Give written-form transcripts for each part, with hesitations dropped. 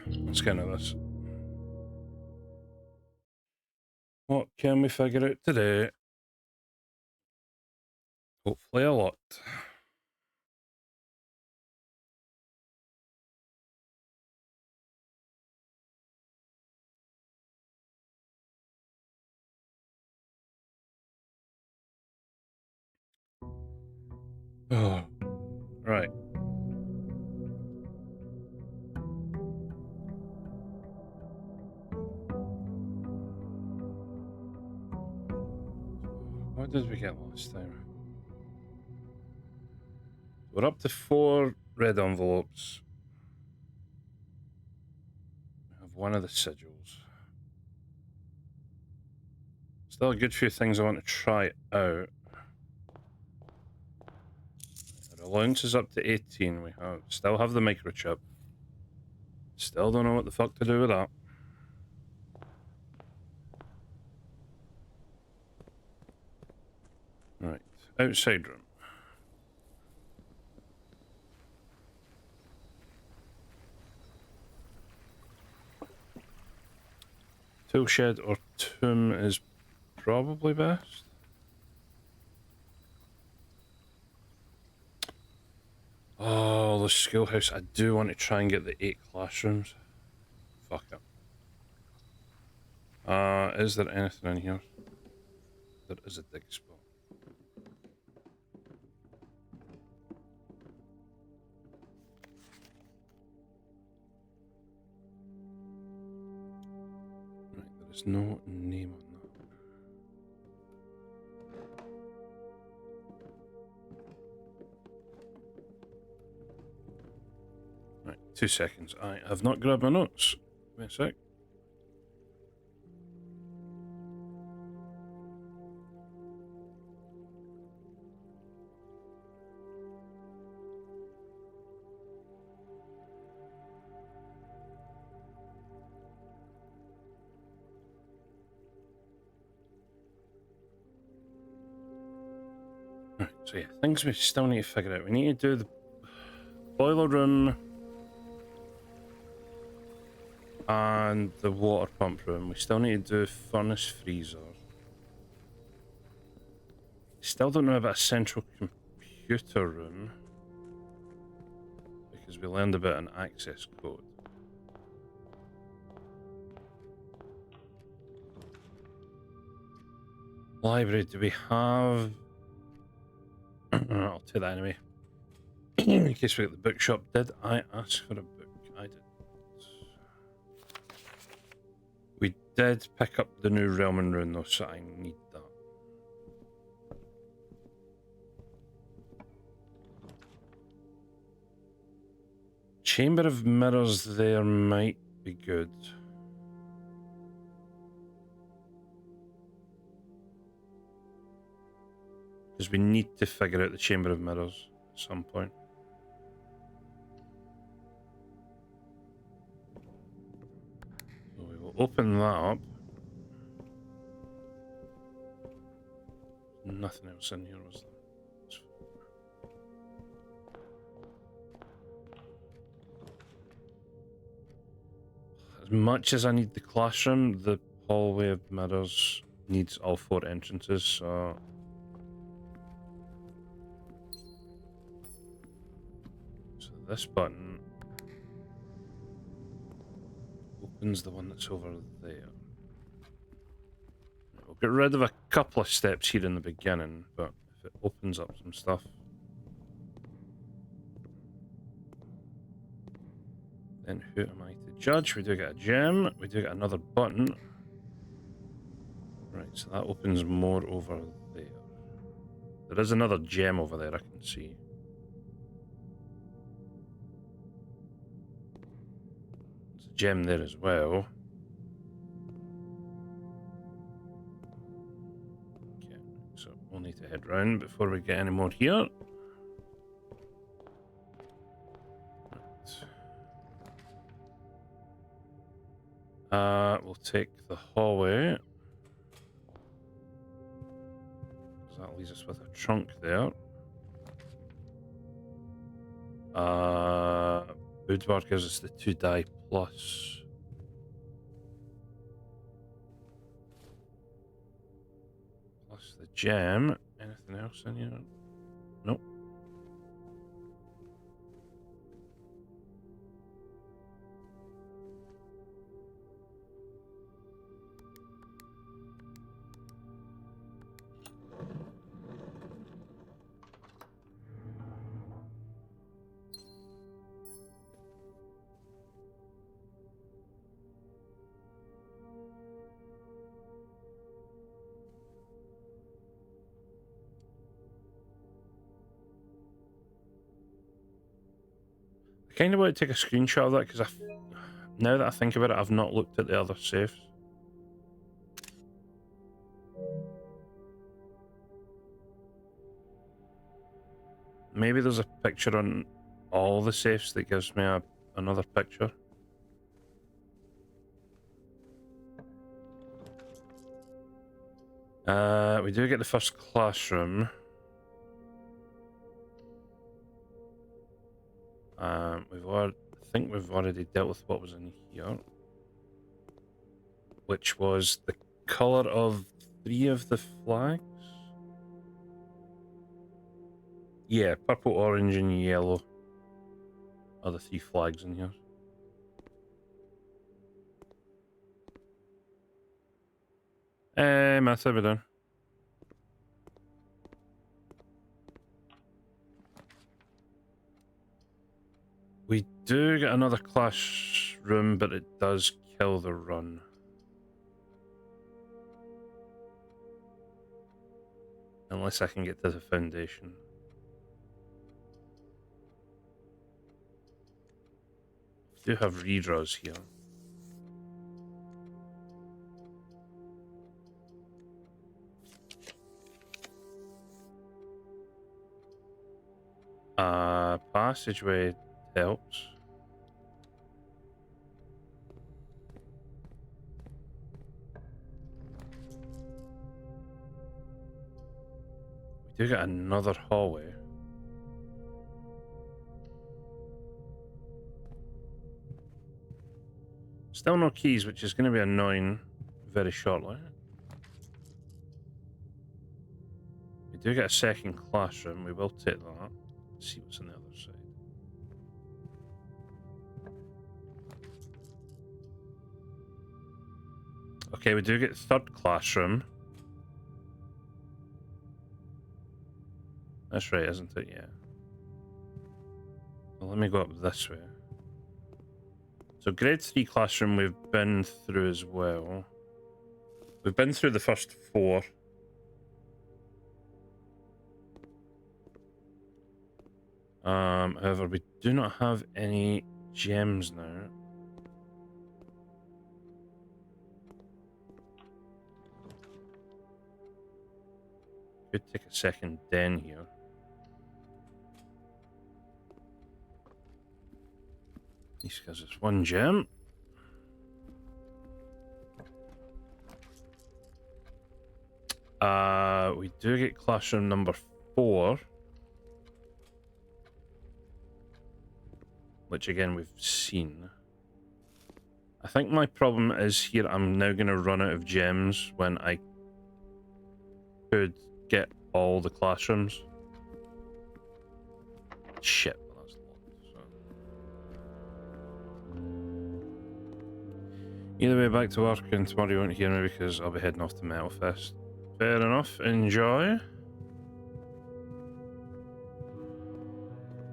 let's get into this. What can we figure out today? Hopefully a lot. Oh, right. What did we get last time? We're up to 4 red envelopes. We have one of the sigils. Still a good few things I want to try out. Our allowance is up to 18. We still have the microchip. Still don't know what the fuck to do with that. Right, outside room. Tool shed or tomb is probably best. Oh, the schoolhouse. I do want to try and get the 8 classrooms. Fuck it. Is there anything in here? There is a dig spot. Right, there is no name on that. Right, 2 seconds. I have not grabbed my notes. Wait a sec. Right, so yeah, things we still need to figure out. We need to do the boiler room and the water pump room. We still need to do furnace freezer. Still don't know about a central computer room because we learned about an access code. Library, do we have... I'll take that anyway. In case we get the bookshop. Did I ask for a book? I did. We did pick up the new Realm and Rune though, so I need that. Chamber of Mirrors there might be good. Because we need to figure out the Chamber of Mirrors at some point. So we will open that up. Nothing else in here, was there? As much as I need the classroom, the hallway of mirrors needs all 4 entrances, so... So this button opens the one that's over there. We'll get rid of a couple of steps here in the beginning, but if it opens up some stuff... Then who am I to judge? We do get a gem, we do get another button. Right, so that opens more over there. There is another gem over there I can see. There's a gem there as well. Okay, so we'll need to head round before we get any more here. We'll take the hallway. So that leaves us with a trunk there. Boudoir gives us the 2 die plus. Plus the gem. Anything else in here? Nope. I kind of want to take a screenshot of that because now that I think about it, I've not looked at the other safes. Maybe there's a picture on all the safes that gives me another picture. We do get the first classroom. I think we've already dealt with what was in here, which was the color of 3 of the flags. Yeah, purple, orange, and yellow are the 3 flags in here. Maths, we're done. We do get another classroom, but it does kill the run. Unless I can get to the foundation. We do have redraws here. Passageway helps. We do get another hallway. Still no keys, which is going to be annoying very shortly. We do get a second classroom. We will take that. Let's see what's on the other side. Okay, we do get third classroom. That's right, isn't it? Yeah. Well, let me go up this way. So grade 3 classroom we've been through as well. We've been through the first 4. However, we do not have any gems now. Could take a second den here. This gives us 1 gem. We do get classroom number 4. Which again we've seen. I think my problem is here I'm now going to run out of gems when I could get all the classrooms. Shit, well, that's locked. So. Either way, back to work, and tomorrow you won't hear me because I'll be heading off to Metal Fest. Fair enough, enjoy.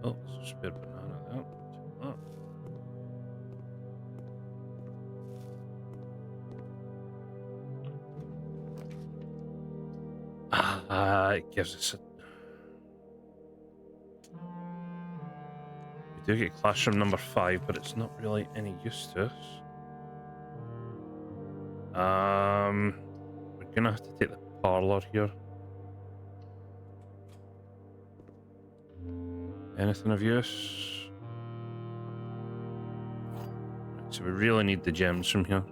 Oh, there's a spare banana there. Take that. It gives us a... We do get classroom number 5, but it's not really any use to us. We're gonna have to take the parlor here. Anything of use? Right, so we really need the gems from here.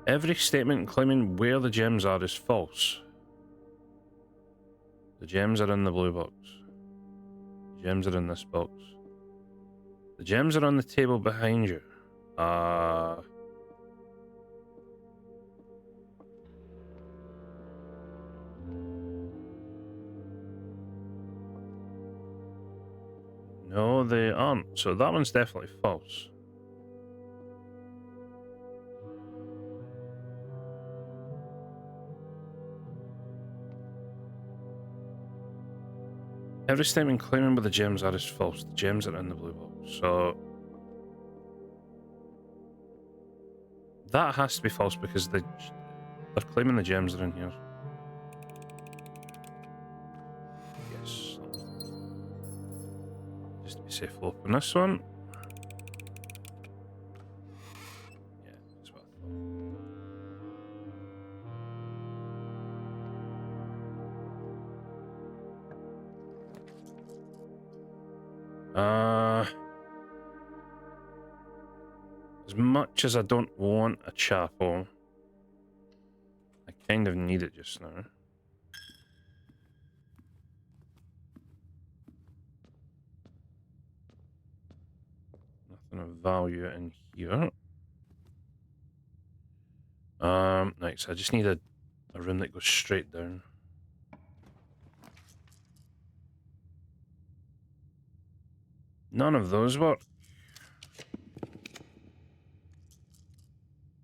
Every statement claiming where the gems are is false. The gems are in the blue box. Gems are in this box. The gems are on the table behind you. No, they aren't. So that one's definitely false. Every statement claiming where the gems are is false. The gems are in the blue box. So that has to be false because they're claiming the gems are in here. Yes. Just to be safe, we'll open this one. Yeah, that's what I thought. As much as I don't want a chapel, I kind of need it just now. Nothing of value in here. Right, so I just need a room that goes straight down. None of those work.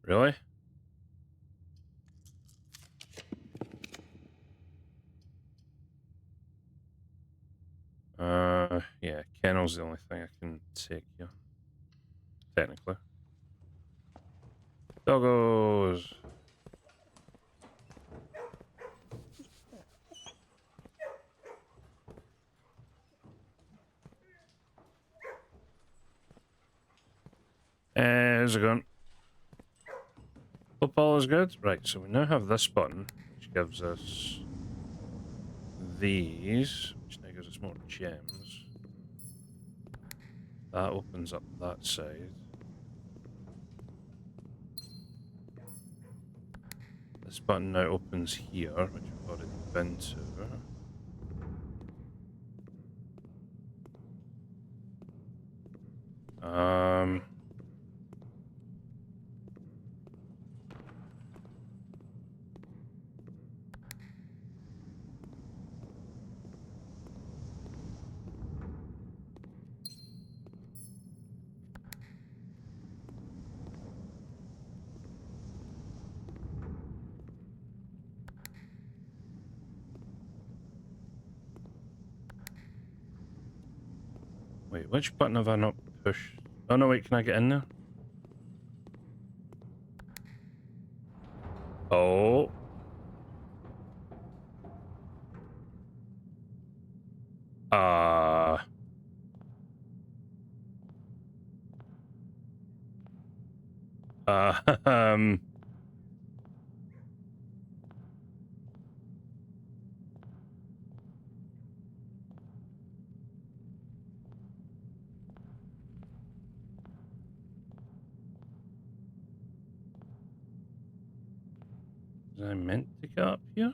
Really? Yeah, kennel's the only thing I can take here. Technically. Doggos! How's it going? Football is good? Right, so we now have this button, which gives us these, which now gives us more gems. That opens up that side. This button now opens here, which we've already been to. Wait, which button have I not pushed? Oh no, wait, can I get in there? Oh. Uh... um... Was I meant to get up here?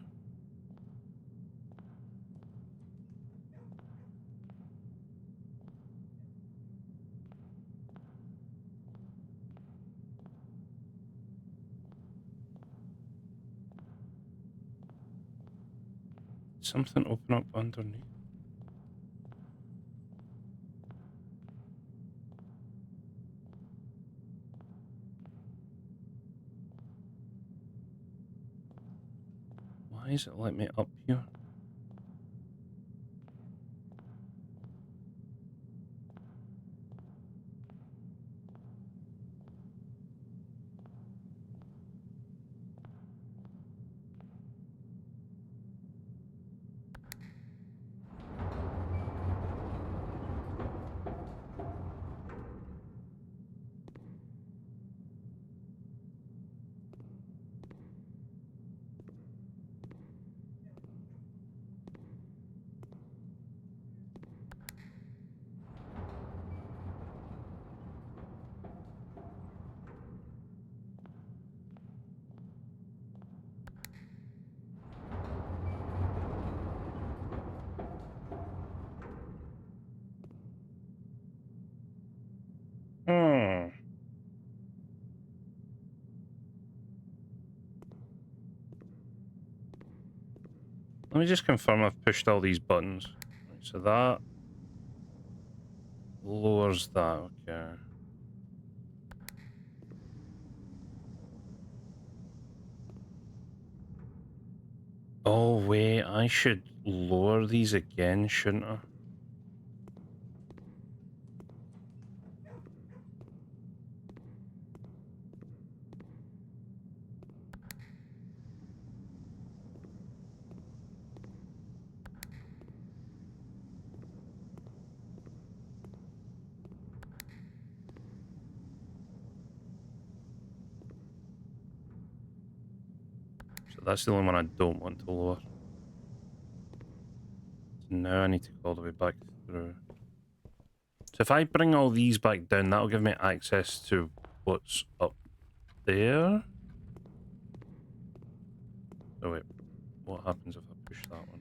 Something open up underneath. Why is it let me up here? Let me just confirm I've pushed all these buttons. Right, so that lowers that, okay. Oh wait, I should lower these again, shouldn't I? So that's the only one I don't want to lower. So now I need to go all the way back through. So if I bring all these back down, that'll give me access to what's up there. Oh wait, what happens if I push that one?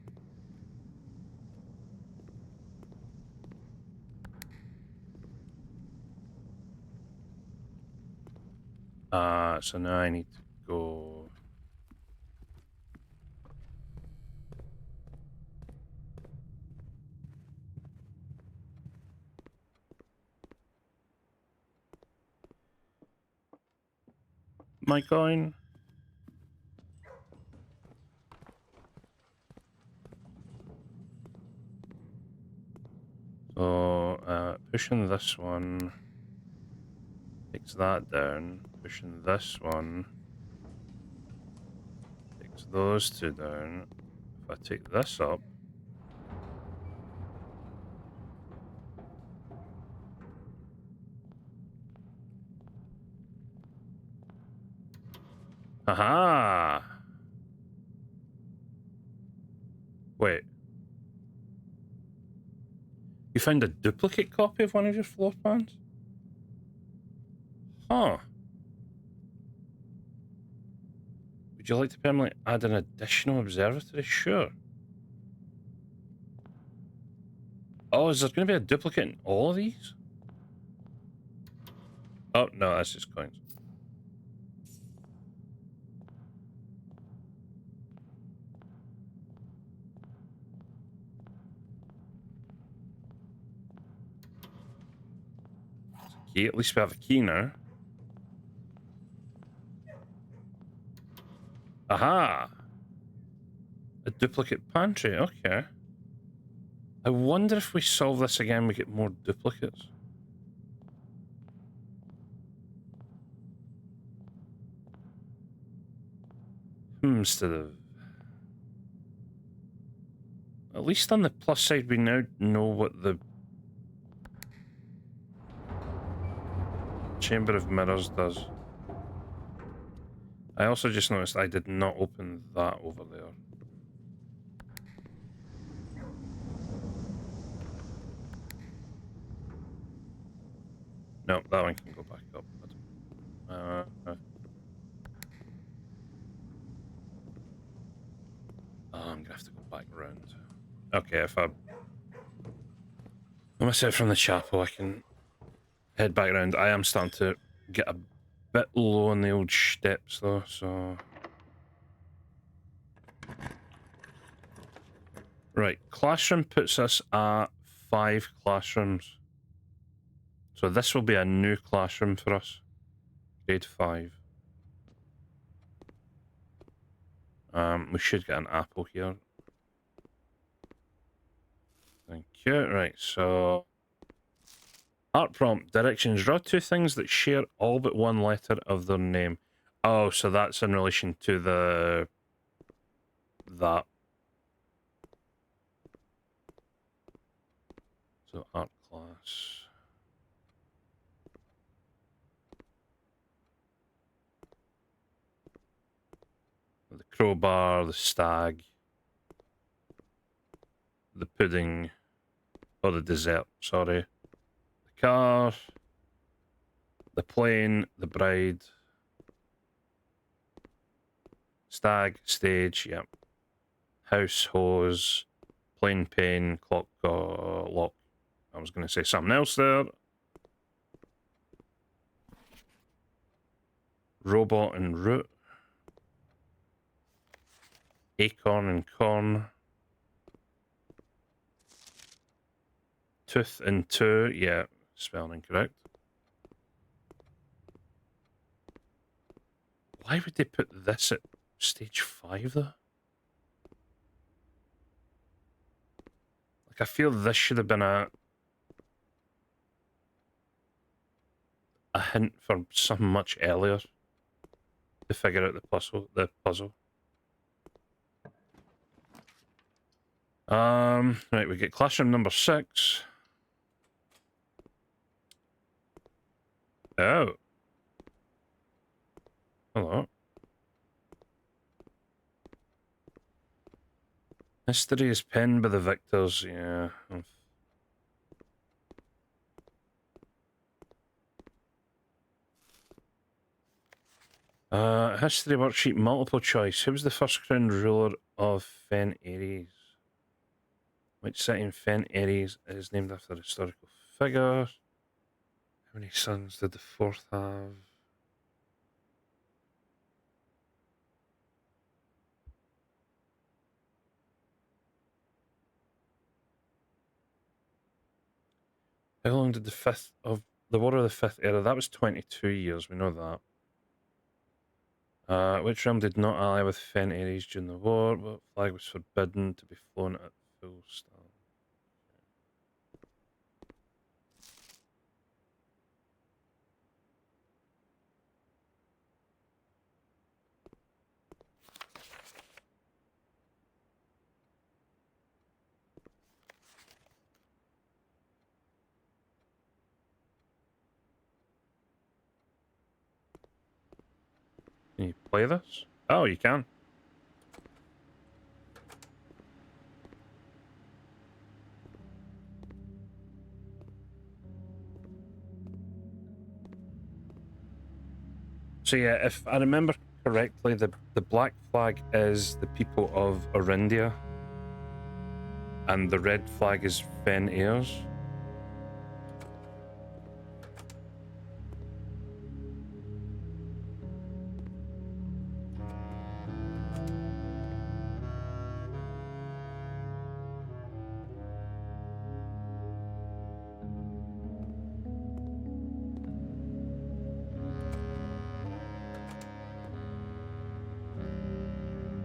So now I need to go... My coin? So, pushing this one takes that down. Pushing this one takes those two down. If I take this up, aha! Wait, you found a duplicate copy of one of your floor plans? Huh. Would you like to permanently add an additional observatory? Sure. Oh, is there going to be a duplicate in all of these? Oh, no, that's just coins. Key. At least we have a key now. Aha! A duplicate pantry, okay. I wonder if we solve this again, we get more duplicates. Instead of... At least on the plus side, we now know what the Chamber of Mirrors does. I also just noticed I did not open that over there. No, that one can go back up. Oh, I'm gonna have to go back around. Okay, if I myself from the chapel, I can head back around. I am starting to get a bit low on the old steps though, so... Right, classroom puts us at 5 classrooms. So this will be a new classroom for us. Grade 5. We should get an apple here. Thank you. Right, so... Art prompt. Directions. Draw 2 things that share all but one letter of their name. Oh, so that's in relation to the... that. So art class. The crowbar, the stag, the pudding, or the dessert, sorry. The car, the plane, the bride, stag, stage, yep. House, hose, plane, pane, clock, lock. I was going to say something else there. Robot and root. Acorn and corn. tooth and two. Yeah, spelling incorrect. Why would they put this at stage 5 though? Like, I feel this should have been a hint for something much earlier to figure out the puzzle. Right, we get classroom number 6. Oh. Hello. History is penned by the victors, yeah. History worksheet, multiple choice. Who was the first crowned ruler of Fen Ares? Which city in Fen Ares is named after a historical figure? How many sons did the fourth have? How long did the War of the Fifth Era? That was 22 years, we know that. Which realm did not ally with Fen Ares during the war? What flag was forbidden to be flown at full stand? Can you play this? Oh, you can. So yeah, if I remember correctly, the black flag is the people of Orindia, and the red flag is Fen Airs.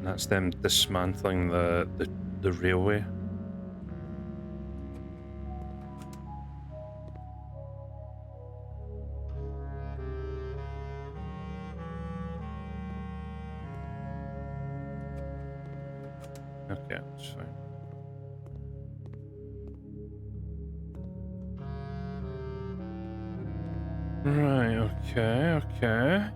That's them dismantling the railway. Okay, that's fine. Right, okay.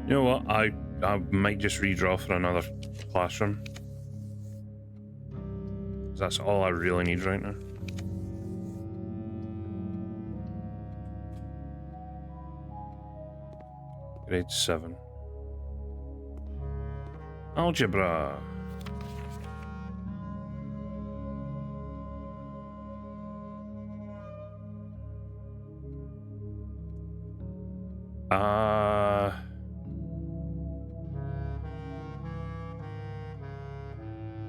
You know what? I might just redraw for another classroom. That's all I really need right now. Grade 7. Algebra.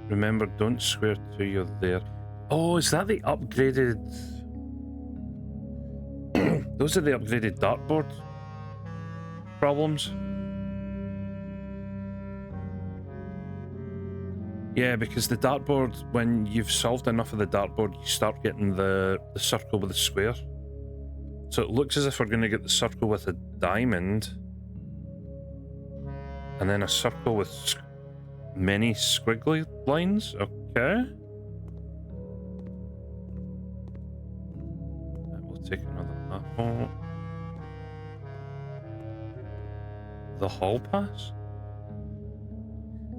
Remember, don't swear to you're there. Oh, is that the upgraded... Those are the upgraded dartboard problems? Yeah, because the dartboard, when you've solved enough of the dartboard, you start getting the circle with a square. So it looks as if we're going to get the circle with a diamond, and then a circle with many squiggly lines. Okay. We'll take another apple. The hall pass?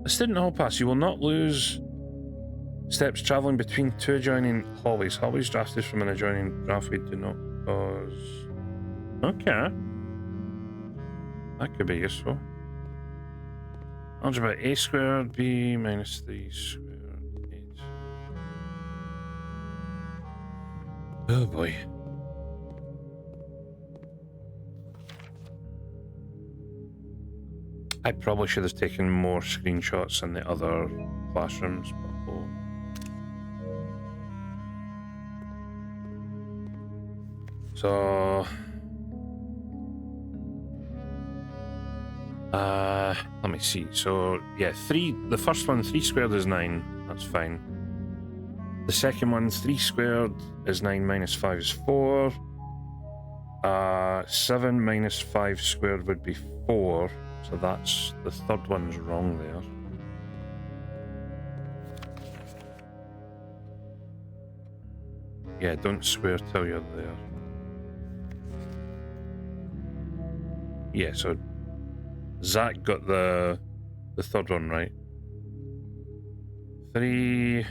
A student hall pass. You will not lose steps travelling between two adjoining hallways. Hallways drafted from an adjoining drafty do not cause... Okay. That could be useful. Algebra a squared b minus 3 squared 8. Oh boy. I probably should have taken more screenshots in the other classrooms, but oh. So let me see. So yeah, the first one, 3 squared is 9. That's fine. The second one, 3 squared is 9 minus 5 is 4. 7 minus 5 squared would be 4. So that's the third one's wrong there. Yeah, don't square till you're there. Yeah, so Zach got the third one right. 3.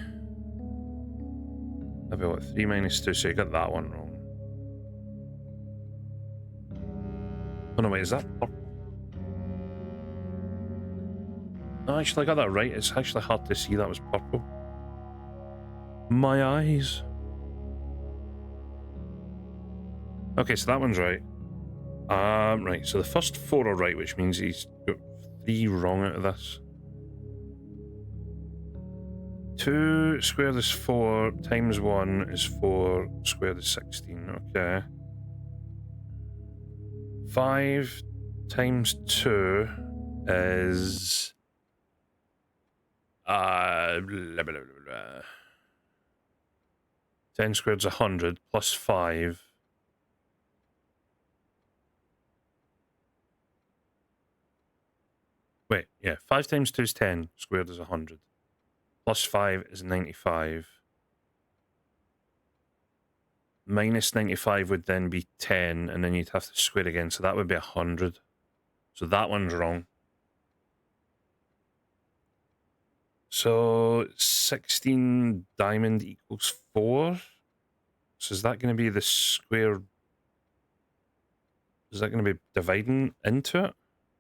About what? 3 minus 2, so you got that one wrong. Oh no, wait, is that purple? No, actually, I got that right. It's actually hard to see that was purple. My eyes. Okay, so that one's right. Right, so the first 4 are right, which means he's got 3 wrong out of this. 2 squared is 4, times 1 is 4, squared is 16, okay. 5 times 2 is... blah, blah, blah, blah. 10 squared is 100, plus 5. Wait, yeah, 5 times 2 is 10, squared is 100. Plus 5 is 95. Minus 95 would then be 10, and then you'd have to square again, so that would be 100. So that one's wrong. So 16 diamond equals 4. So is that going to be the square? Is that going to be dividing into it?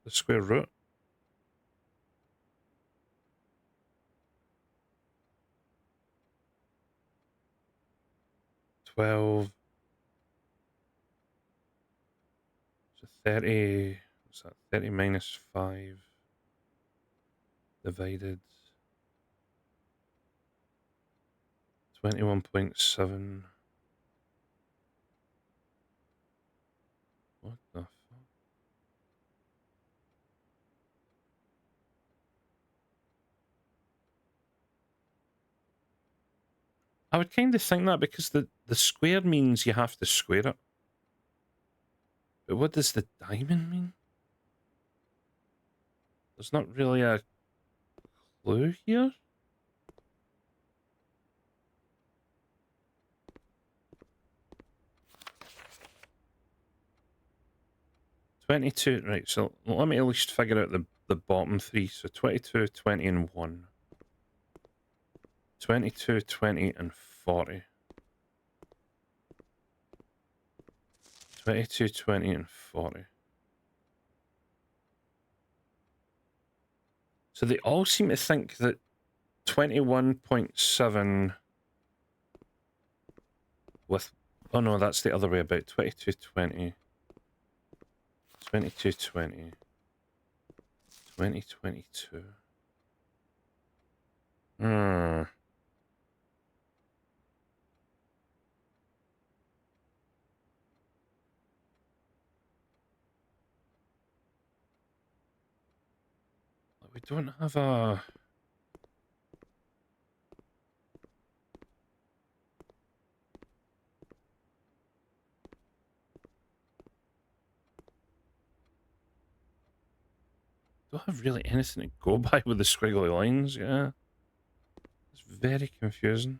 The square root? So 30, what's that? 30 minus 5 divided 21.7. What the fuck? I would kind of think that because the square means you have to square it. But what does the diamond mean? There's not really a clue here. $22, right, so let me at least figure out the bottom 3. So 22, 20, and 1. 22, 20, and 40. 22, 20, and 40. So they all seem to think that 21.7 with... Oh no, that's the other way about. 22, 20. 22, 20. 20, 22. We don't have a... Don't have really anything to go by with the squiggly lines, yeah. It's very confusing.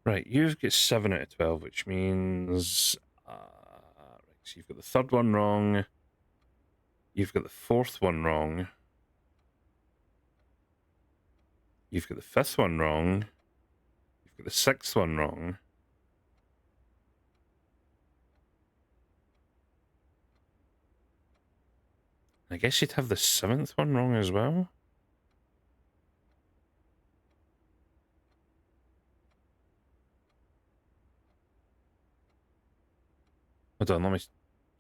Right, you've got 7 out of 12, which means... right, so you've got the third one wrong. You've got the fourth one wrong. You've got the fifth one wrong. You've got the sixth one wrong. I guess you'd have the 7th one wrong as well. Hold on, let me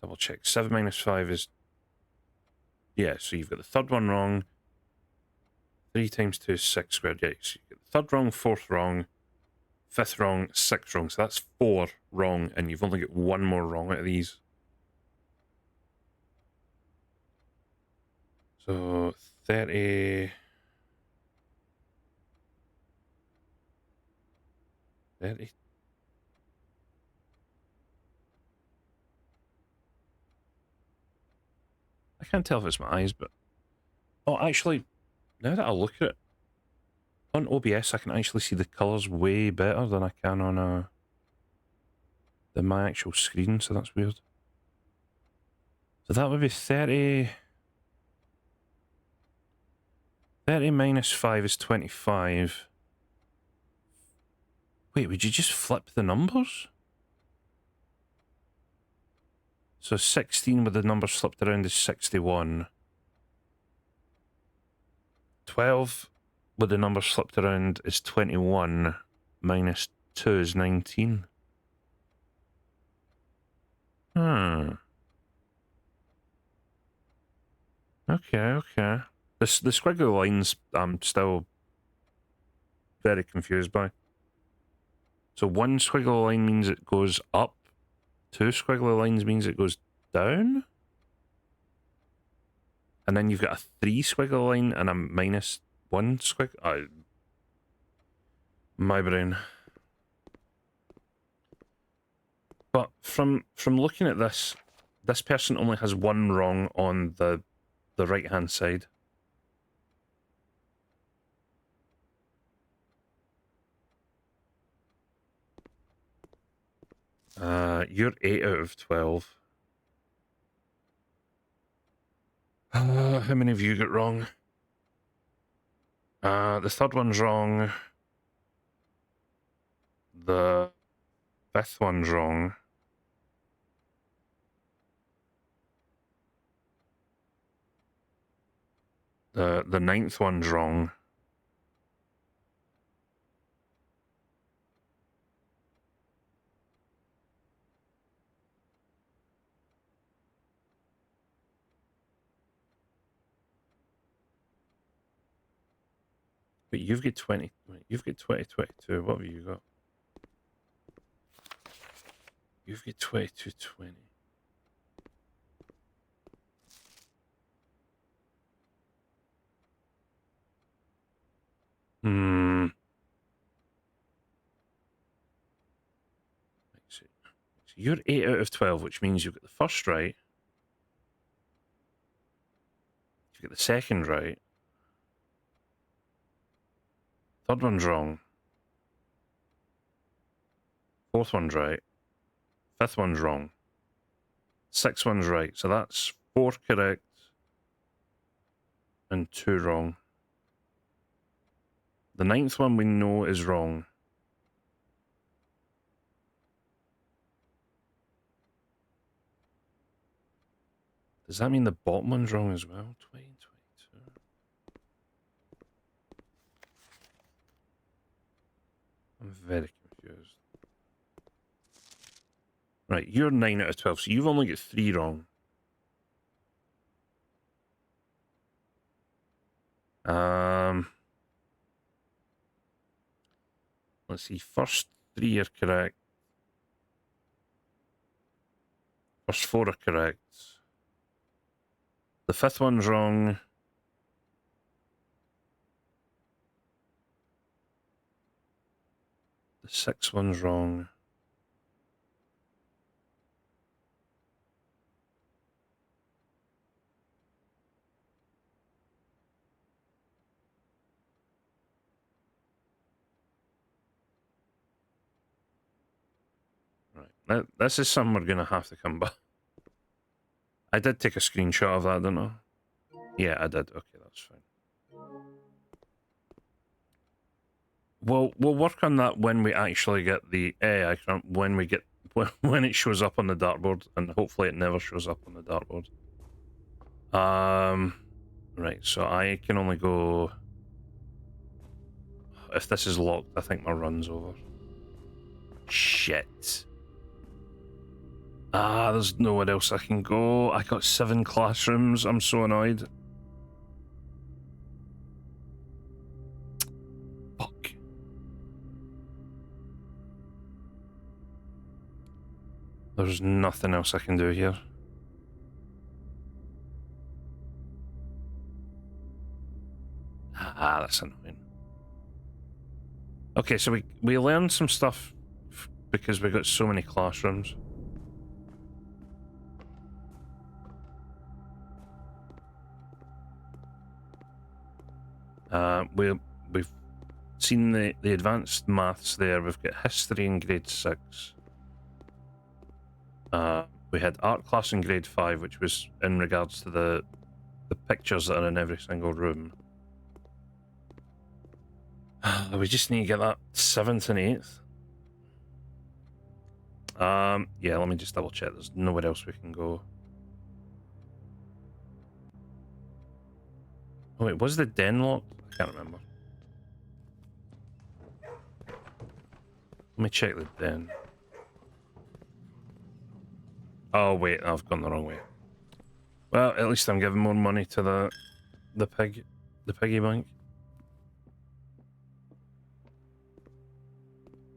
double check. 7 minus 5 is... Yeah, so you've got the third one wrong. 3 times 2 is 6 squared. Yeah, so you get the third wrong, fourth wrong, fifth wrong, sixth wrong. So that's 4 wrong, and you've only got 1 more wrong out of these. So 30... 30... I can't tell if it's my eyes, but... Oh, actually, now that I look at it, on OBS I can actually see the colours way better than I can on than my actual screen, so that's weird. So that would be 30... 30 minus 5 is 25. Wait, would you just flip the numbers? So 16 with the numbers flipped around is 61. 12 with the numbers flipped around is 21. Minus 2 is 19. Hmm. Okay, okay. The squiggly lines I'm still very confused by. So 1 squiggly line means it goes up. 2 squiggly lines means it goes down. And then you've got a 3 squiggle line and a minus 1 squiggle. My brain. But from looking at this, this person only has 1 wrong on the right hand side. You're 8 out of 12. How many of you got wrong? The third one's wrong. The fifth one's wrong. The ninth one's wrong. But you've got 20. You've got 2022. What have you got? You've got 2220. Hmm. So you're 8 out of 12, which means you've got the first right. You've got the second right. Third one's wrong. Fourth one's right. Fifth one's wrong. Sixth one's right. So that's 4 correct and 2 wrong. The ninth one we know is wrong. Does that mean the bottom one's wrong as well? 2022. I'm very confused. Right, you're 9 out of 12, so you've only got 3 wrong. Let's see, first 3 are correct. First 4 are correct. The fifth one's wrong. The sixth one's wrong. Right, this is something we're going to have to come back. I did take a screenshot of that, didn't I? Yeah, I did. Okay, that's fine. We'll work on that when we actually get the when we get when it shows up on the dartboard, and hopefully it never shows up on the dartboard. Right, so I can only go if this is locked. I think my run's over. Shit. Ah, there's nowhere else I can go. I got 7 classrooms. I'm so annoyed. Fuck. There's nothing else I can do here. Ah, that's annoying. Okay, so we learned some stuff because we got so many classrooms. We've seen the advanced maths there. We've got history in grade 6. We had art class in grade 5, which was in regards to the pictures that are in every single room. We just need to get that 7th and 8th. Yeah, let me just double check. There's nowhere else we can go. Oh wait, was the den locked? I can't remember. Let me check the den. Oh wait, I've gone the wrong way. Well, at least I'm giving more money to the piggy bank.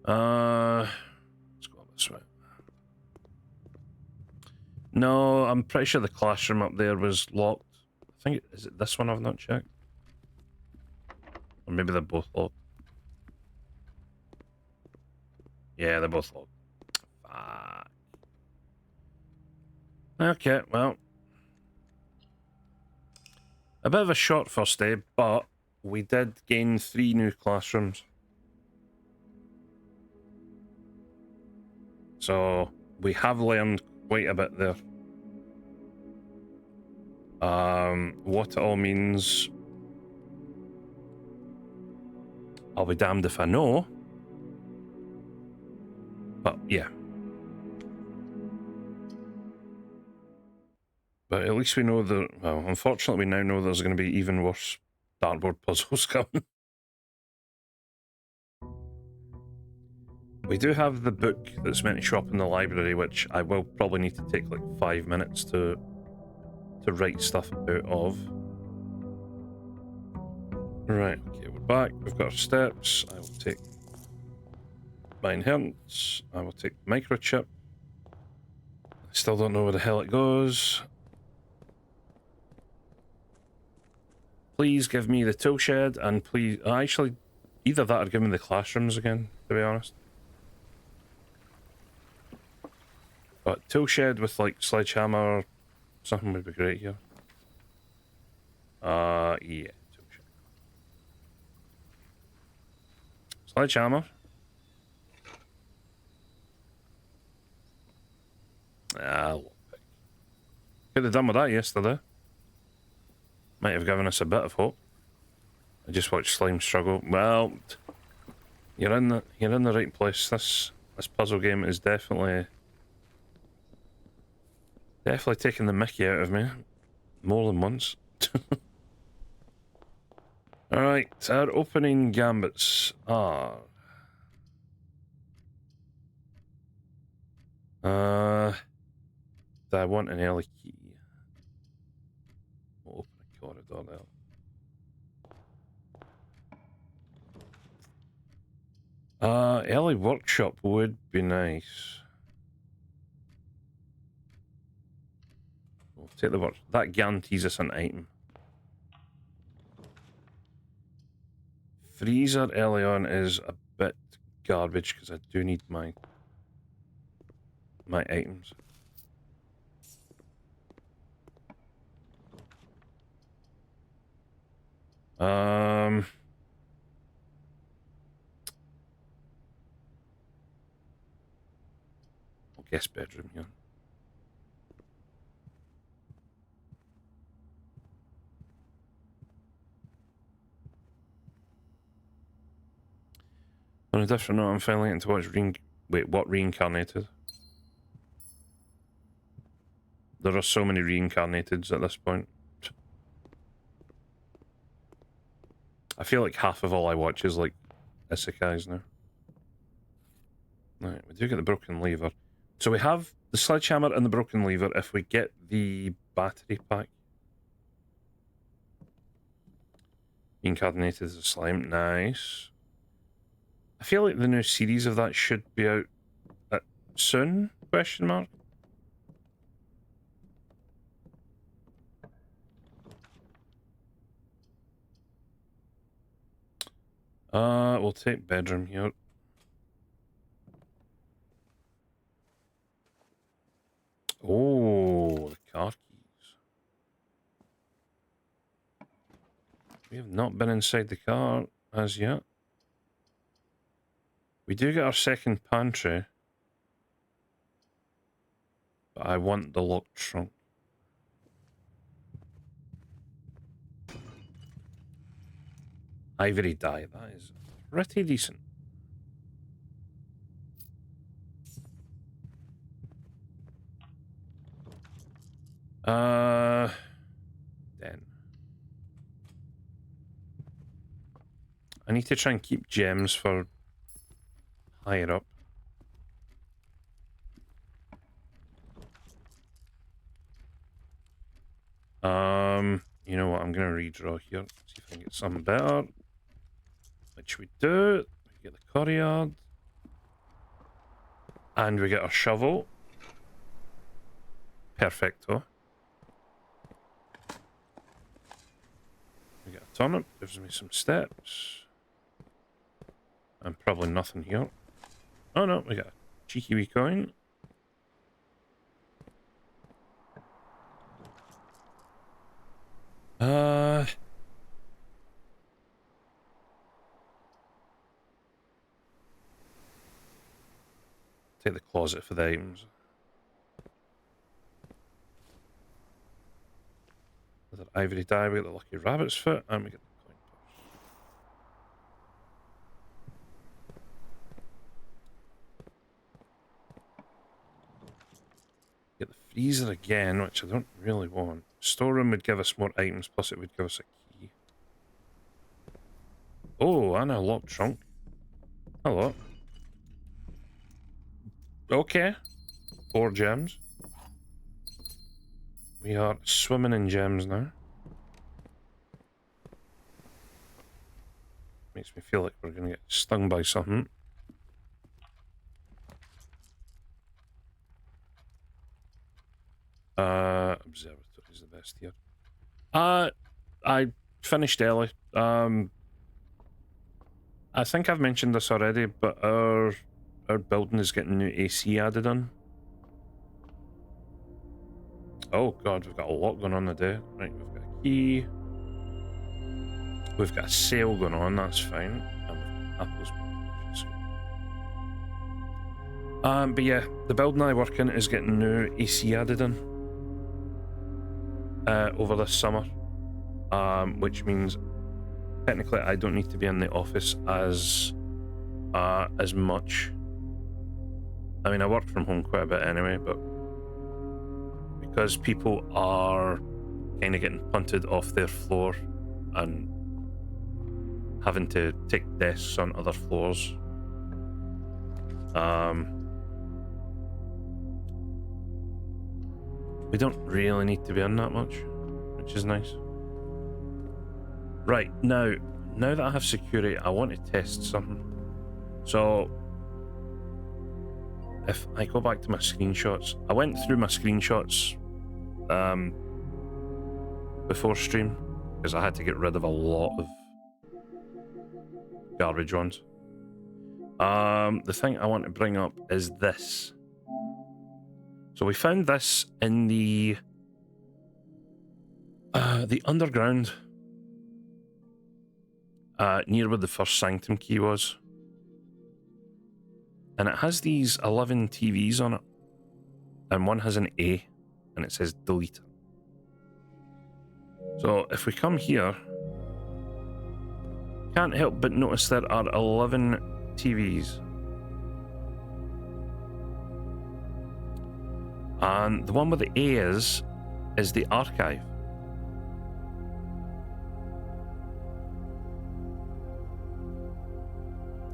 Let's go this way. No, I'm pretty sure the classroom up there was locked. I think is it this one I've not checked, or maybe they're both locked. Yeah, they're both locked. Fuck. Okay, well, a bit of a short first day, but we did gain 3 new classrooms. So we have learned quite a bit there. What it all means, I'll be damned if I know. But yeah. But at least we know that, well, unfortunately we now know there's going to be even worse dartboard puzzles coming. We do have the book that's meant to show up in the library, which I will probably need to take like 5 minutes to write stuff out of. Right, okay, we're back. We've got our steps. I will take my inheritance. I will take the microchip. I still don't know where the hell it goes. Please give me the tool shed, and please, actually, either that or give me the classrooms again, to be honest. But tool shed with like sledgehammer, something would be great here. Yeah, tool shed. Sledgehammer. Lockpick. Could have done with that yesterday. Might have given us a bit of hope. I just watched Slime struggle. Well, you're in the right place. This puzzle game is definitely taking the mickey out of me more than once. Alright, our opening gambits are do I want an early key? We'll open a corridor there. Early workshop would be nice. We'll take the work. That guarantees us an item. Freezer early on is a bit garbage because I do need my items. Guest bedroom here. On a different note, I'm finally getting to watch what reincarnated? There are so many reincarnateds at this point. I feel like half of all I watch is like isekais now. Right, we do get the broken lever. So we have the sledgehammer and the broken lever if we get the battery pack. Incarnated as a slime, nice. I feel like the new series of that should be out soon, question mark? We'll take bedroom here. Oh, the car keys. We have not been inside the car as yet. We do get our second pantry. But I want the locked trunk. Ivory dye, that is pretty decent. Then. I need to try and keep gems for higher up. You know what? I'm gonna redraw here. See if I can get something better. Which we do. We get the courtyard. And we get our shovel. Perfecto. We get a turnip. Gives me some steps. And probably nothing here. Oh no, we got a cheeky wee coin. Take the closet for the items. With our ivory dye, we get the lucky rabbit's foot, and we get the coin purse. Get the freezer again, which I don't really want. Storeroom would give us more items, plus it would give us a key. Oh, and a locked trunk. Hello. Okay. 4 gems. We are swimming in gems now. Makes me feel like we're going to get stung by something. Observatory is the best here. I finished early. I think I've mentioned this already, but our building is getting new AC added on. Oh god, we've got a lot going on today. Right, we've got a key. We've got a sale going on, that's fine. And we've got apples being delicious. But yeah, the building I work in is getting new AC added on over this summer. Which means technically I don't need to be in the office as much. I mean, I work from home quite a bit anyway, but because people are kind of getting punted off their floor and having to take desks on other floors, we don't really need to be in that much, which is nice. Right, now that I have security, I want to test something. So if I go back to my screenshots, I went through my screenshots before stream because I had to get rid of a lot of garbage ones. The thing I want to bring up is this. So we found this in the underground near where the first sanctum key was. And it has these 11 TVs on it. And one has an A, and it says delete. So if we come here, can't help but notice there are 11 TVs. And the one with the A is the archive.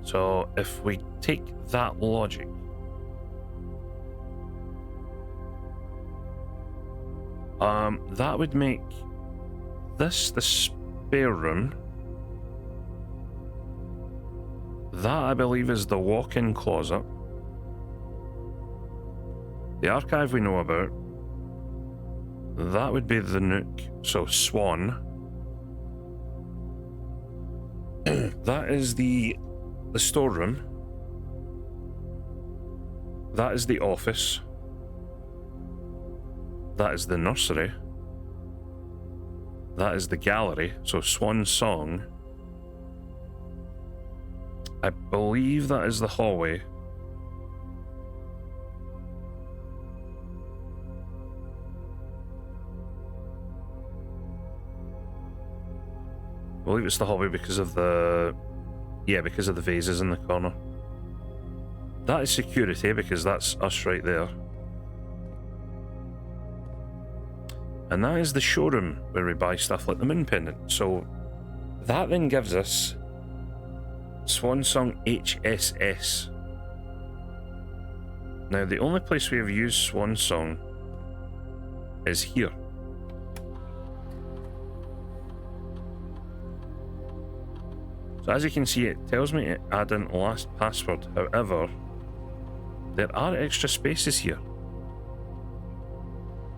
So if we take that logic That would make this the spare room. That, I believe, is the walk-in closet. The archive we know about. That would be the nook. So, Swan. That is the storeroom. That is the office. That is the nursery. That is the gallery. So, Swan Song. I believe that is the hallway. I believe it's the hallway because of the... Yeah, because of the vases in the corner. That is security because that's us right there. And that is the showroom where we buy stuff like the moon pendant. So that then gives us Swan Song HSS. Now, the only place we have used Swan Song is here. So as you can see, it tells me to add in last password. However, there are extra spaces here.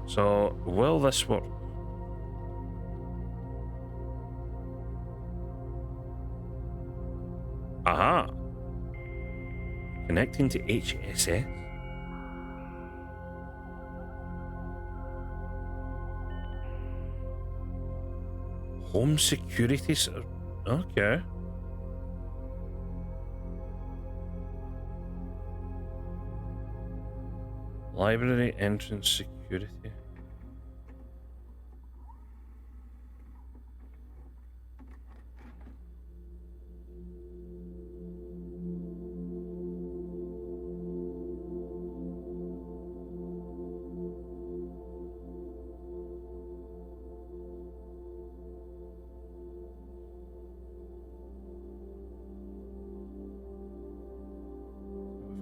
So, will this work? Aha! Connecting to HSS. Home security, sir. Okay. Library entrance security.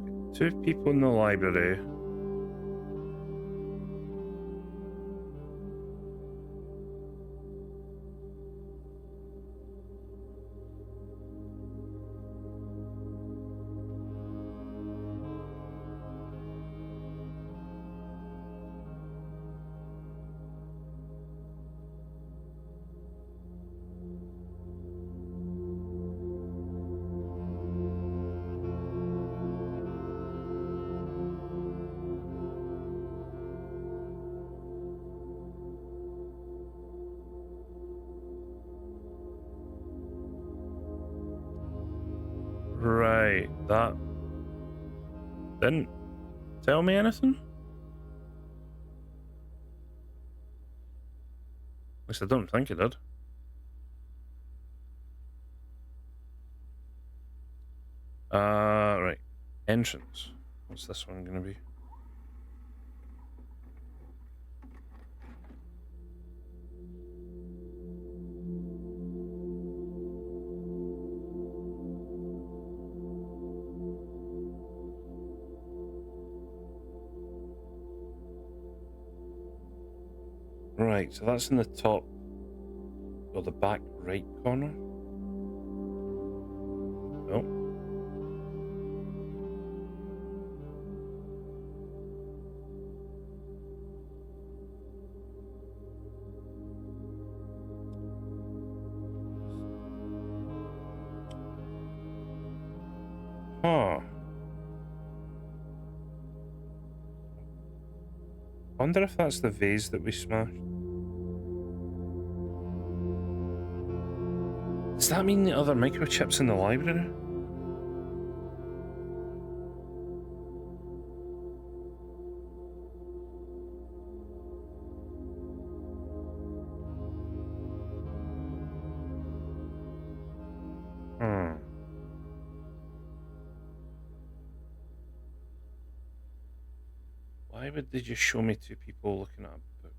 We've got 2 people in the library. Right, that didn't tell me anything? At least I don't think it did. Right. Entrance. What's this one gonna be? Right, so that's in the top or the back right corner. Oh. Huh. Wonder if that's the vase that we smashed. Does that mean the other microchips in the library? Why would they just show me 2 people looking at a book?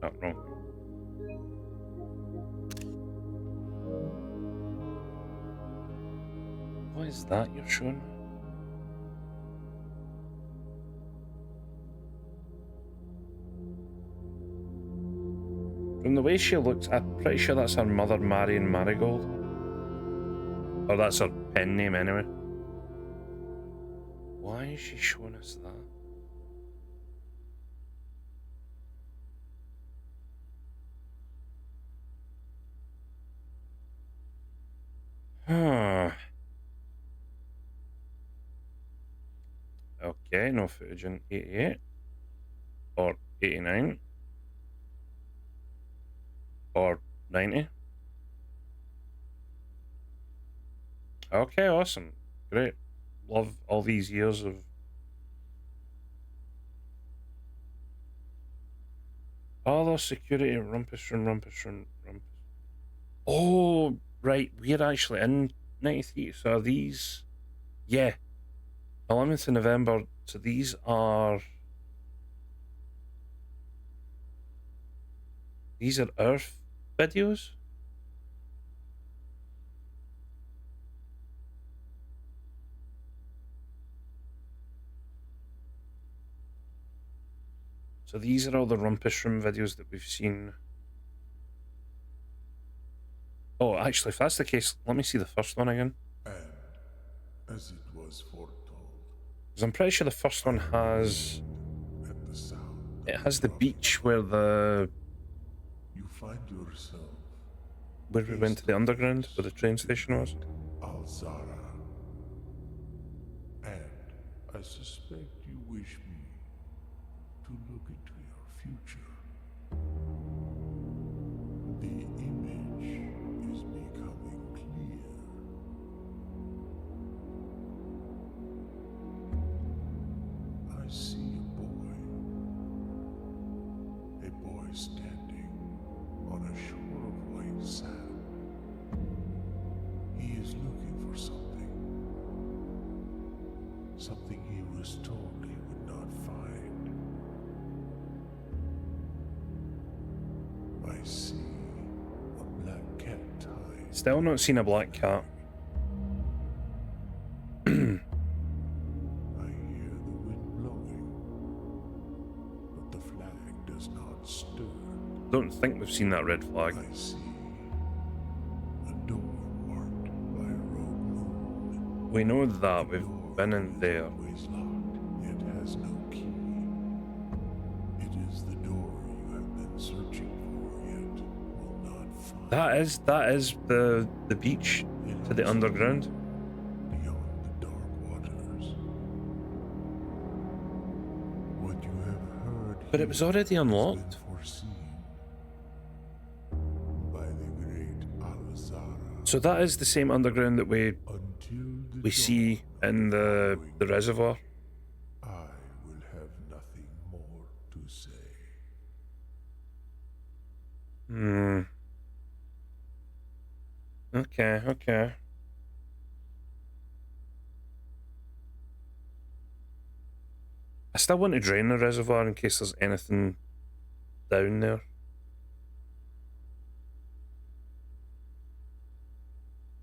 Oh, wrong. What is that you're showing me? From the way she looks, I'm pretty sure that's her mother, Marion Marigold. Or that's her pen name anyway. Why is she showing us that? Huh. Okay, no footage in 88 or 89 or 90. Okay, awesome. Great. Love all these years of... Other security, rumpus room, rumpus room, rumpus. Oh, right. We're actually in 93. So are these... Yeah. 11th of November. So these are... These are Earth videos? So these are all the rumpus room videos that we've seen. Oh, actually, if that's the case, let me see the first one again. And as it was foretold, Because I'm pretty sure the first one has... at the sound It of has the drum, beach where the... you find yourself Where we went to the underground, where the train station was. Alzara. And I suspect you wish me to look into your future. The image is becoming clear. I see a boy standing on a shore of white sand. He is looking for something. Something he was told he would not find. I see a black cat tied. Still not seen a black cat. I hear the wind blowing, but the flag does not stir. Don't think we've seen that red flag. I see a door marked by a rogue moon. We know that. We've been in there. Always locked, yet has no key. It is the door you have been searching for, yet will not find. That is the beach to the underground. Beyond the dark waters. What you have heard But it was already unlocked. has been foreseen by the great Alzara. So that is the same underground that we Until the see dawn in of the following reservoir. I will have nothing more to say. Hmm. Okay, okay. I still want to drain the reservoir in case there's anything down there.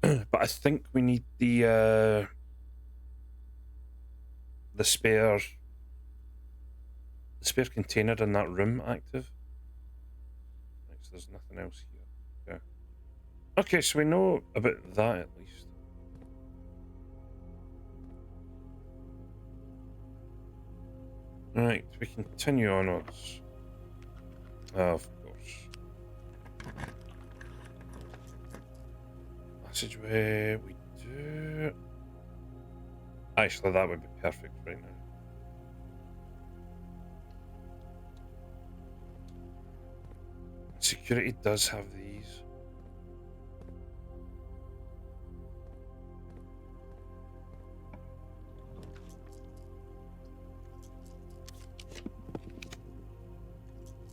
But I think we need the spare container in that room active. Right, so there's nothing else here. Okay. Okay, so we know about that at least. Right, we continue onwards. Of course. Passageway, we do. Actually, that would be perfect right now. Security does have these.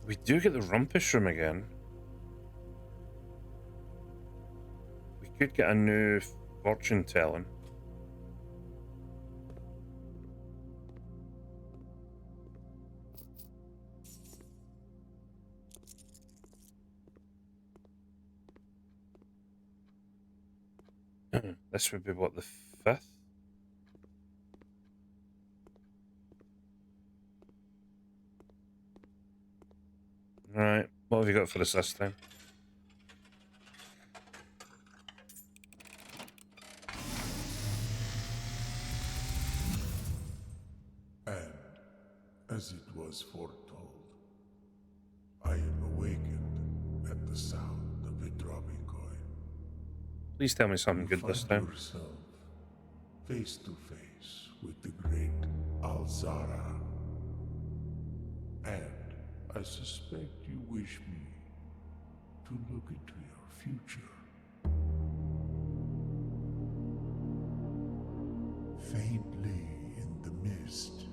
We do get the rumpus room again. We could get a new fortune telling. This would be what, the 5th? Right, what have you got for us this time? And, as it was foretold, I am awakened at the sound of a dropping coin. Please tell me something You good this find time. yourself face to face with the great Alzara. And I suspect you wish me to look into your future. Faintly in the mist,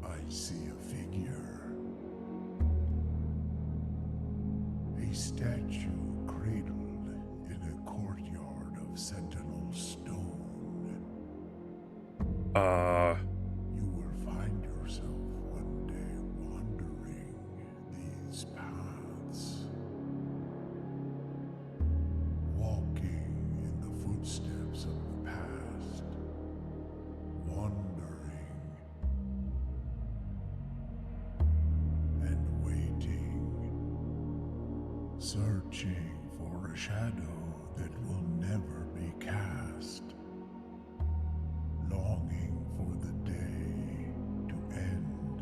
I see a figure. A statue cradled in a courtyard of sentinel stone. You will find yourself one day wandering these paths, walking in the footsteps of the past, wandering and waiting, searching for a shadow that will never be cast, longing for the day to end,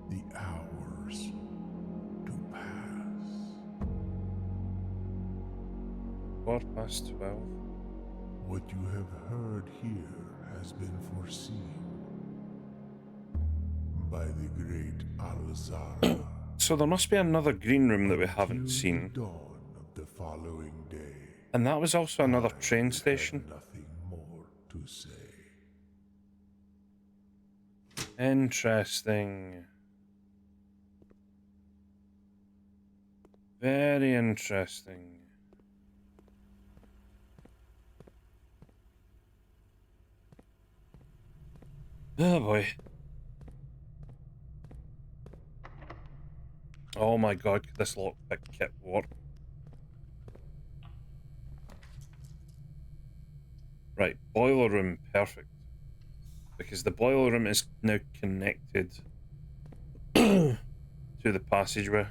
the hours to pass. 12:15. What you have heard here has been foreseen by the great Alzara. So there must be another green room that we Until haven't the seen. dawn of the following day. And that was also another I train would have station. nothing more to say. Interesting. Very interesting. Oh boy. Oh my god, could this lockpick kit work? Right, boiler room, perfect. Because the boiler room is now connected to the passageway.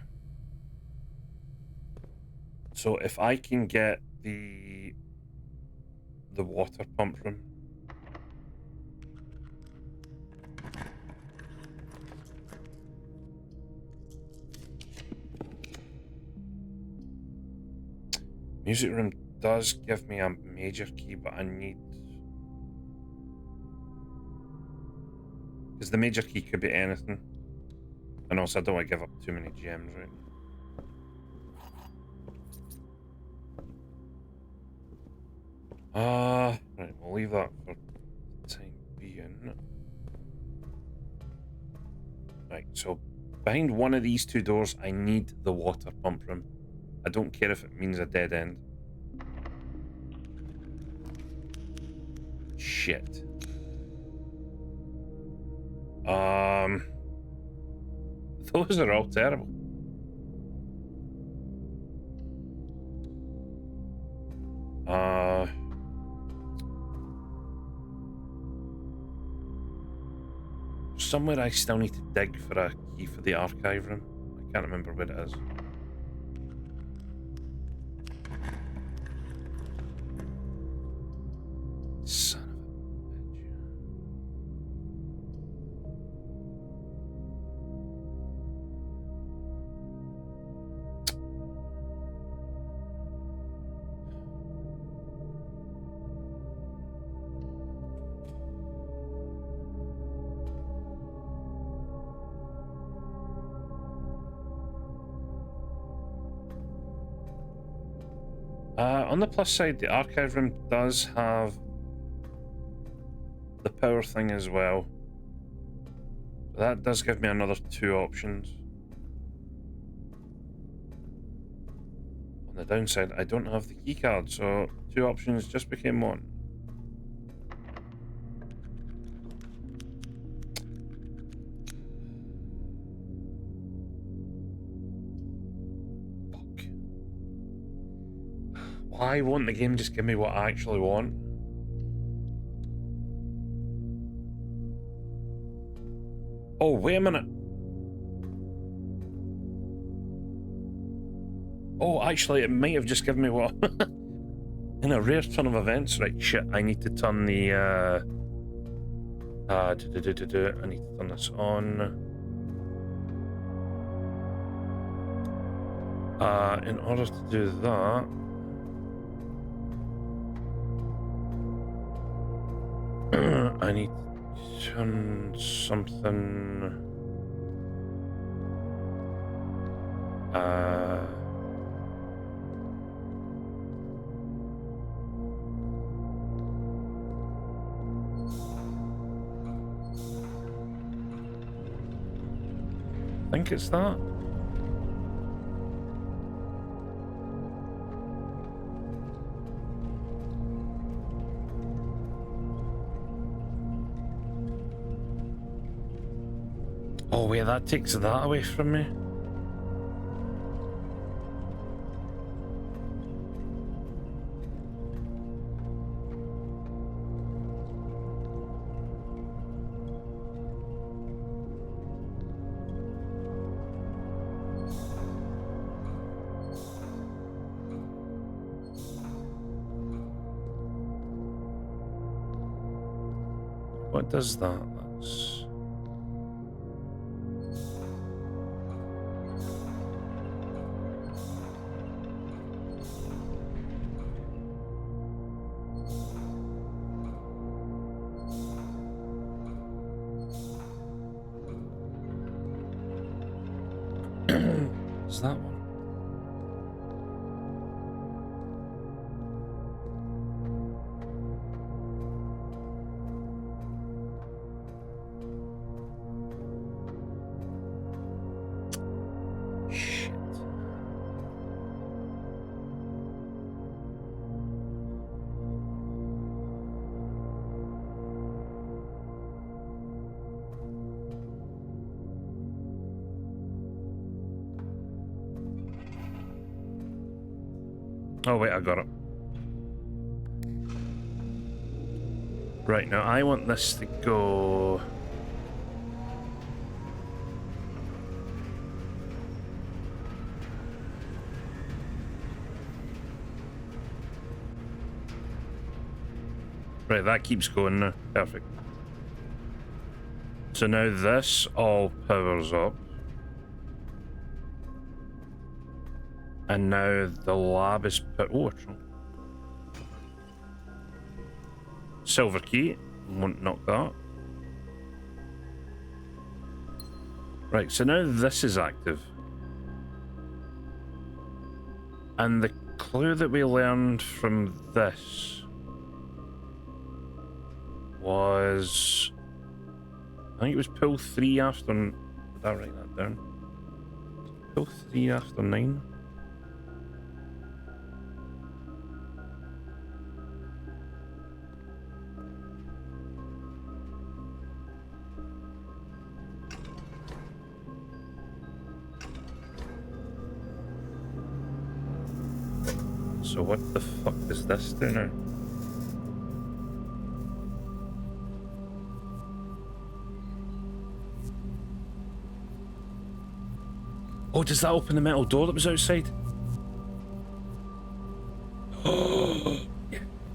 So if I can get the water pump room. Music room does give me a major key, but I need... Because the major key could be anything. And also I don't want to give up too many gems, right? Right, we'll leave that for the time being. Right, so behind one of these two doors, I need the water pump room. I don't care if it means a dead end. Shit. Those are all terrible. Somewhere I still need to dig for a key for the archive room. I can't remember where it is. Son of a bitch. On the plus side, the archive room does have the power thing as well. So that does give me another 2 options. On the downside, I don't have the key card, so 2 options just became 1. Fuck. Why won't the game just give me what I actually want? Oh, wait a minute. Oh, actually, it might have just given me what... In a rare turn of events, right, shit, I need to turn the, I need to turn this on. In order to do that... I need to turn something... I think it's that. Oh wait, that takes that away from me. What does that? That's... Is that one? Shit. Oh wait, I got it. Right, now I want this to go... Right, that keeps going now. Perfect. So now this all powers up. And now the lab is put... Oh, silver key. Won't knock that. Right, so now this is active. And the clue that we learned from this was... I think it was pull 3 after... Did I write that down? Pull 3 after 9? So what the fuck does this do now? Oh, does that open the metal door that was outside? Oh,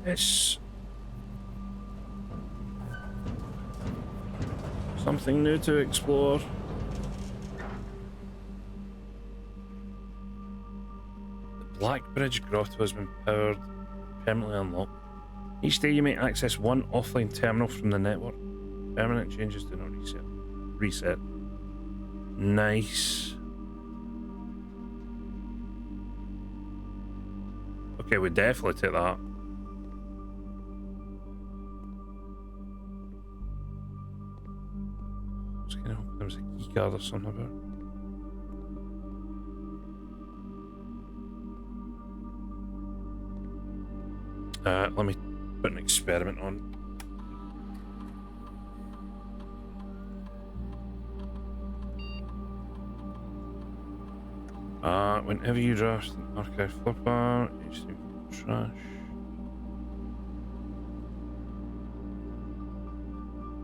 yes. Something new to explore. Black Bridge Grotto has been powered, permanently unlocked. Each day you may access one offline terminal from the network. Permanent changes do not reset. Reset. Nice. Okay, we definitely take that. I was kind of hoping there was a key card or something about it. Let me put an experiment on. Whenever you draft an archive flip bar, trash.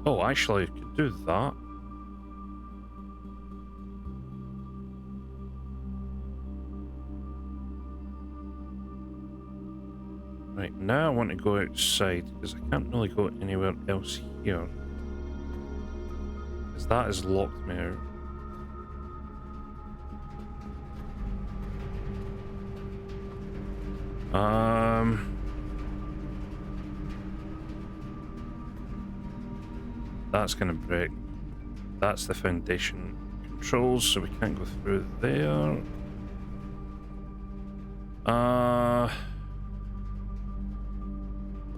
Oh, actually, I could do that. Right, now I want to go outside, because I can't really go anywhere else here. Because that has locked me out. That's gonna break. That's the foundation controls, so we can't go through there.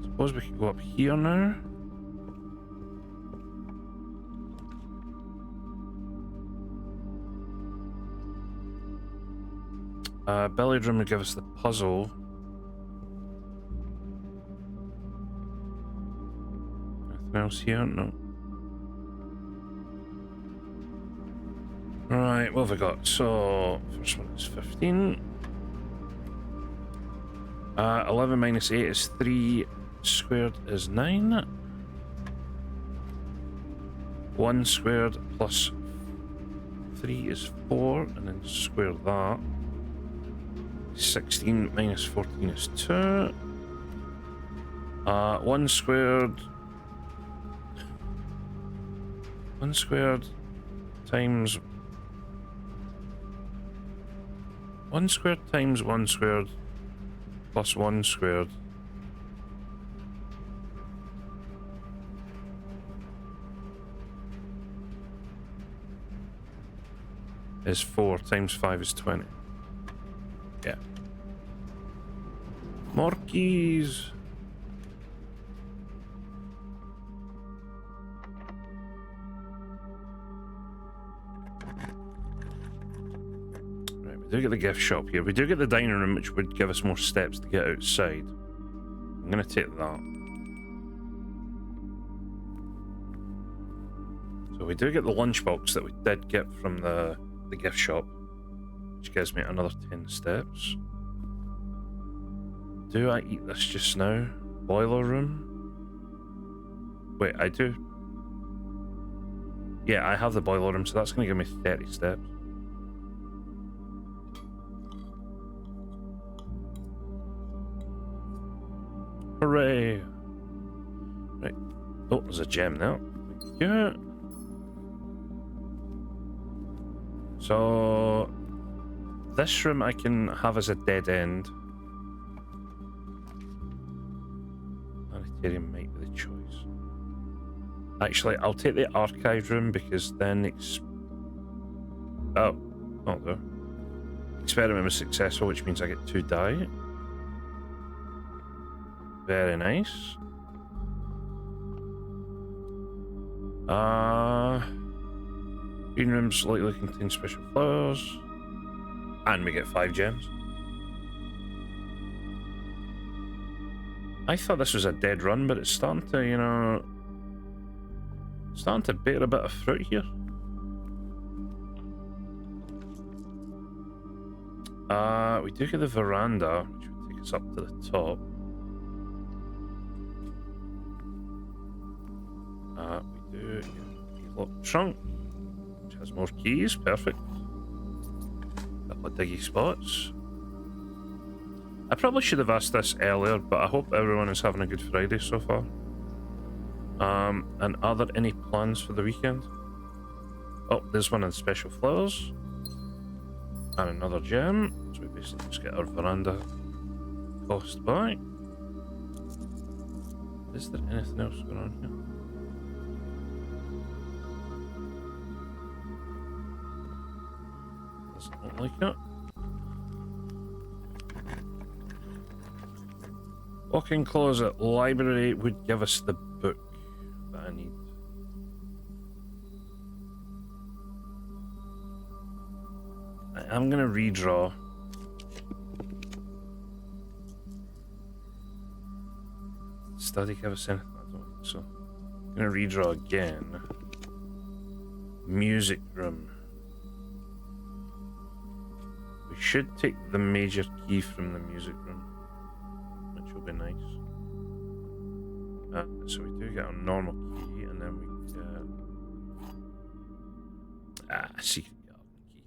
Suppose we could go up here now. Billiard room will give us the puzzle. Anything else here? No. Right, what have we got? So, first one is 15. 11 minus 8 is 3. Squared is 9. 1 squared plus 3 is 4, and then square that. 16 minus 14 is 2. 1 squared. 1 squared times 1 squared times 1 squared plus 1 squared is 4 times 5 is 20. Yeah. More keys. Right, we do get the gift shop here. We do get the dining room, which would give us more steps to get outside. I'm gonna take that. So we do get the lunchbox that we did get from the gift shop, which gives me another 10 steps. Do I eat this just now? Boiler room? Wait, I do. Yeah, I have the boiler room, so that's going to give me 30 steps. Hooray! Right. Oh, there's a gem now. Thank you. So, this room I can have as a dead end. Planetarium might be the choice. Actually, I'll take the archive room because then oh no. Experiment was successful, which means I get 2 die. Very nice. Green rooms likely contain special flowers. And we get 5 gems. I thought this was a dead run, but it's starting to, you know, starting to bear a bit of fruit here. We do get the veranda, which would take us up to the top. We do get the locked trunk, which has more keys. Perfect. Couple of diggy spots. I probably should have asked this earlier, but I hope everyone is having a good Friday so far. And are there any plans for the weekend? Oh, there's one in special flowers. And another gem. So we basically just get our veranda cost back. Is there anything else going on here? Doesn't look like it. Walk-in closet. Library would give us the book that I need. I'm gonna redraw. Study give us anything? I don't think so. I'm gonna redraw again. Music room. We should take the major key from the music room. be nice. So we do get a normal key, and then we get secret garden key.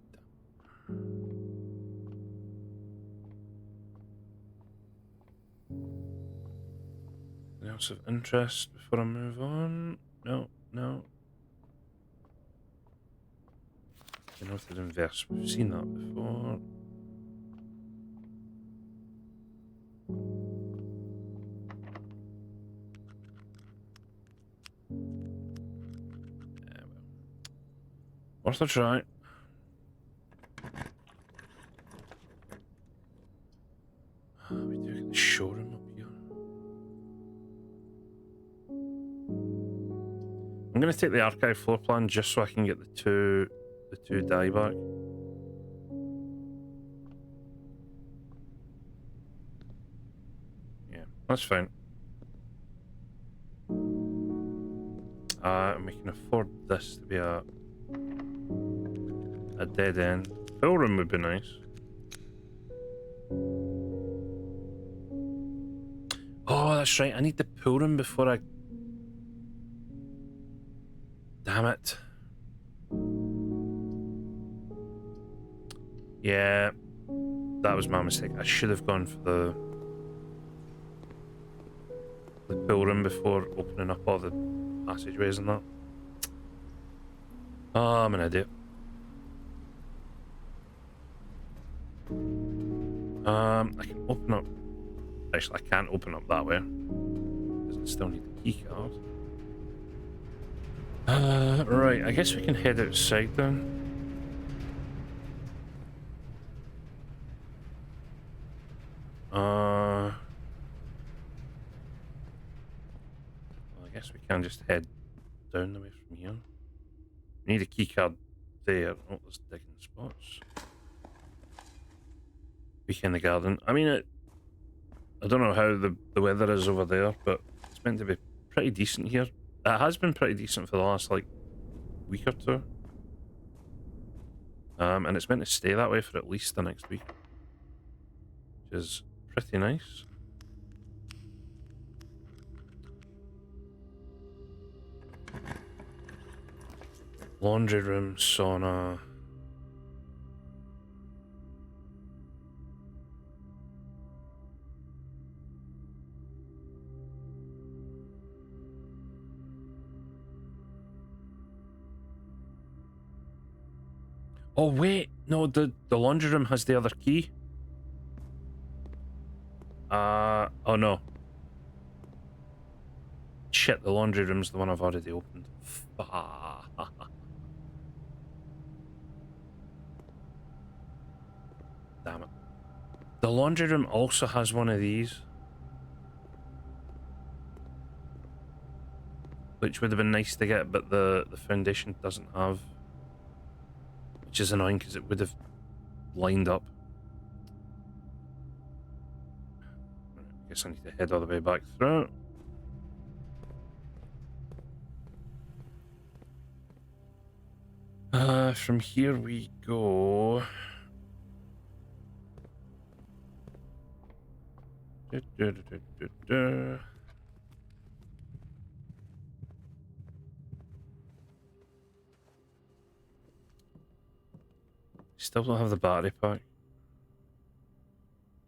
Anything else of interest before I move on? No, no. Noted inverse. We've seen that before. Yeah, well. Worth a try. We do get the showroom up here. I'm going to take the archive floor plan just so I can get the two die back. Yeah, that's fine. And we can afford this to be a dead end. Pool room would be nice. Oh, that's right. I need the pool room before I... Damn it. Yeah, that was my mistake. I should have gone for the pool room before opening up all the passageways and that. Oh, I'm an idiot. I can open up... Actually, I can't open up that way. Because I still need the key card. Right, I guess we can head outside then. Well, I guess we can just head down the way from here. We need a key card there. Oh, there's digging spots. Week in the garden. I mean, I don't know how the weather is over there, but it's meant to be pretty decent here. It has been pretty decent for the last, like, week or two. And it's meant to stay that way for at least the next week. Which is pretty nice. Laundry room, sauna. Oh wait, no, the laundry room has the other key. Oh no. Shit, the laundry room's the one I've already opened. Fuck. Damn it. The laundry room also has one of these. Which would have been nice to get, but the foundation doesn't have. Which is annoying because it would have lined up. I guess I need to head all the way back through. From here we go. Still don't have the battery pack.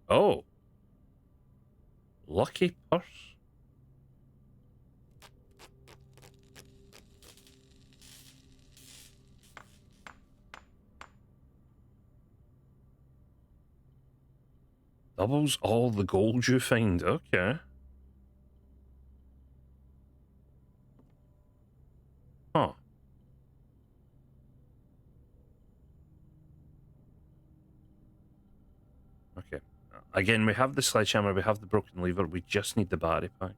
Oh. Lucky purse. Doubles all the gold you find. Okay. Huh. Okay. Again, we have the sledgehammer, we have the broken lever, we just need the battery pack.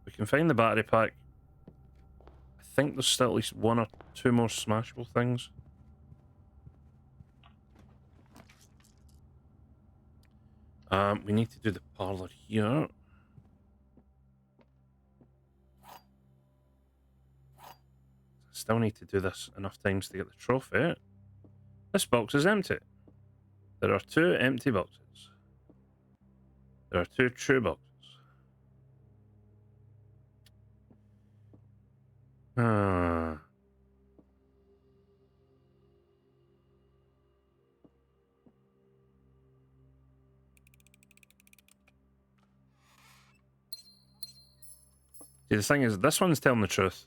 We can find the battery pack. I think there's still at least one or two more smashable things. We need to do the parlor here. Still need to do this enough times to get the trophy. This box is empty. There are two empty boxes. There are 2 true boxes. Ah. See, the thing is, this one's telling the truth.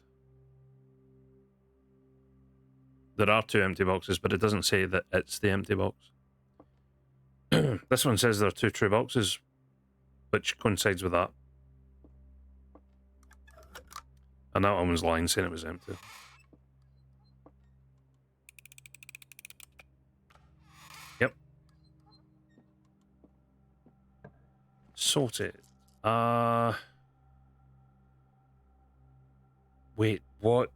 There are 2 empty boxes, but it doesn't say that it's the empty box. This one says there are 2 true boxes, which coincides with that. And that one was lying, saying it was empty. Yep. Sorted. Wait, what?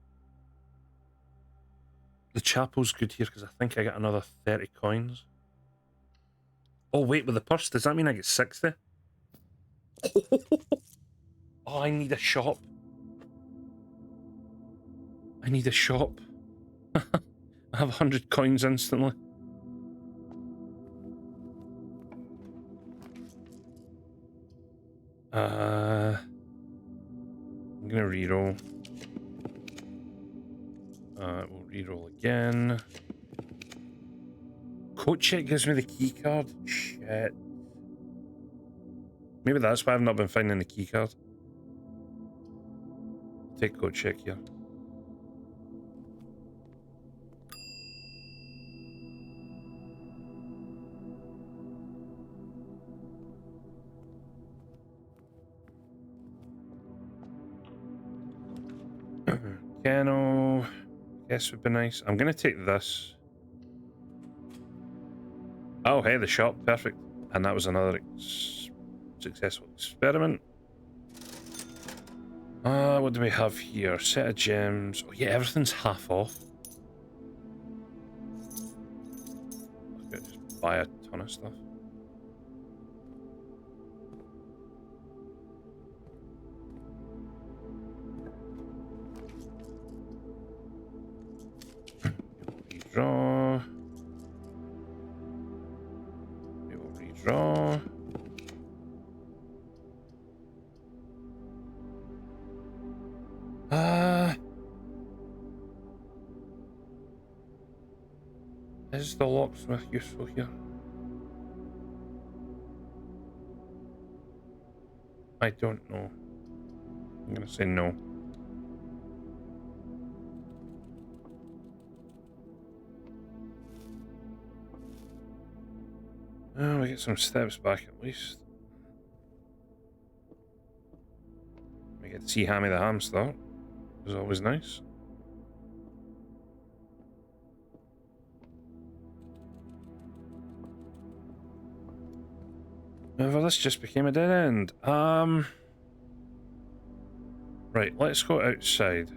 The chapel's good here because I think I get another 30 coins. Oh, wait, with the purse, does that mean I get 60? Oh, I need a shop. I need a shop. I have 100 coins instantly. I'm gonna reroll. We'll reroll again. Code check gives me the key card. Shit. Maybe that's why I've not been finding the key card. Take code check here. Piano. Guess would be nice. I'm gonna take this. Oh, hey, the shop. Perfect. And that was another successful experiment. What do we have here? Set of gems. Oh yeah, everything's half off. I could just buy a ton of stuff. Redraw. We will redraw. Is the locksmith useful here? I don't know. I'm gonna say no. Oh, we get some steps back at least. We get to see Hammy the hamster. It was always nice. However, this just became a dead end. Right, let's go outside.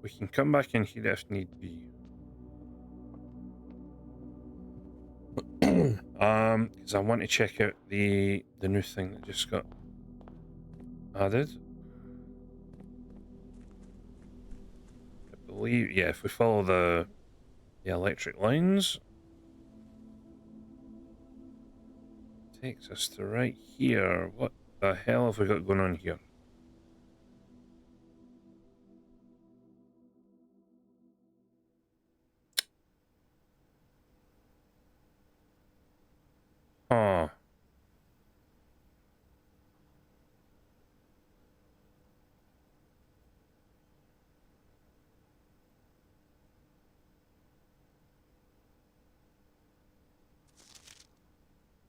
We can come back in here if need be. Because I want to check out the new thing that just got added. I believe, yeah, if we follow the electric lines, takes us to right here. What the hell have we got going on here? Huh.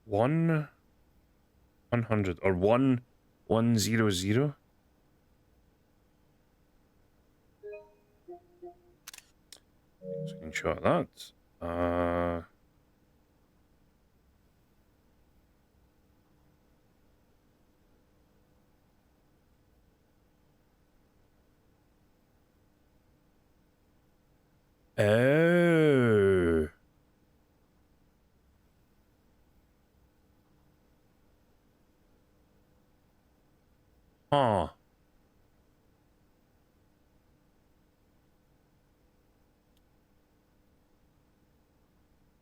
One 100 or 1100. Screenshot that. Oh. Huh.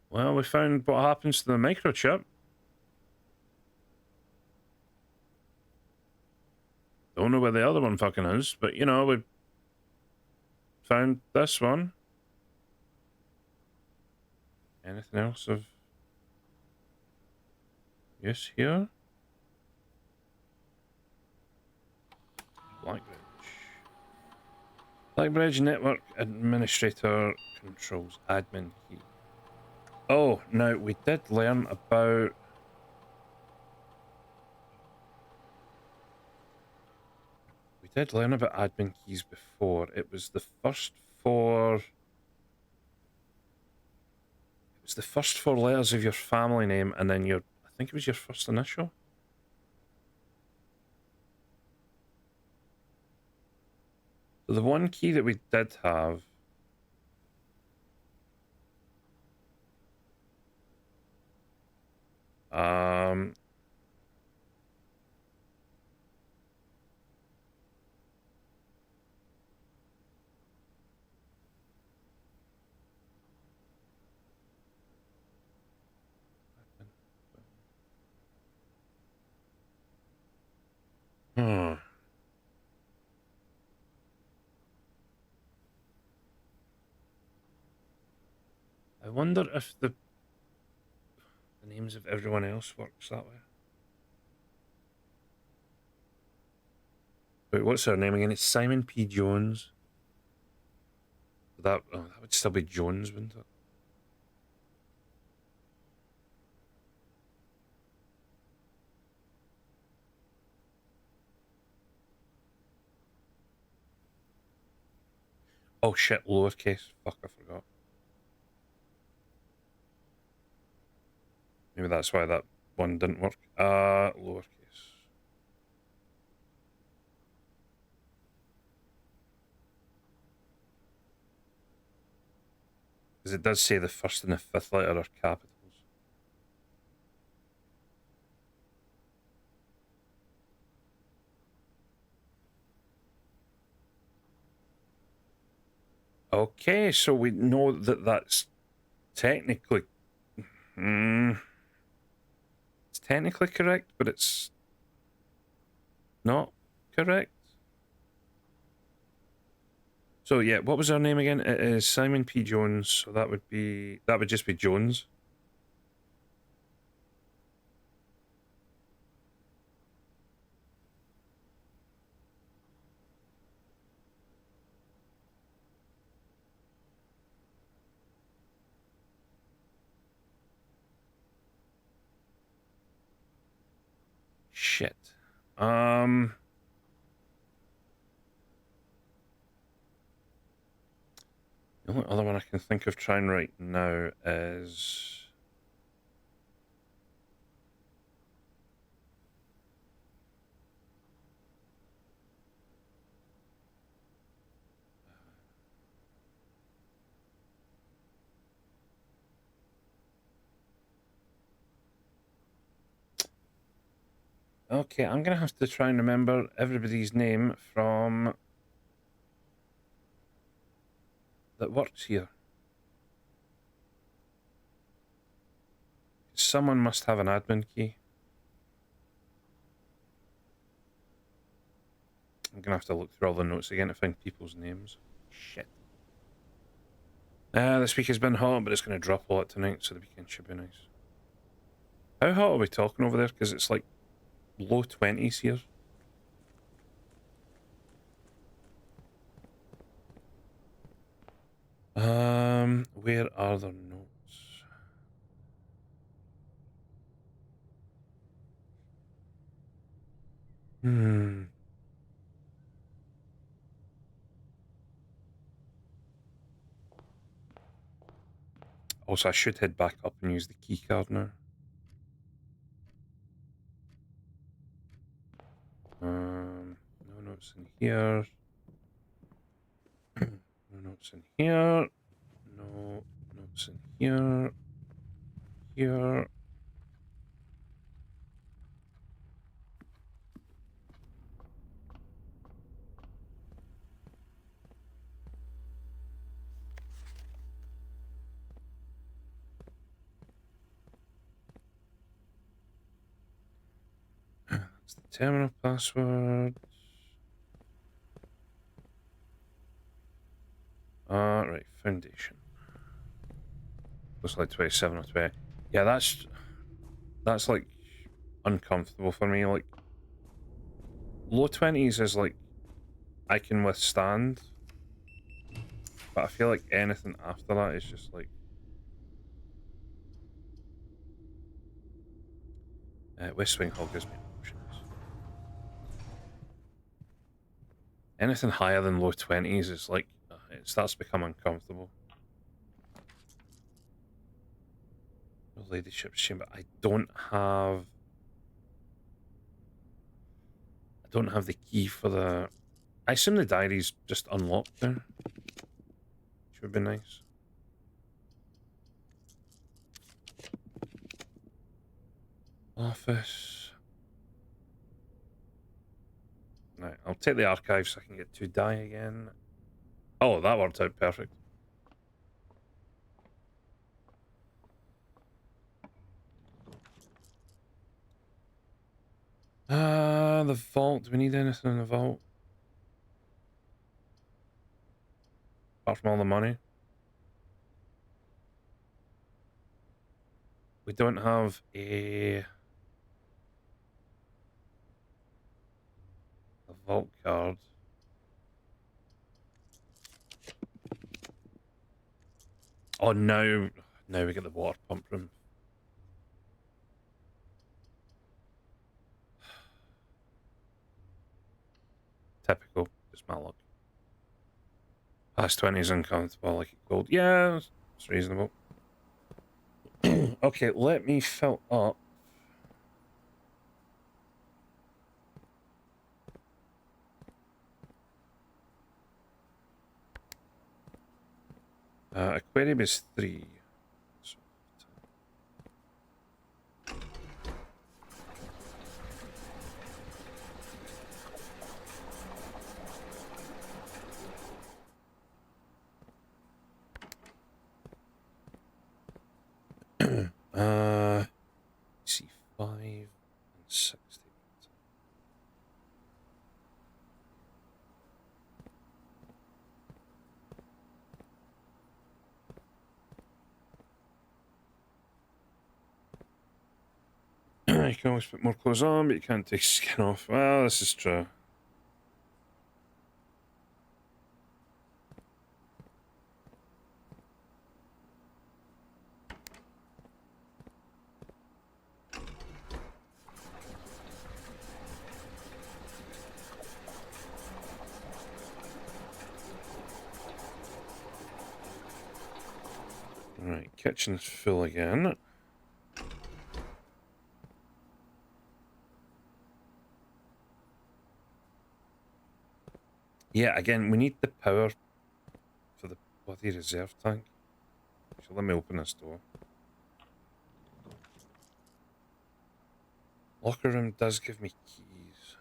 Well, we found what happens to the microchip. Don't know where the other one fucking is, but you know, we found this one. Anything else of use here? Blackbridge. Blackbridge Network Administrator controls admin key. Oh, now we did learn about... We did learn about admin keys before. It was the first four... It was the first four letters of your family name and then your... I think it was your first initial. So the one key that we did have... Hmm. I wonder if the names of everyone else works that way. Wait, what's her name again? It's Simon P. Jones. That would still be Jones, wouldn't it? Oh shit, lowercase. Fuck, I forgot. Maybe that's why that one didn't work. Lowercase. Because it does say the first and the fifth letter are capitals. Okay, so we know that that's technically... it's technically correct, but it's not correct. So yeah, what was her name again? It is Simon P. Jones, so that would just be Jones. Shit. The only other one I can think of trying right now is... Okay, I'm gonna have to try and remember everybody's name from... that works here. Someone must have an admin key. I'm gonna have to look through all the notes again to find people's names. Shit. This week has been hot, but it's gonna drop a lot tonight, so the weekend should be nice. How hot are we talking over there? Because it's like low 20s here. Where are the notes? Also, I should head back up and use the key card now. No notes in here. No notes in here. No notes in here. Here. That's the terminal password. Right, foundation. Looks like 27 or 20. Yeah, that's like uncomfortable for me. Like low 20s is like I can withstand, but I feel like anything after that is just like West Swing Hall gives me options. Anything higher than low 20s is like it starts to become uncomfortable. Ladyship's chamber. I don't have the key for the. I assume the diary's just unlocked there. Which would be nice. Office. Right, I'll take the archive so I can get 2 die again. Oh, that worked out perfect. The vault. Do we need anything in the vault? Apart from all the money? We don't have a vault card. Oh, now we get the water pump room. Typical, just my luck. Past 20 is uncomfortable, like gold. Yeah, it's reasonable. Okay, let me fill up. Aquarium is 3. See 5 and 60. You can always put more clothes on, but you can't take skin off. Well, this is true. Right, kitchen's full again. Yeah, again, we need the power for the bloody reserve tank. So let me open this door. Locker room does give me keys.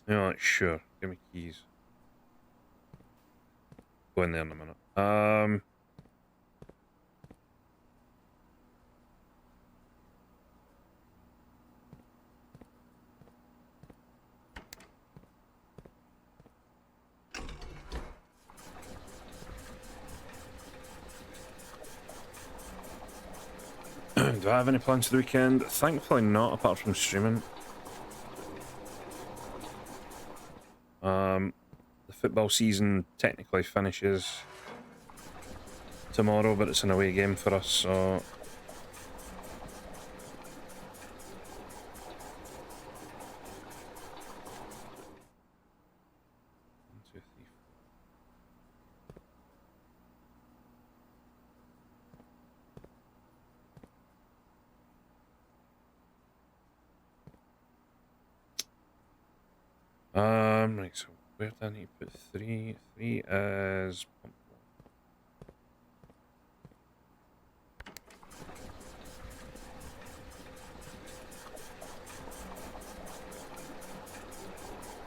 You know, like, sure, give me keys. Go in there in a minute. Do I have any plans for the weekend? Thankfully not, apart from streaming. The football season technically finishes tomorrow, but it's an away game for us, so... One, two, three, four. Right, so where do I need to put 3? 3 is... pump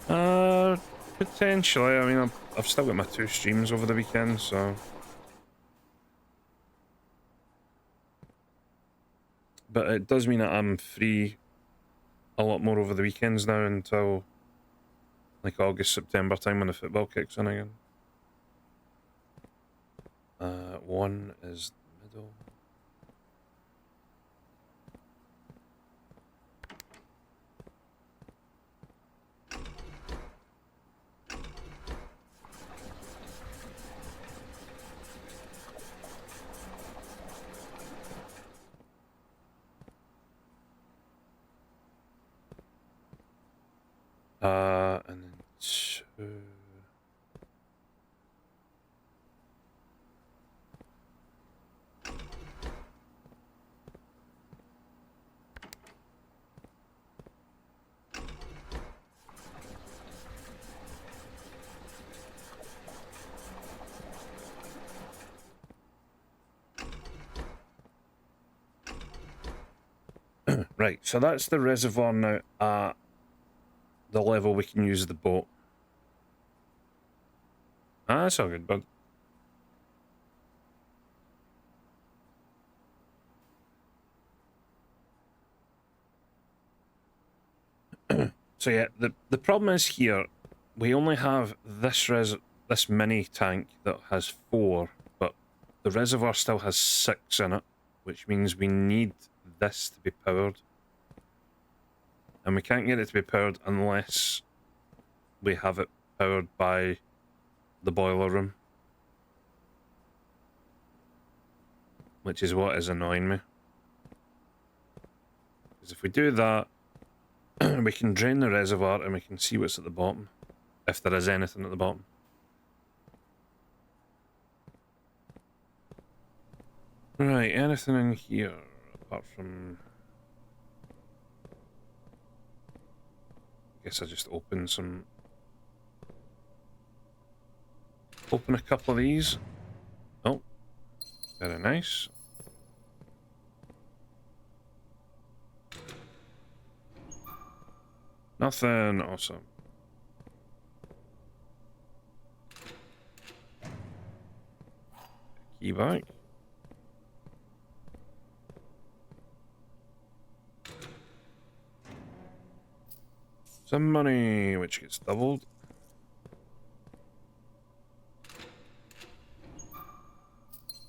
one. Potentially. I mean, I've still got my 2 streams over the weekend, so... but it does mean that I'm free a lot more over the weekends now until like August, September time when the football kicks in again. One is the middle. And then two. Right, so that's the reservoir now at the level we can use the boat. Ah, that's all good, bud. So yeah, the problem is here, we only have this mini tank that has 4, but the reservoir still has 6 in it, which means we need this to be powered. And we can't get it to be powered unless we have it powered by the boiler room. Which is what is annoying me. Because if we do that, we can drain the reservoir and we can see what's at the bottom. If there is anything at the bottom. Right, anything in here apart from... I guess I just open a couple of these. Oh, very nice. Nothing awesome. Key back. Some money, which gets doubled.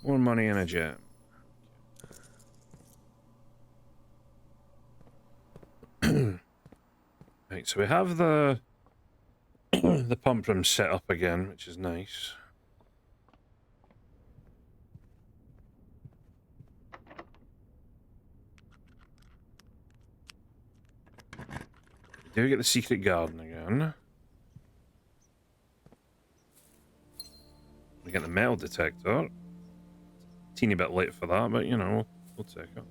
More money in a jet. Right, so we have the the pump room set up again, which is nice. We do get the secret garden again. We get the metal detector. Teeny bit late for that, but you know, we'll take it.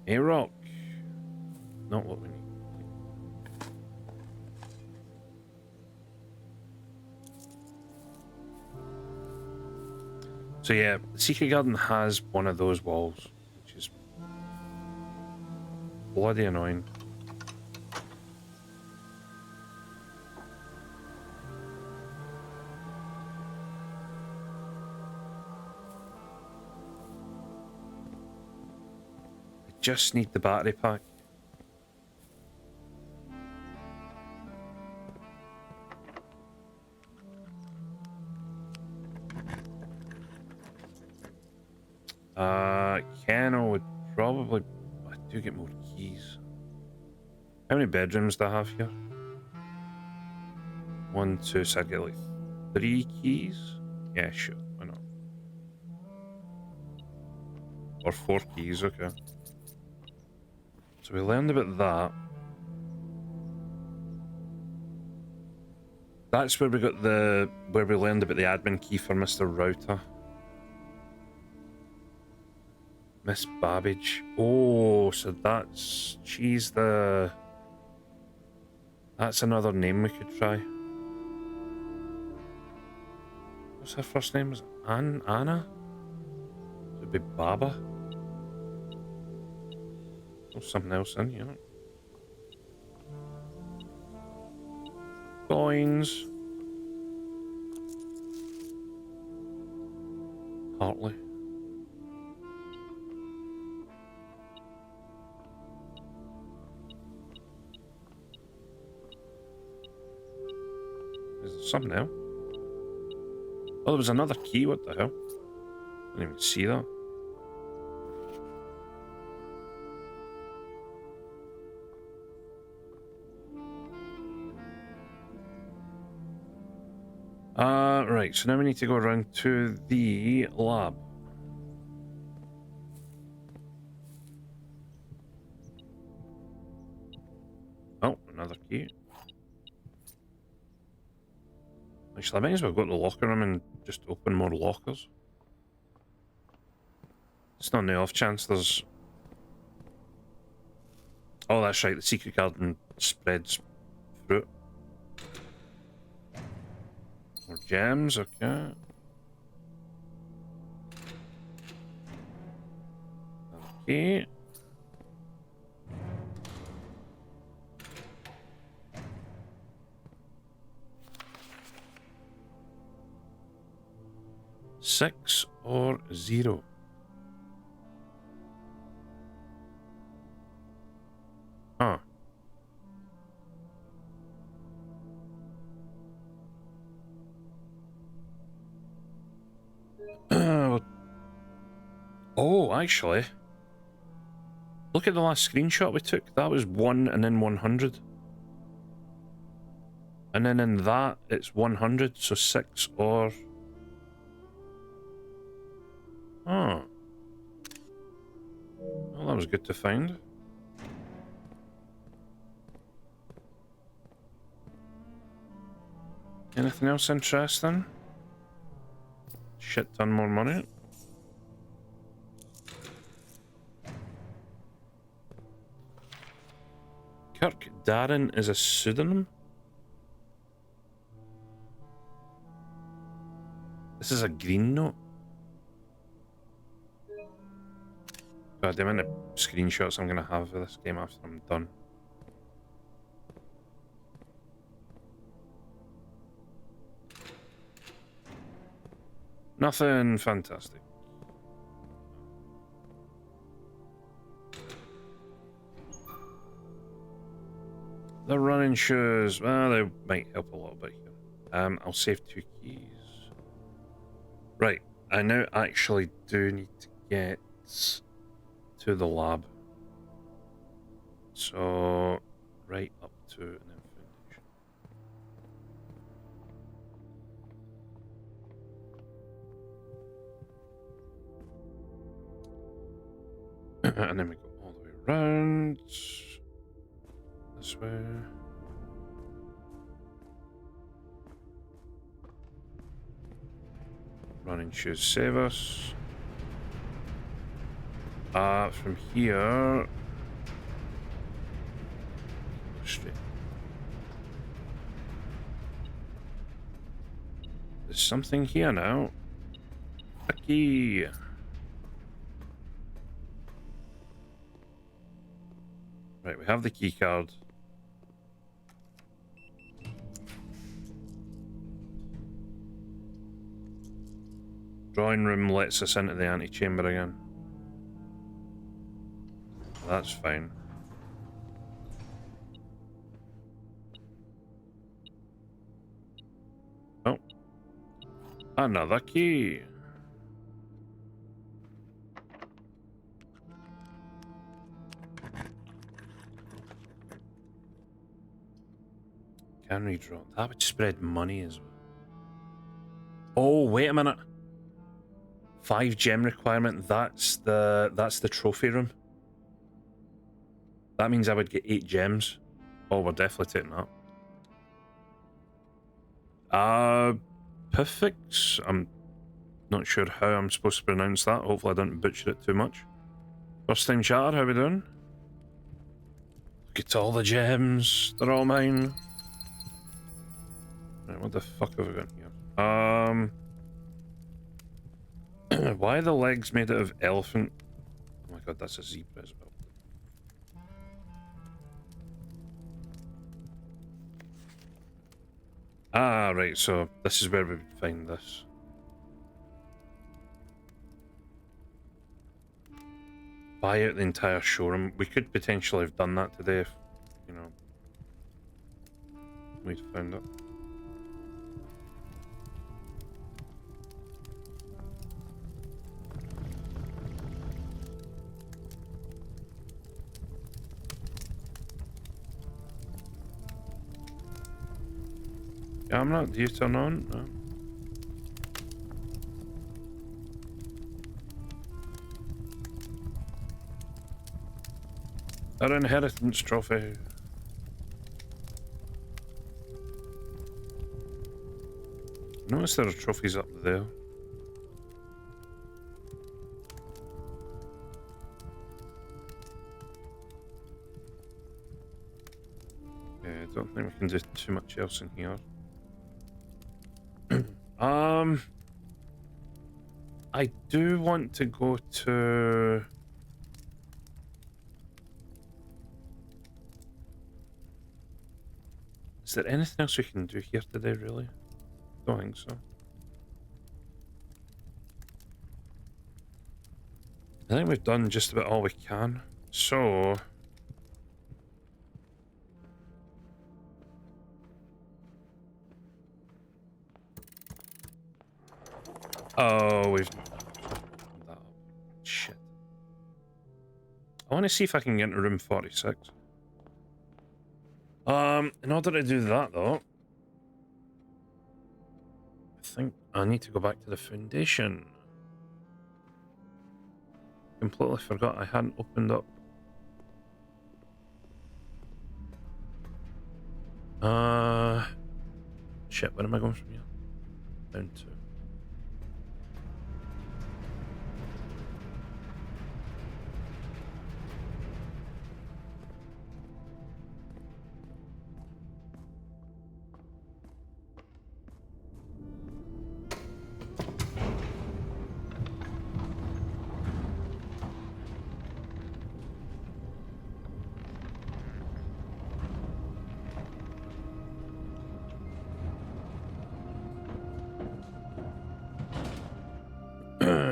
A rock. Not what we need. So yeah, the secret garden has one of those walls, which is bloody annoying. I just need the battery pack. Kennel would probably... I do get more keys. How many bedrooms do I have here? 1, 2, so I'd get like 3 keys? Yeah, sure, why not? Or 4 keys, okay. So we learned about that. That's where we got where we learned about the admin key for Mr. Router. Miss Babbage. Oh, so that's... She's the... That's another name we could try. What's her first name? Is it Anna? It would be Baba. Or something else in, you know. coins. Hartley. Is there something else? Oh, there was another key. What the hell? I didn't even see that. Right, so now we need to go around to the lab. Oh, another key. Actually, I might as well go to the locker room and just open more lockers. It's not on the off chance there's... Oh, that's right, the secret garden spreads fruit. More gems, okay. Okay. Six or zero. Huh. Oh, actually. Look at the last screenshot we took. That was 1 and then 100. And then in that, it's 100, so 6 or... Oh. Well, that was good to find. Anything else interesting? Shit ton more money. Kirk Darren is a pseudonym? This is a green note? God, the amount of screenshots I'm gonna have of this game after I'm done. Nothing fantastic. The running shoes, well, they might help a little bit here. I'll save 2 keys. Right, I now actually do need to get to the lab. So, right up to and then foundation. And then we go all the way around. This way. Running shoes save us. From here. Straight. There's something here now. A key. Right, we have the key card. Drawing room lets us into the antechamber again. That's fine. Oh. Another key. Can redraw. That would spread money as well. Oh, wait a minute. 5 gem requirement. That's the trophy room. That means I would get 8 gems. Oh, we're definitely taking that. Perfect. I'm not sure how I'm supposed to pronounce that. Hopefully I don't butcher it too much. First time chatter, how we doing? Look at all the gems. They're all mine. Right, what the fuck have we got here? Why are the legs made out of elephant? Oh my god, that's a zebra as well. Ah, right, so this is where we would find this. Buy out the entire showroom. We could potentially have done that today if, you know, we'd found it. Camera, do you turn on? No. Our inheritance trophy. Notice there are trophies up there. Yeah, I don't think we can do too much else in here. I do want to go to... Is there anything else we can do here today, really? Don't think so. I think we've done just about all we can. So... Oh, we've... That. Shit. I want to see if I can get into room 46. In order to do that, though... I think I need to go back to the foundation. Completely forgot I hadn't opened up. Shit, where am I going from here? Down to...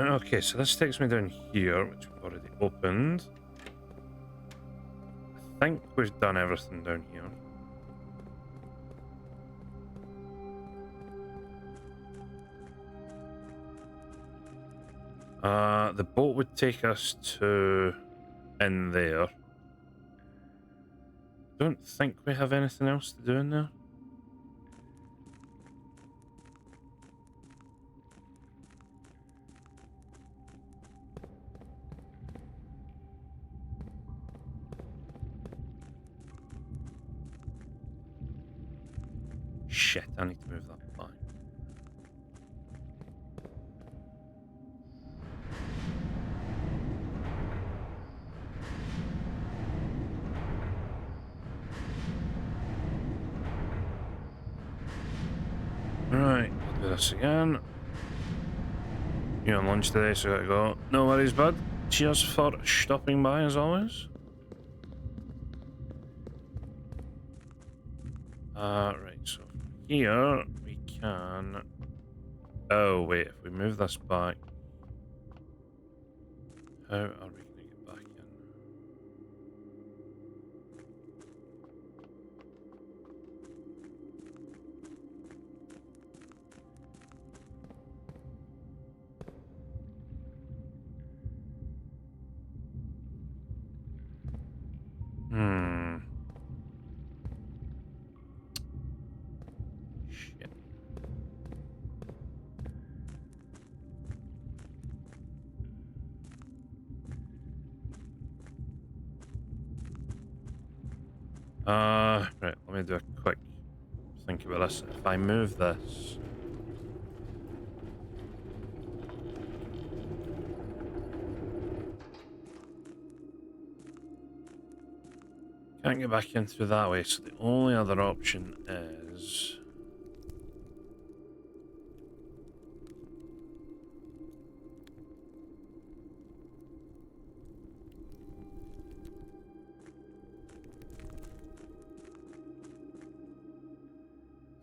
Okay, so this takes me down here, which we've already opened. I think we've done everything down here. The boat would take us to in there. Don't think we have anything else to do in there. Shit, I need to move that back. Right, we'll do this again. You're on lunch today, so I gotta go. No worries, bud. Cheers for stopping by, as always. Right, so here we can... Oh, wait, if we move this back... How are we gonna get back in? Shit. Right, let me do a quick think about this. If I move this... Can't get back in through that way, so the only other option is...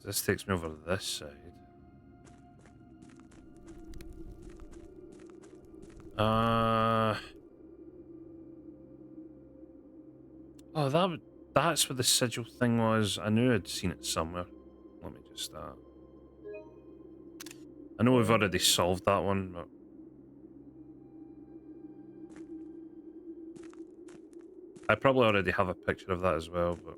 This takes me over to this side. Oh, that's what the sigil thing was. I knew I'd seen it somewhere. Let me just I know we've already solved that one, but I probably already have a picture of that as well, but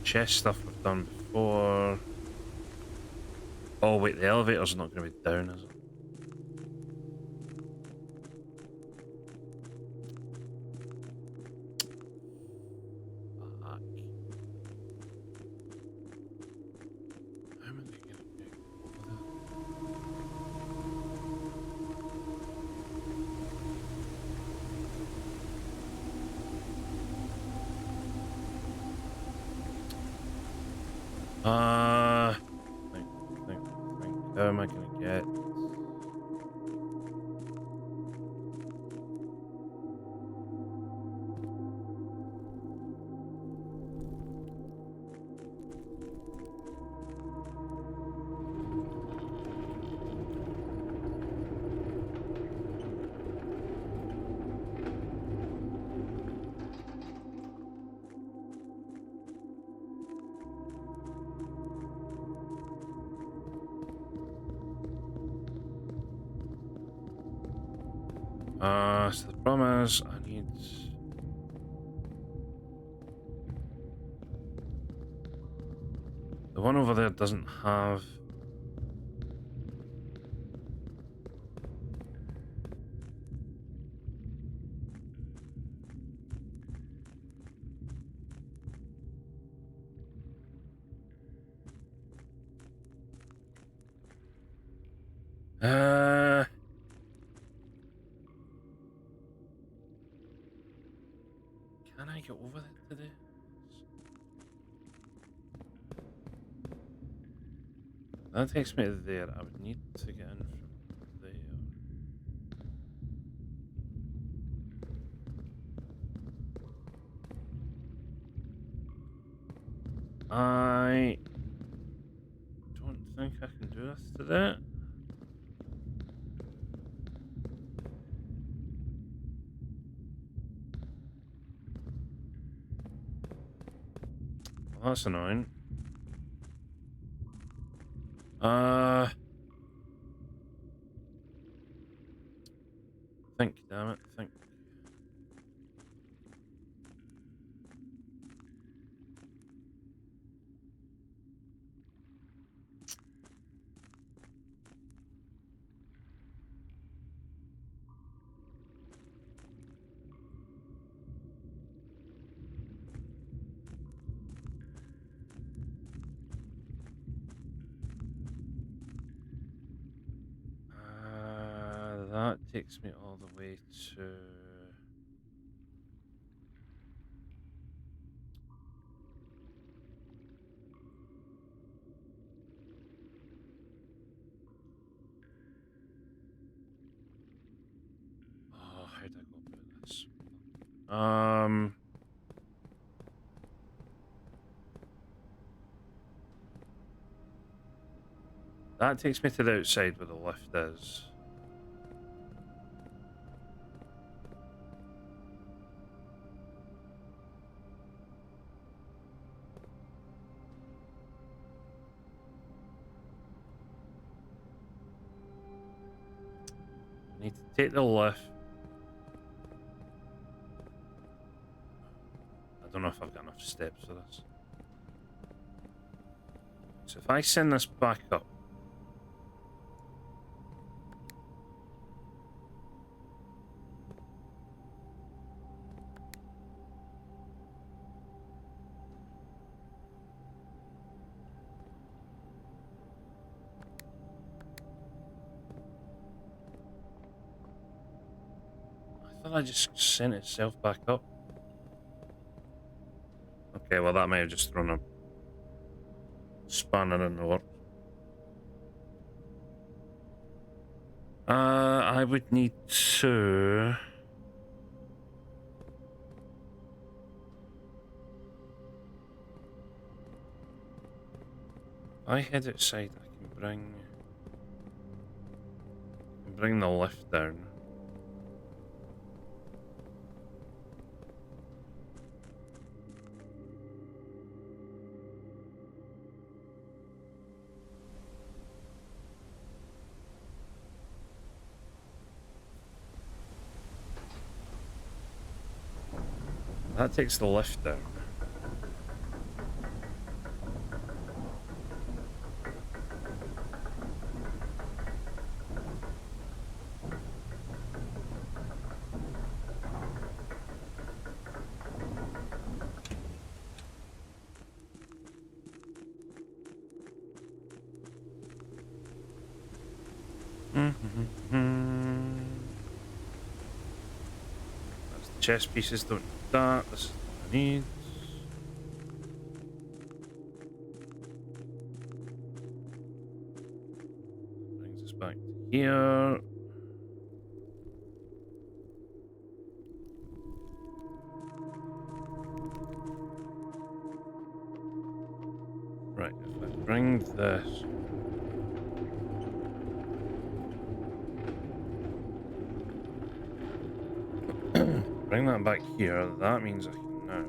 chest stuff we've done before. Oh wait, the elevator's not going to be down, is it? Fuck. How am I going to get over there? Think. How am I going to get? So the problem is I need... The one over there doesn't have... Can I get over there today? That takes me to there. I would need to get in from there. I don't think I can do this today. Well, that's annoying. Think, damn it, think. That takes me all the way to... Oh, how did I go about this? That takes me to the outside where the lift is. I need to take the lift. I don't know if I've got enough steps for this. So if I send this back up, I thought I just sent itself back up. Okay, well that may have just thrown a spanner in the works. I would need to... If I head outside, I can bring the lift down. That takes the lift down. That's the chess pieces, don't need that. This is what I need. Brings us back to here. Right, if I bring this... bring that back here, that means I can now...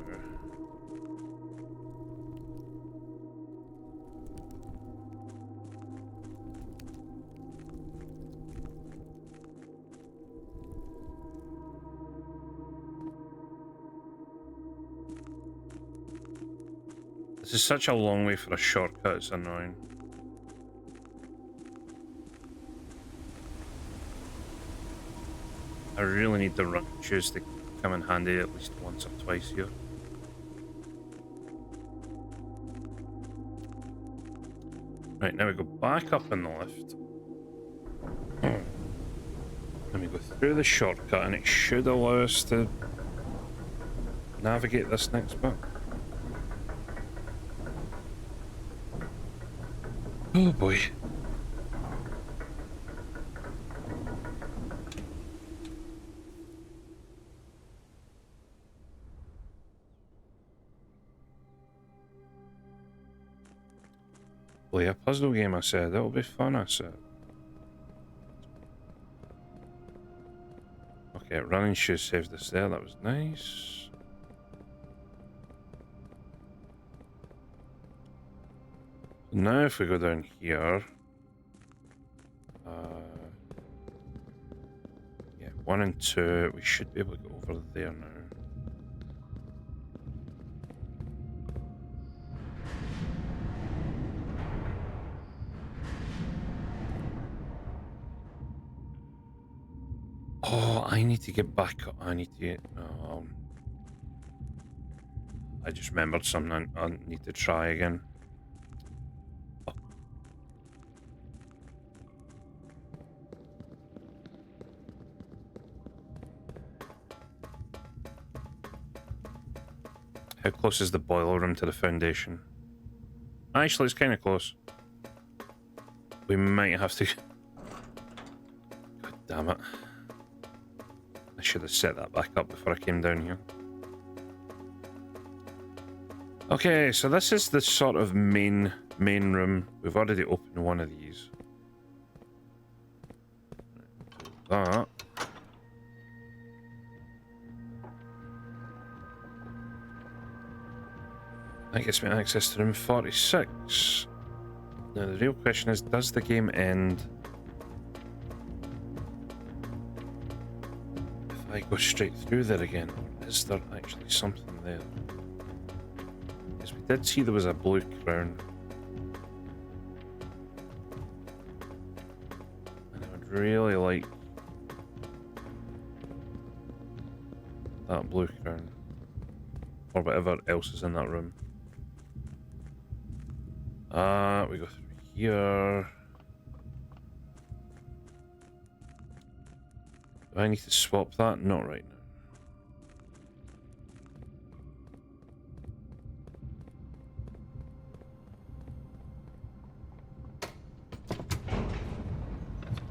This is such a long way for a shortcut, it's annoying. I really need the run shoes to come in handy at least once or twice here. Right, now we go back up in the lift. Then we go through the shortcut and it should allow us to navigate this next bit. Oh boy. Play a puzzle game, I said. That'll be fun, I said. Okay, running shoes saved us there. That was nice. Now if we go down here... yeah, 1 and 2. We should be able to go over there now. Oh, I need to get back up. I need to get... I just remembered something I need to try again. Oh. How close is the boiler room to the foundation? Actually, it's kind of close. We might have to... God damn it. I should have set that back up before I came down here. Okay, so this is the sort of main room. We've already opened one of these. Do that. That gets me access to room 46. Now the real question is, does the game end if I go straight through there again? Or is there actually something there? Because we did see there was a blue crown. And I would really like that blue crown. Or whatever else is in that room. We go through here. Do I need to swap that? Not right now.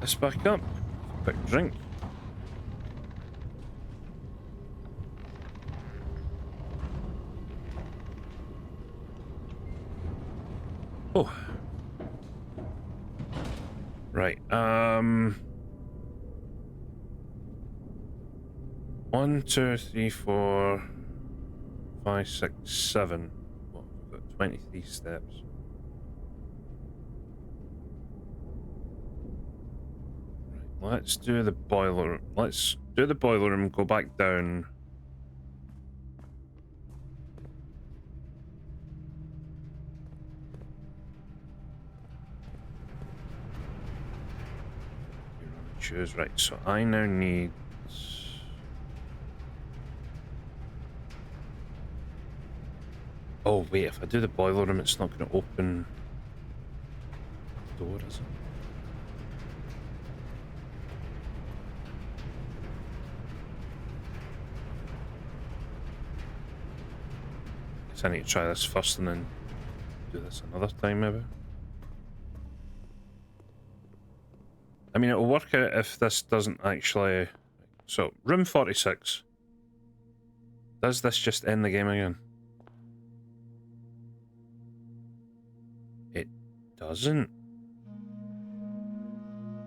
This back up. quick drink. Oh. Right. 1, 2, 3, 4, 5, 6, 7. Well, we've got 23 steps. Right, let's do the boiler. Let's do the boiler room, go back down. Choose, right, so I now need... Oh wait, if I do the boiler room, it's not going to open the door, is it? Guess I need to try this first and then do this another time maybe. I mean, it'll work out if this doesn't actually... So, room 46. Does this just end the game again? It doesn't.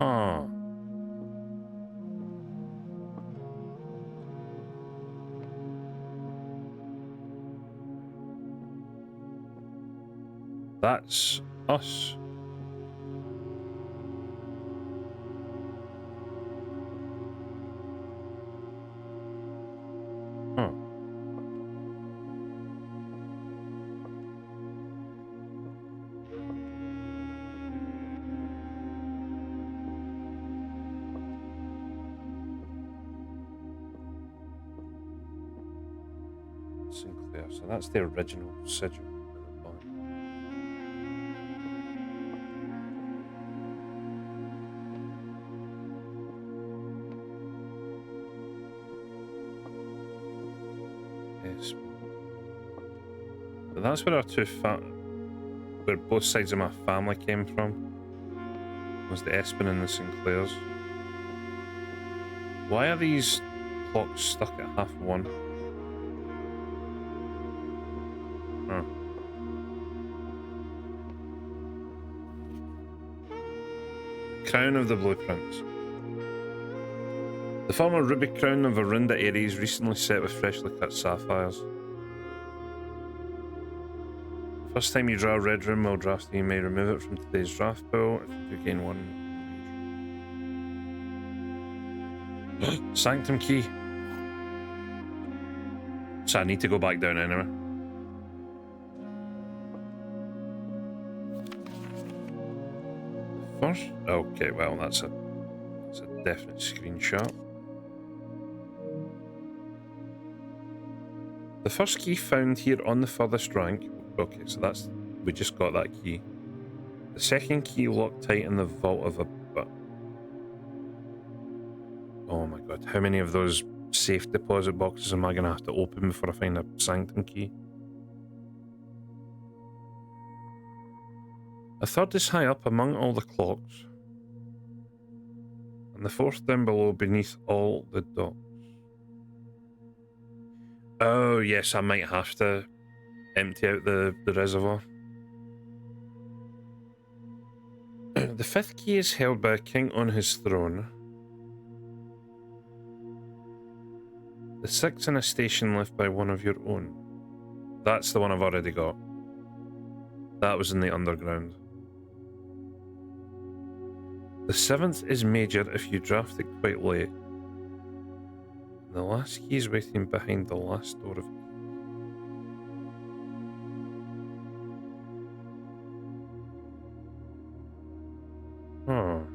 Oh. That's us. Huh. Sinclair, so that's the original sigil. Yes. So that's where our where both sides of my family came from. Was the Espen and the Sinclairs. Why are these clocks stuck at 1:30? Huh. Crown of the Blueprints. The former ruby crown of Arunda area is recently set with freshly cut sapphires. First time you draw a red room while drafting, you may remove it from today's draft pool if you do gain one. Sanctum key. So I need to go back down anyway. First, okay, well that's a definite screenshot. The first key found here on the furthest rank. Okay, so we just got that key. The second key locked tight in the vault of a... Oh my god, how many of those safe deposit boxes am I going to have to open before I find a sanctum key? A third is high up among all the clocks. And the fourth down below beneath all the docks. Oh yes, I might have to empty out the reservoir. The fifth key is held by a king on his throne. The sixth in a station left by one of your own. That's the one I've already got. That was in the underground. The seventh is major if you draft it quite late. The last key is waiting behind the last door of... Oh.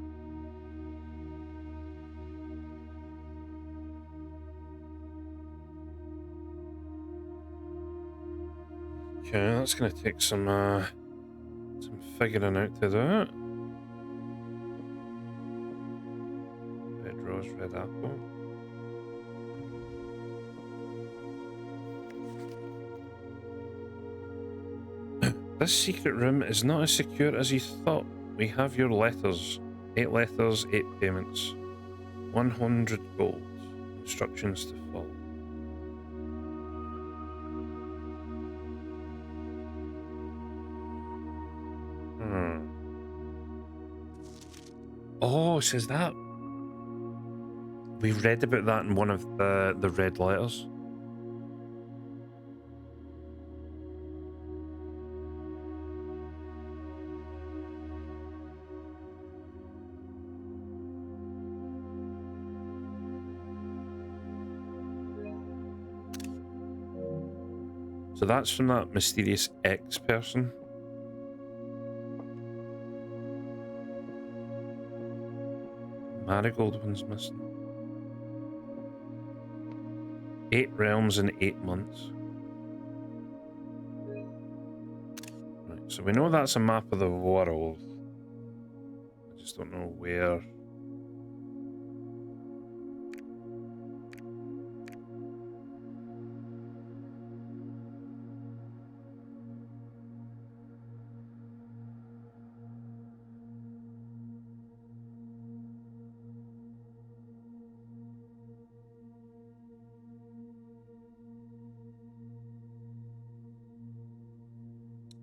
Okay, that's gonna take some figuring out to do it. Red rose, red apple. This secret room is not as secure as you thought. We have your letters. 8 letters, 8 payments. 100 gold. Instructions to follow. Oh, it says that. We read about that in one of the red letters. So that's from that mysterious X person. Marigold one's missing. 8 realms in 8 months. Right, so we know that's a map of the world. I just don't know where.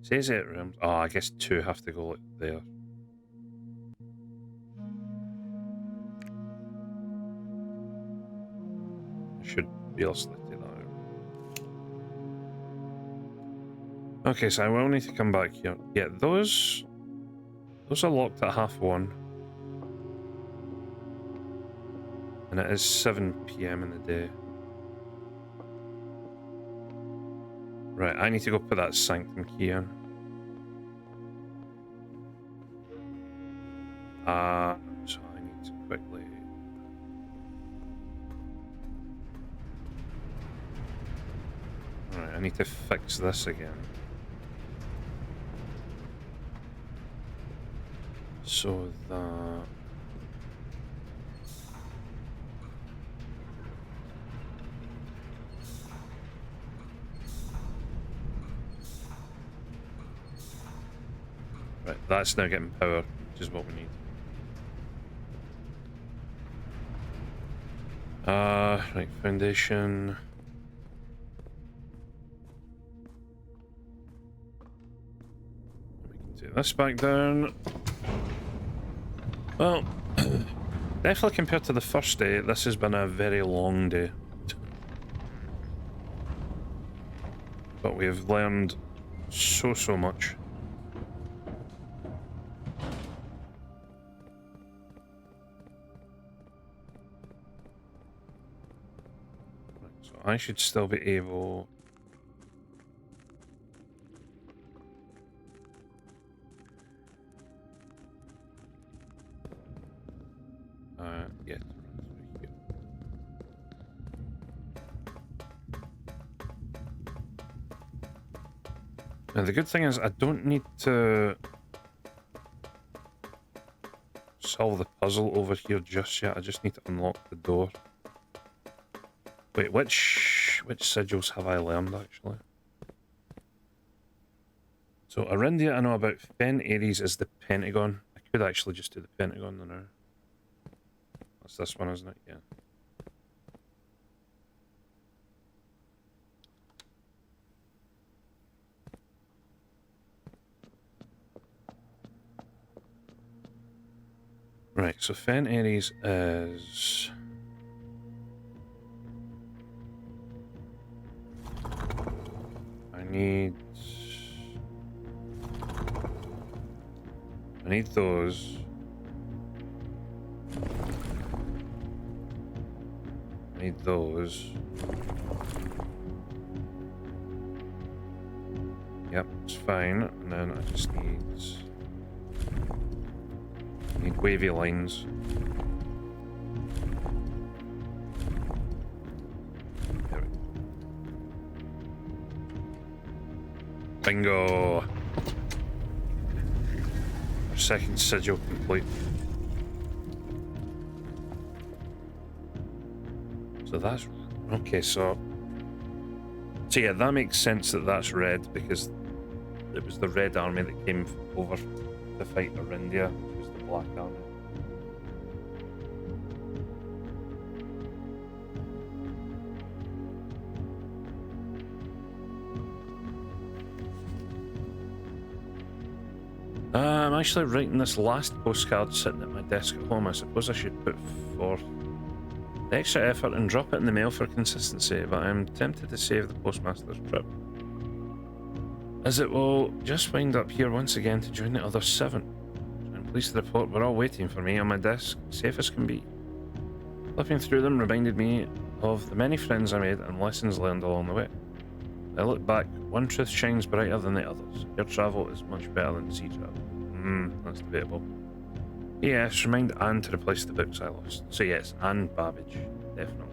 Says 8 realms. Oh, I guess 2 have to go like there. I should be able to take that out. Okay, so I will need to come back here. Yeah, those are locked at 1:30. And it is 7 PM in the day. Right, I need to go put that sanctum key in. So I need to quickly... Alright, I need to fix this again. So that... Right, that's now getting power, which is what we need. Right, foundation. We can take this back down. Well, definitely compared to the first day, this has been a very long day. But we have learned so much. I should still be able... yeah. Now the good thing is I don't need to solve the puzzle over here just yet. I just need to unlock the door. Wait, which sigils have I learned actually? So Arindia I know about. Fen Ares is the Pentagon. I could actually just do the Pentagon now. That's this one, isn't it? Yeah. Right, so Fen Ares is... I need those. I need those. Yep, it's fine. And then I just need wavy lines. There we go. Bingo! Our second sigil complete. So that's... Okay, so yeah, that makes sense that that's red, because it was the red army that came over to fight Arindia. It was the black army. I'm actually writing this last postcard sitting at my desk at home. I suppose I should put forth the extra effort and drop it in the mail for consistency, but I'm tempted to save the postmaster's trip, as it will just wind up here once again to join the other 7. I'm pleased to report we're all waiting for me on my desk, safe as can be. Flipping through them reminded me of the many friends I made and lessons learned along the way. I look back, one truth shines brighter than the others. Air travel is much better than sea travel. That's debatable. Yes, remind Anne to replace the books I lost. So yes, Anne Babbage, definitely.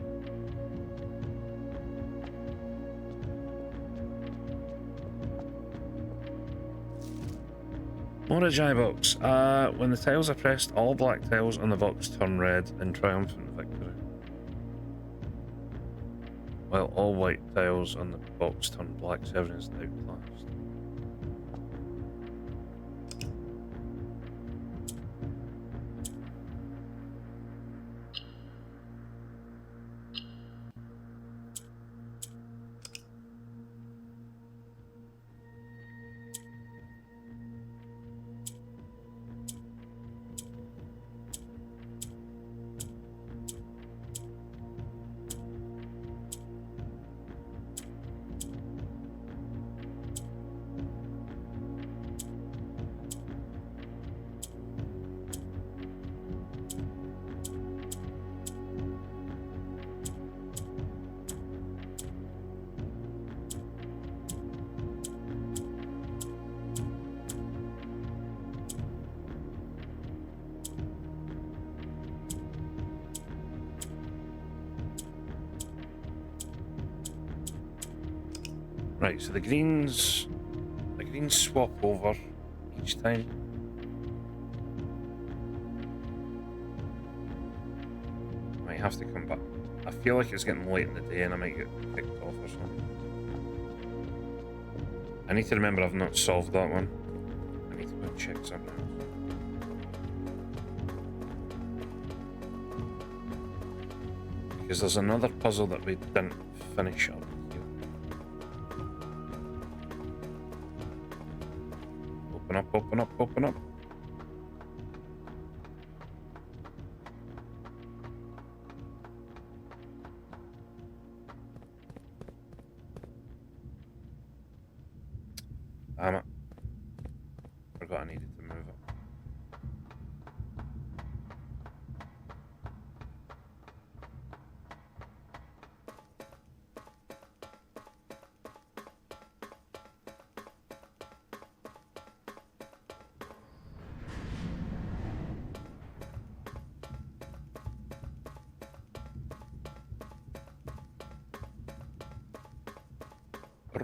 More Ajay box. When the tiles are pressed, all black tiles on the box turn red in triumphant victory, while all white tiles on the box turn black, serving as the outclassed. Right, so the greens swap over each time. Might have to come back. I feel like it's getting late in the day and I might get kicked off or something. I need to remember I've not solved that one. I need to go and check something else. Because there's another puzzle that we didn't finish up. Open up, open up, open up. Damn it. Forgot I needed to move it.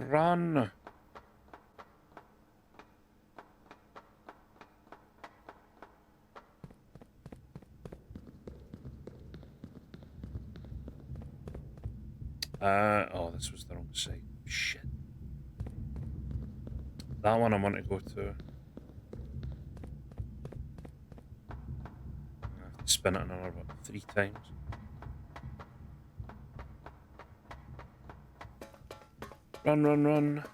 Run! Oh, this was the wrong side. Shit. That one I want to go to. I have to spin it another, what, 3 times? Run, run, run.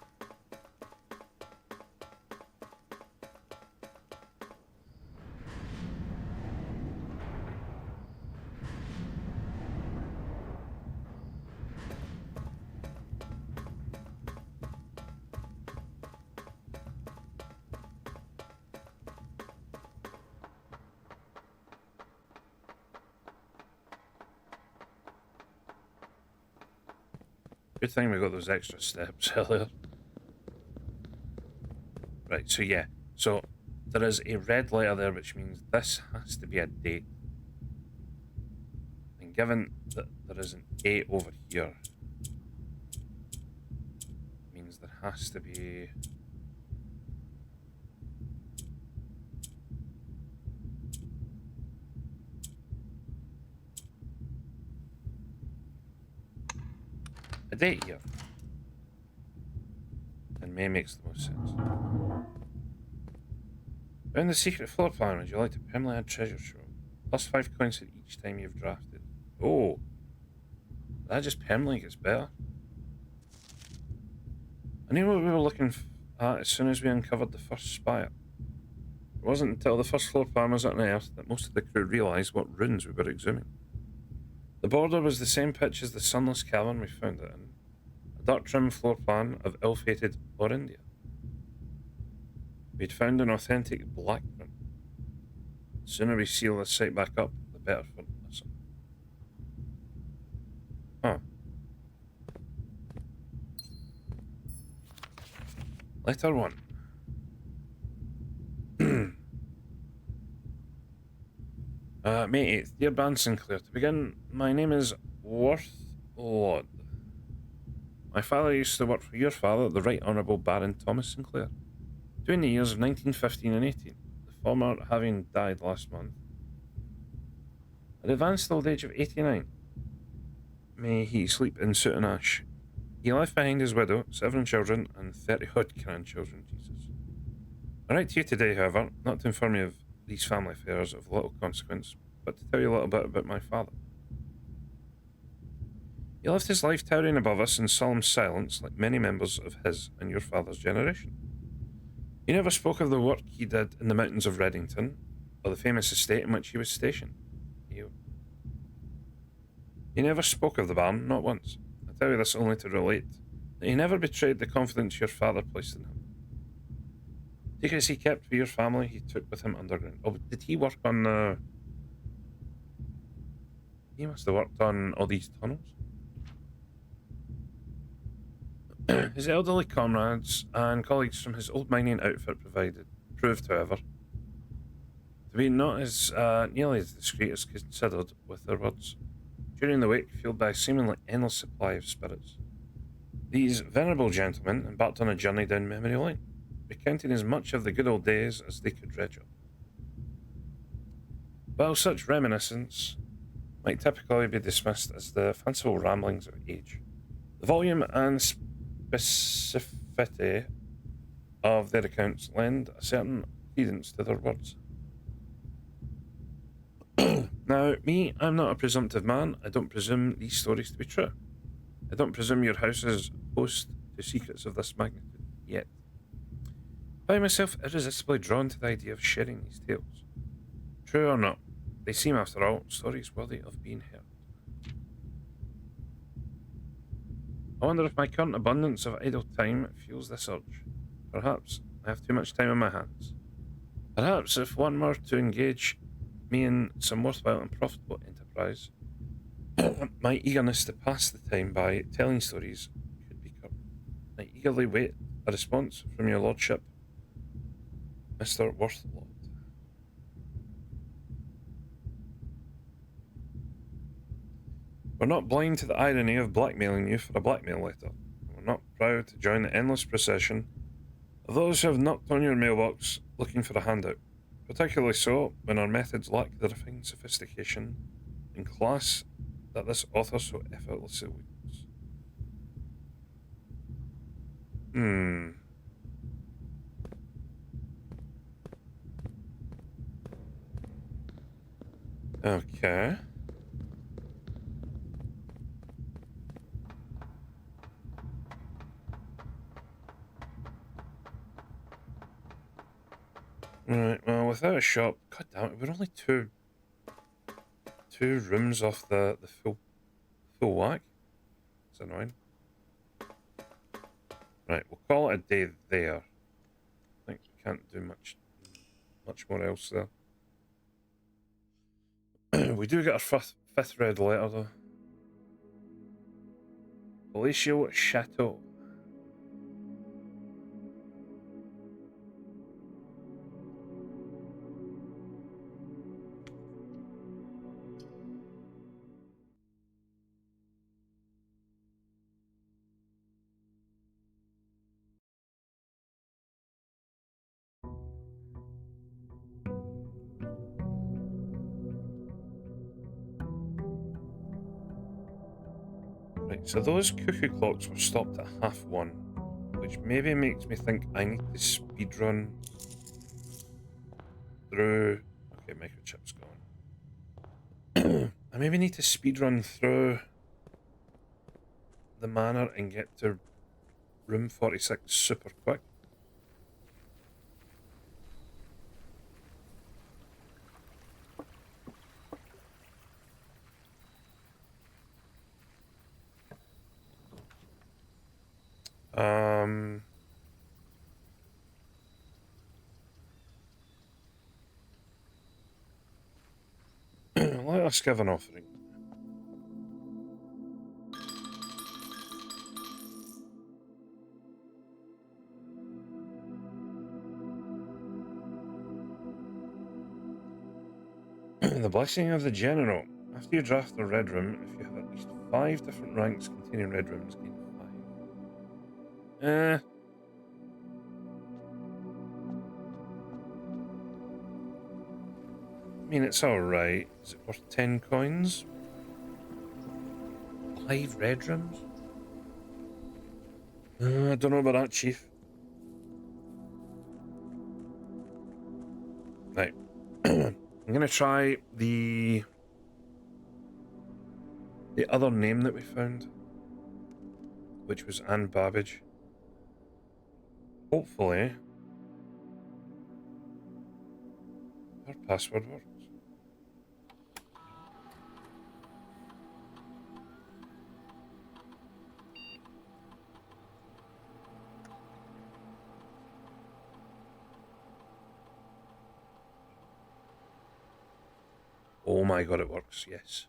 Good thing we got those extra steps earlier. Right, so yeah. So there is a red letter there, which means this has to be a date. And given that there is an A over here, means there has to be... a date here. And May makes the most sense. Found the secret floor plan. Would you like to permanently add treasure trove? Plus 5 coins for each time you've drafted. Oh, that just permanently gets better. I knew what we were looking at as soon as we uncovered the first spire. It wasn't until the first floor plan was unearthed that most of the crew realised what ruins we were exhuming. The border was the same pitch as the sunless cavern we found it in, a dark trim floor plan of ill-fated Orindia. We'd found an authentic black print. The sooner we seal this site back up, the better for us. Huh. Letter 1. May 8th. Dear Ban Sinclair, to begin, my name is Worthlord. My father used to work for your father, the Right Honourable Baron Thomas Sinclair, during the years of 1915 and 18, the former having died last month. At the advanced old age of 89, may he sleep in soot and ash. He left behind his widow, 7 children, and 30-odd grandchildren, Jesus. I write to you today, however, not to inform you of these family affairs of little consequence, but to tell you a little bit about my father. He lived his life towering above us in solemn silence, like many members of his and your father's generation. He never spoke of the work he did in the mountains of Reddington, or the famous estate in which he was stationed. He never spoke of the barn, not once. I tell you this only to relate that he never betrayed the confidence your father placed in him. Secrets he kept for your family, he took with him underground. Oh, did he work on He must have worked on all these tunnels. His elderly comrades and colleagues from his old mining outfit proved, however, to be not as nearly as discreet as considered with their words. During the wake, fueled by a seemingly endless supply of spirits, these venerable gentlemen embarked on a journey down memory lane, recounting as much of the good old days as they could dredge up. While such reminiscence might typically be dismissed as the fanciful ramblings of age, the volume and specificity of their accounts lend a certain credence to their words. Now, me, I'm not a presumptive man. I don't presume these stories to be true. I don't presume your house is host to secrets of this magnitude yet. I find myself irresistibly drawn to the idea of sharing these tales. True or not, they seem, after all, stories worthy of being heard. I wonder if my current abundance of idle time fuels this urge. Perhaps I have too much time on my hands. Perhaps if one were to engage me in some worthwhile and profitable enterprise, my eagerness to pass the time by telling stories could be curbed. I eagerly wait a response from your lordship, Mr. Worthlord. We're not blind to the irony of blackmailing you for a blackmail letter. We're not proud to join the endless procession of those who have knocked on your mailbox looking for a handout, particularly so when our methods lack the refined sophistication and class that this author so effortlessly wields. Okay. Right, well, without a shop, god damn it, we're only two rooms off the full whack. It's annoying. Right, we'll call it a day there. I think we can't do much more else there. We do get our fifth red letter though. Palatial Chateau. Right, so those cuckoo clocks were stopped at 1:30, which maybe makes me think I need to speedrun through. Okay, microchip's gone. I maybe need to speedrun through the manor and get to room 46 super quick. ask of an offering. The blessing of the general. After you draft a red room, if you have at least 5 different ranks containing red rooms, gain 5. I mean, it's alright. Is it worth 10 coins? 5 red rooms? I don't know about that, Chief. Right. I'm gonna try the other name that we found, which was Anne Babbage. Hopefully, her password works. Oh my god, it works, yes.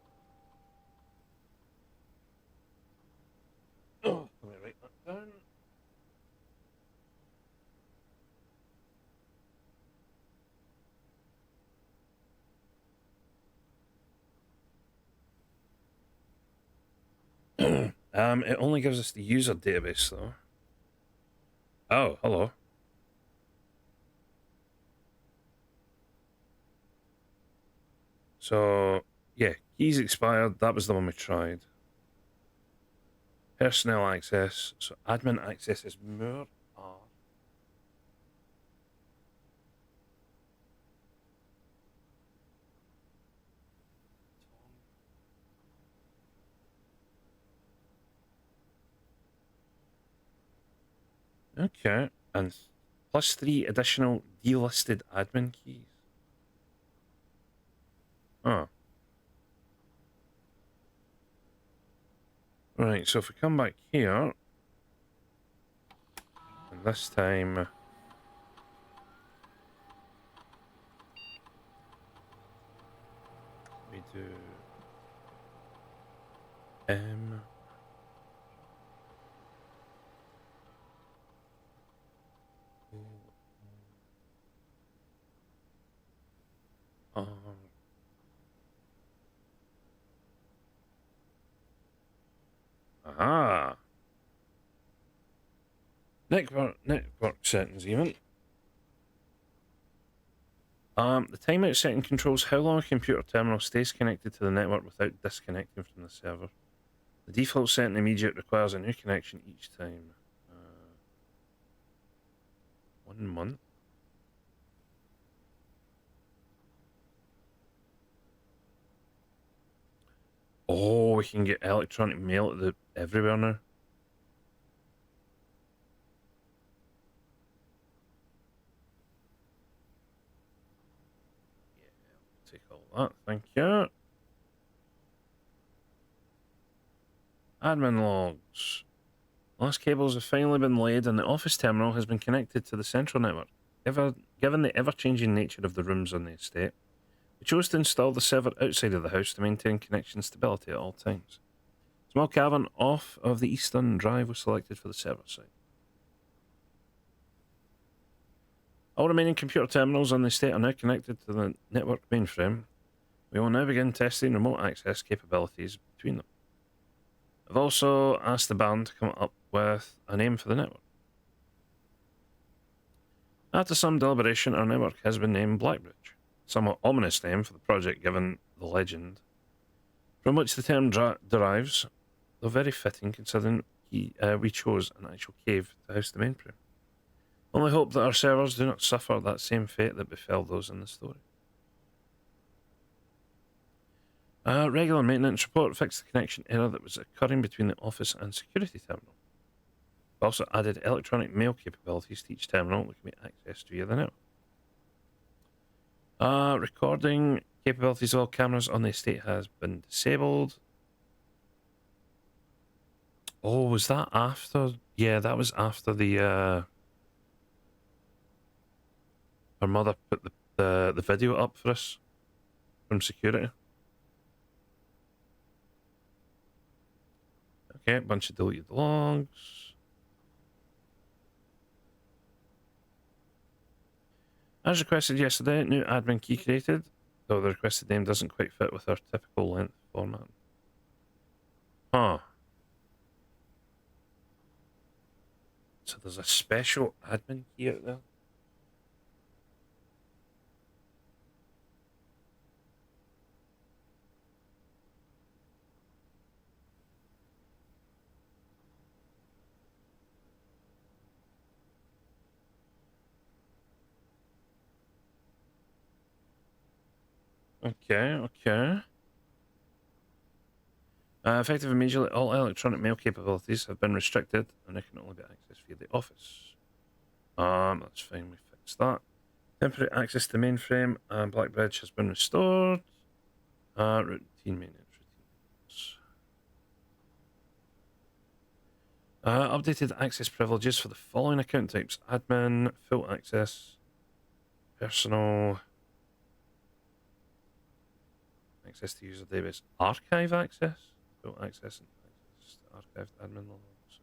Oh, let me write that down. It only gives us the user database though. Oh, hello. So, yeah, keys expired. That was the one we tried. Personnel access. So, admin access is more R. Okay, and plus 3 additional delisted admin keys. Oh. Right, so if we come back here, and this time we do M. R. Aha! Network settings even. The timeout setting controls how long a computer terminal stays connected to the network without disconnecting from the server. The default setting immediate requires a new connection each time. 1 month. Oh, we can get electronic mail everywhere now. Yeah, take all that. Thank you. Admin logs. Last cables have finally been laid and the office terminal has been connected to the central network. Given the ever-changing nature of the rooms on the estate, we chose to install the server outside of the house to maintain connection stability at all times. A small cavern off of the eastern drive was selected for the server site. All remaining computer terminals on the estate are now connected to the network mainframe. We will now begin testing remote access capabilities between them. I've also asked the Baron to come up with a name for the network. After some deliberation, our network has been named Blackbridge, a somewhat ominous name for the project given the legend from which the term derives, though very fitting considering we chose an actual cave to house the mainframe. Only hope that our servers do not suffer that same fate that befell those in the story. A regular maintenance report fixed the connection error that was occurring between the office and security terminal. We also added electronic mail capabilities to each terminal that can be accessed via the network. Recording capabilities of all cameras on the estate has been disabled. Oh, was that after? Yeah, that was after the her mother put the video up for us from security. Okay, bunch of deleted logs. As requested yesterday, new admin key created, though the requested name doesn't quite fit with our typical length format. Huh. So there's a special admin key out there? Okay, okay. Effective immediately, all electronic mail capabilities have been restricted and they can only be accessed via the office. That's fine, we fixed that. Temporary access to mainframe and Blackbridge has been restored. Routine maintenance, updated access privileges for the following account types: admin, full access, personal, access to user database, archive access, full access, and access to archived admin logs.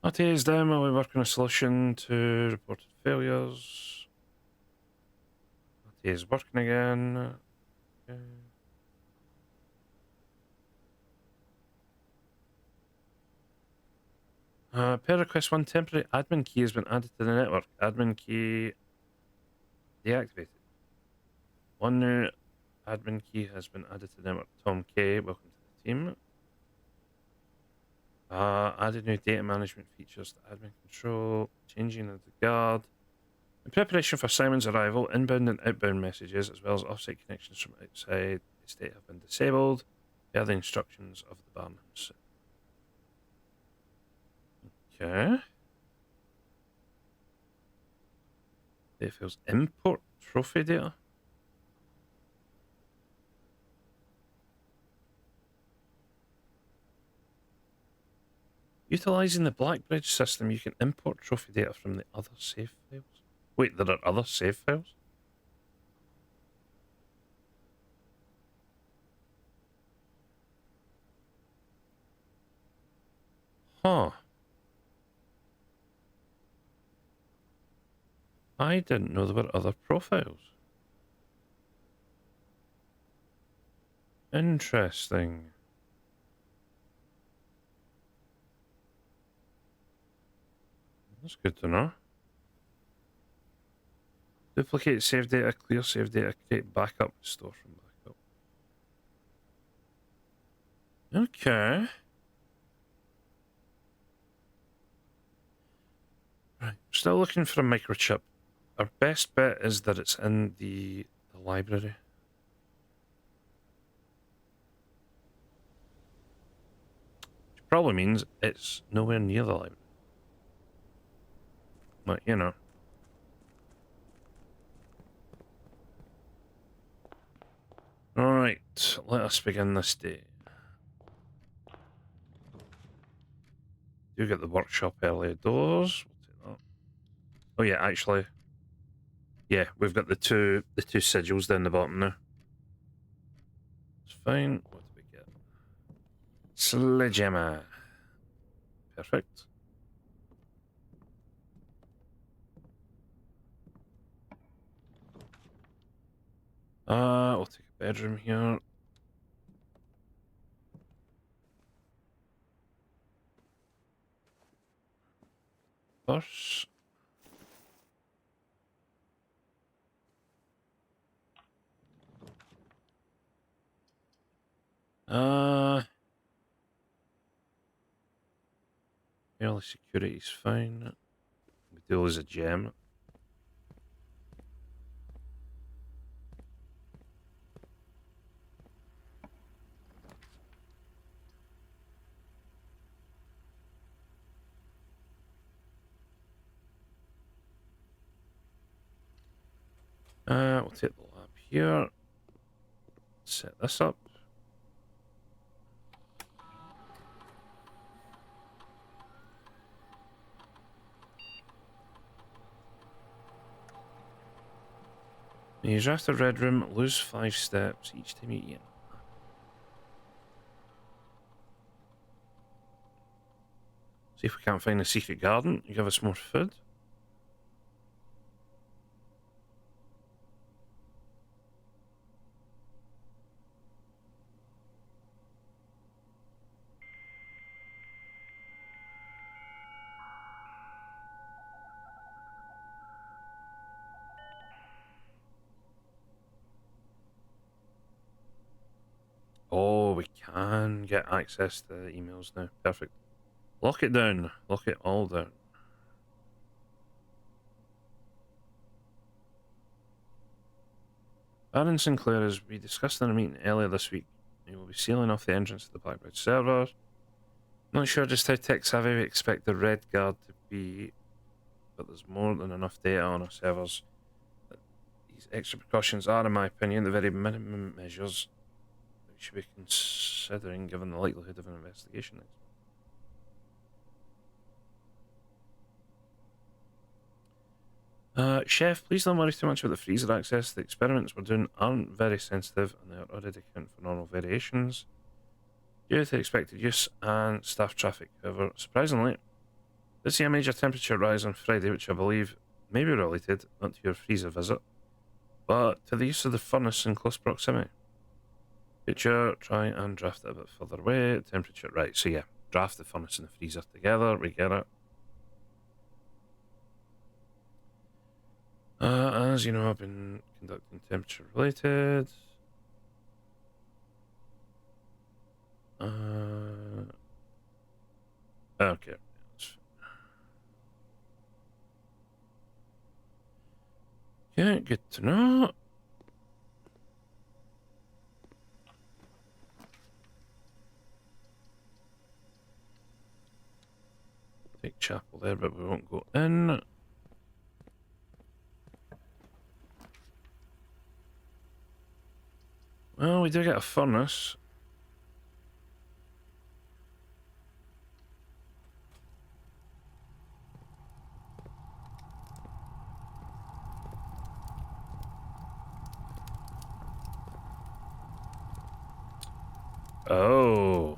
RTA is down while we work on a solution to reported failures. RTA is working again. Okay. Per request, one temporary admin key has been added to the network. Admin key deactivated. One new admin key has been added to the network. Tom K, welcome to the team. Added new data management features to admin control, changing of the guard. In preparation for Simon's arrival, inbound and outbound messages, as well as offsite connections from outside the estate, have been disabled per the instructions of the Baron himself. Okay. Data fields import trophy data. Utilizing the Blackbridge system, you can import trophy data from the other save files. Wait, there are other save files? Huh. I didn't know there were other profiles. Interesting. That's good to know. Duplicate save data, clear save data, create backup, store from backup. Okay. Right. Still looking for a microchip. Our best bet is that it's in the library. Which probably means it's nowhere near the library. But, you know. Alright, let us begin this day. Do get the workshop early doors. We'll take that. Oh yeah, actually. Yeah, we've got the two sigils down the bottom now. It's fine. What do we get? Sledgehammer. Perfect. We'll take a bedroom here. First. Early security's fine. We do lose a gem. We'll take the lab here. Set this up. Use after red room, lose 5 steps each time you eat. See if we can't find a secret garden. You give us more food. Oh, we can get access to the emails now. Perfect. Lock it down. Lock it all down. Baron Sinclair, as we discussed in a meeting earlier this week, he will be sealing off the entrance to the Blackbird server. Not sure just how tech savvy we expect the Red Guard to be, but there's more than enough data on our servers. These extra precautions are, in my opinion, the very minimum measures that we should be considering given the likelihood of an investigation next month. Chef, please don't worry too much about the freezer access. The experiments we're doing aren't very sensitive and they are already accounting for normal variations due to expected use and staff traffic. However, surprisingly, did see a major temperature rise on Friday, which I believe may be related not to your freezer visit, but to the use of the furnace in close proximity. Future, try and draft it a bit further away. Temperature, right, so yeah, draft the furnace and the freezer together, we get it. As you know, I've been conducting temperature related. Okay. Okay, good to know. Take chapel there, but we won't go in. Well, we do get a furnace. Oh.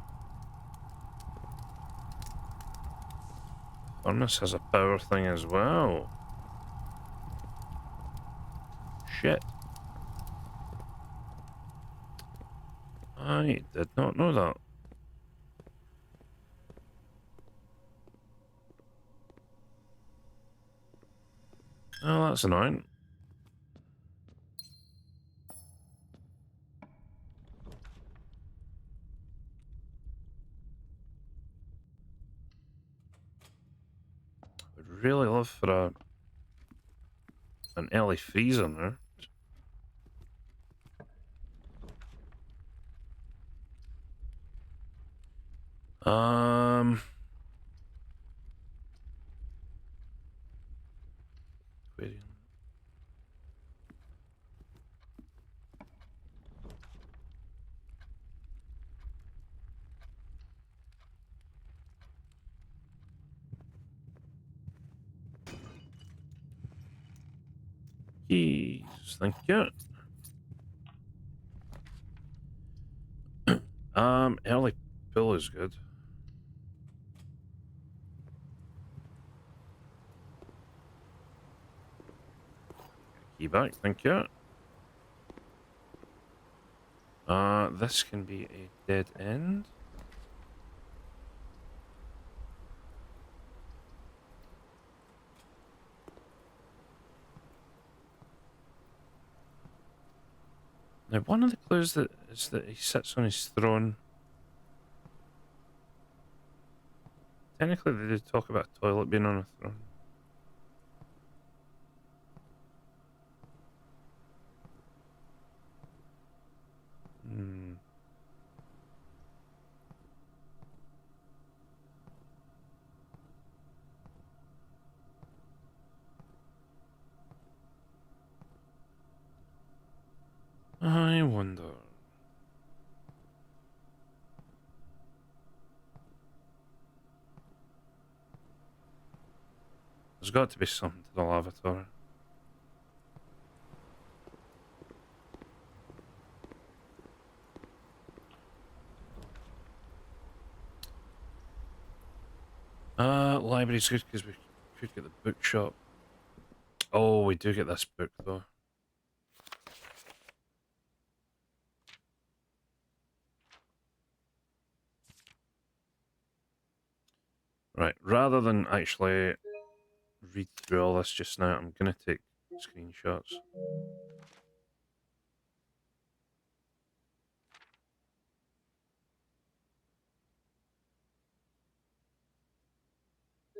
Furnace has a power thing as well. Shit. I did not know that. Oh, that's annoying. I'd really love for an early freezer now. Aquarium. Keys, thank you. Early pill is good. Key back, thank you. This can be a dead end. Now, one of the clues that is that he sits on his throne. Technically, they did talk about a toilet being on a throne. Hmm. I wonder. There's got to be something to the lavatory. library's good because we could get the bookshop. Oh, we do get this book though. Right, rather than actually read through all this just now, I'm gonna take screenshots.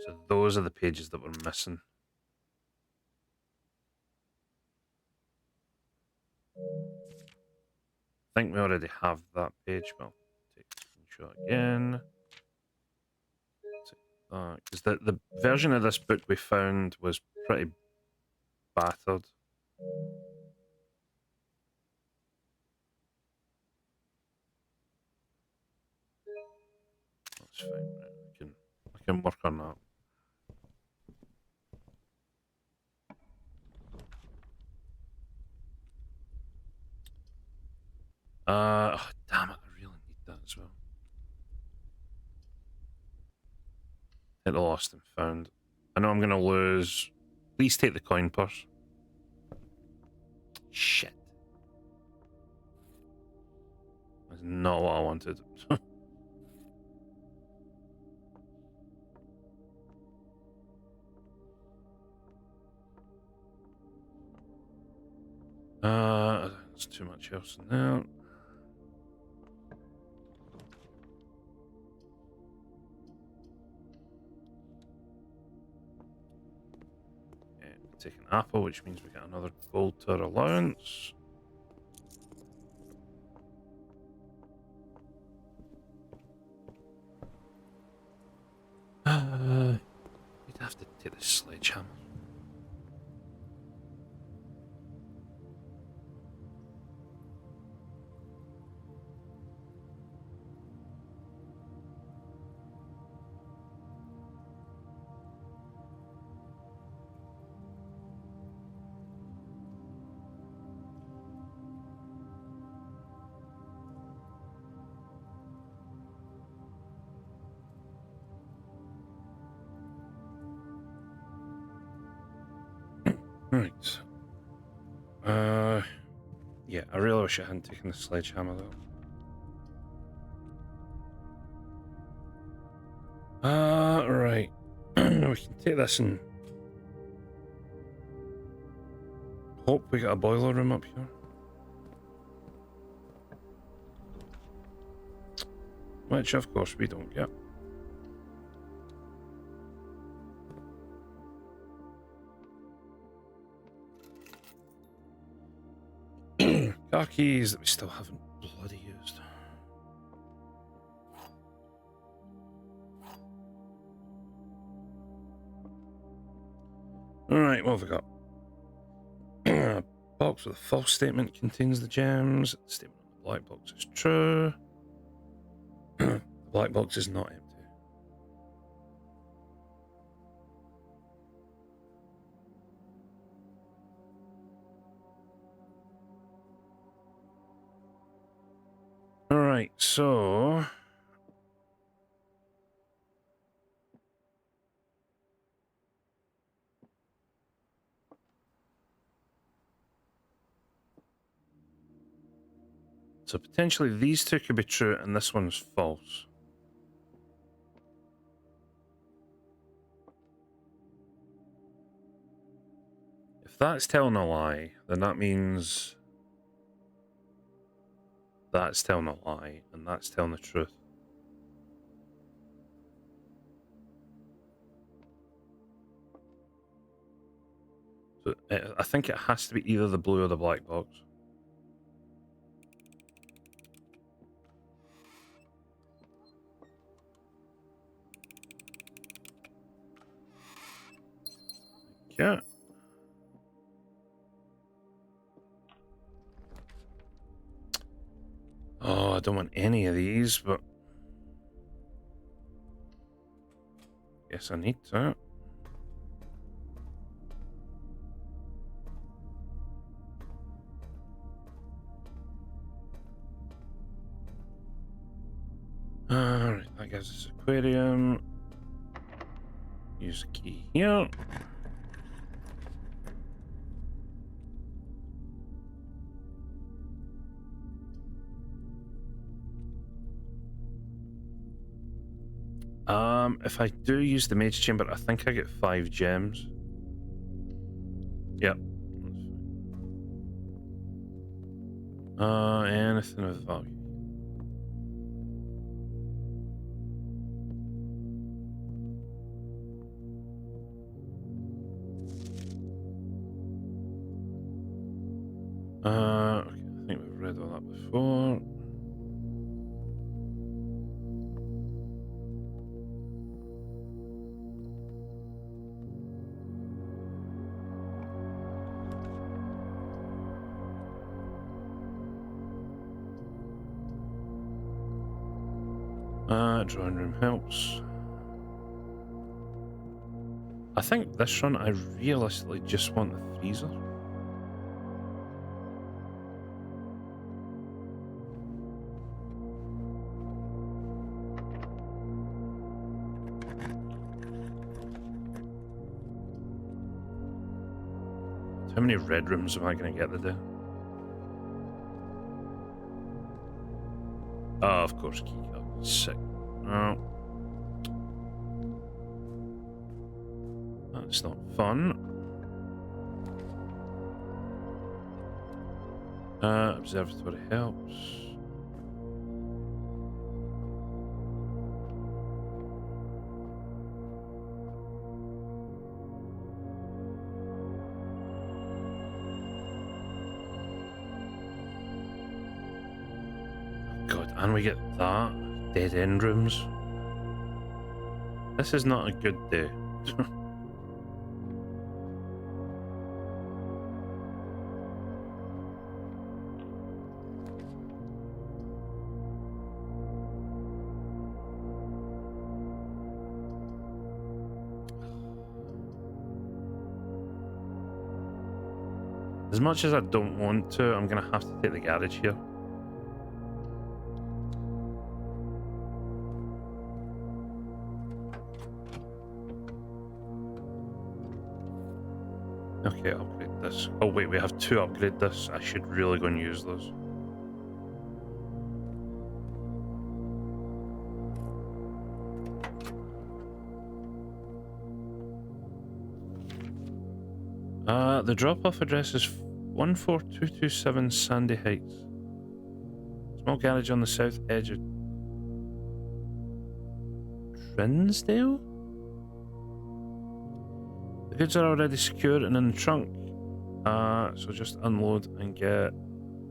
So those are the pages that we're missing. I think we already have that page, but I'll take a screenshot again. Because the version of this book we found was pretty battered. That's fine. Right, I can work on that. Oh, damn it! I really need that as well. Hit the lost and found. I know I'm gonna lose. Please take the coin purse. Shit. That's not what I wanted. There's too much else in there. Okay, take an apple, which means we get another gold to our allowance. We'd have to take the sledgehammer. Right. Yeah, I really wish I hadn't taken the sledgehammer though. Right. We can take this and hope we get a boiler room up here. Which, of course, we don't get. Car keys that we still haven't bloody used. Alright, what have we got? A box with a false statement contains the gems. The statement on the black box is true. The black box is not empty. Alright, so... So potentially these two could be true and this one's false. If that's telling a lie, then that means that's telling a lie and that's telling the truth. So I think it has to be either the blue or the black box. Yeah. Oh, I don't want any of these, but yes, I need to. Alright, that gives us aquarium. use the key here. If I do use the mage chamber, I think I get 5 gems. Yep. Anything of value? Okay, I think we've read all that before. Drawing room helps. I think this run I realistically just want the freezer. How many red rooms am I going to get today? Oh, of course, key card. Sick. Oh. That's not fun. Observatory helps. God, and we get that. Dead end rooms. This is not a good day. As much as I don't want to, I'm going to have to take the garage here. Okay, upgrade this. Oh wait, we have to upgrade this. I should really go and use those. The drop-off address is 14227 Sandy Heights. Small garage on the south edge of Trinsdale? The goods are already secure and in the trunk. So just unload and get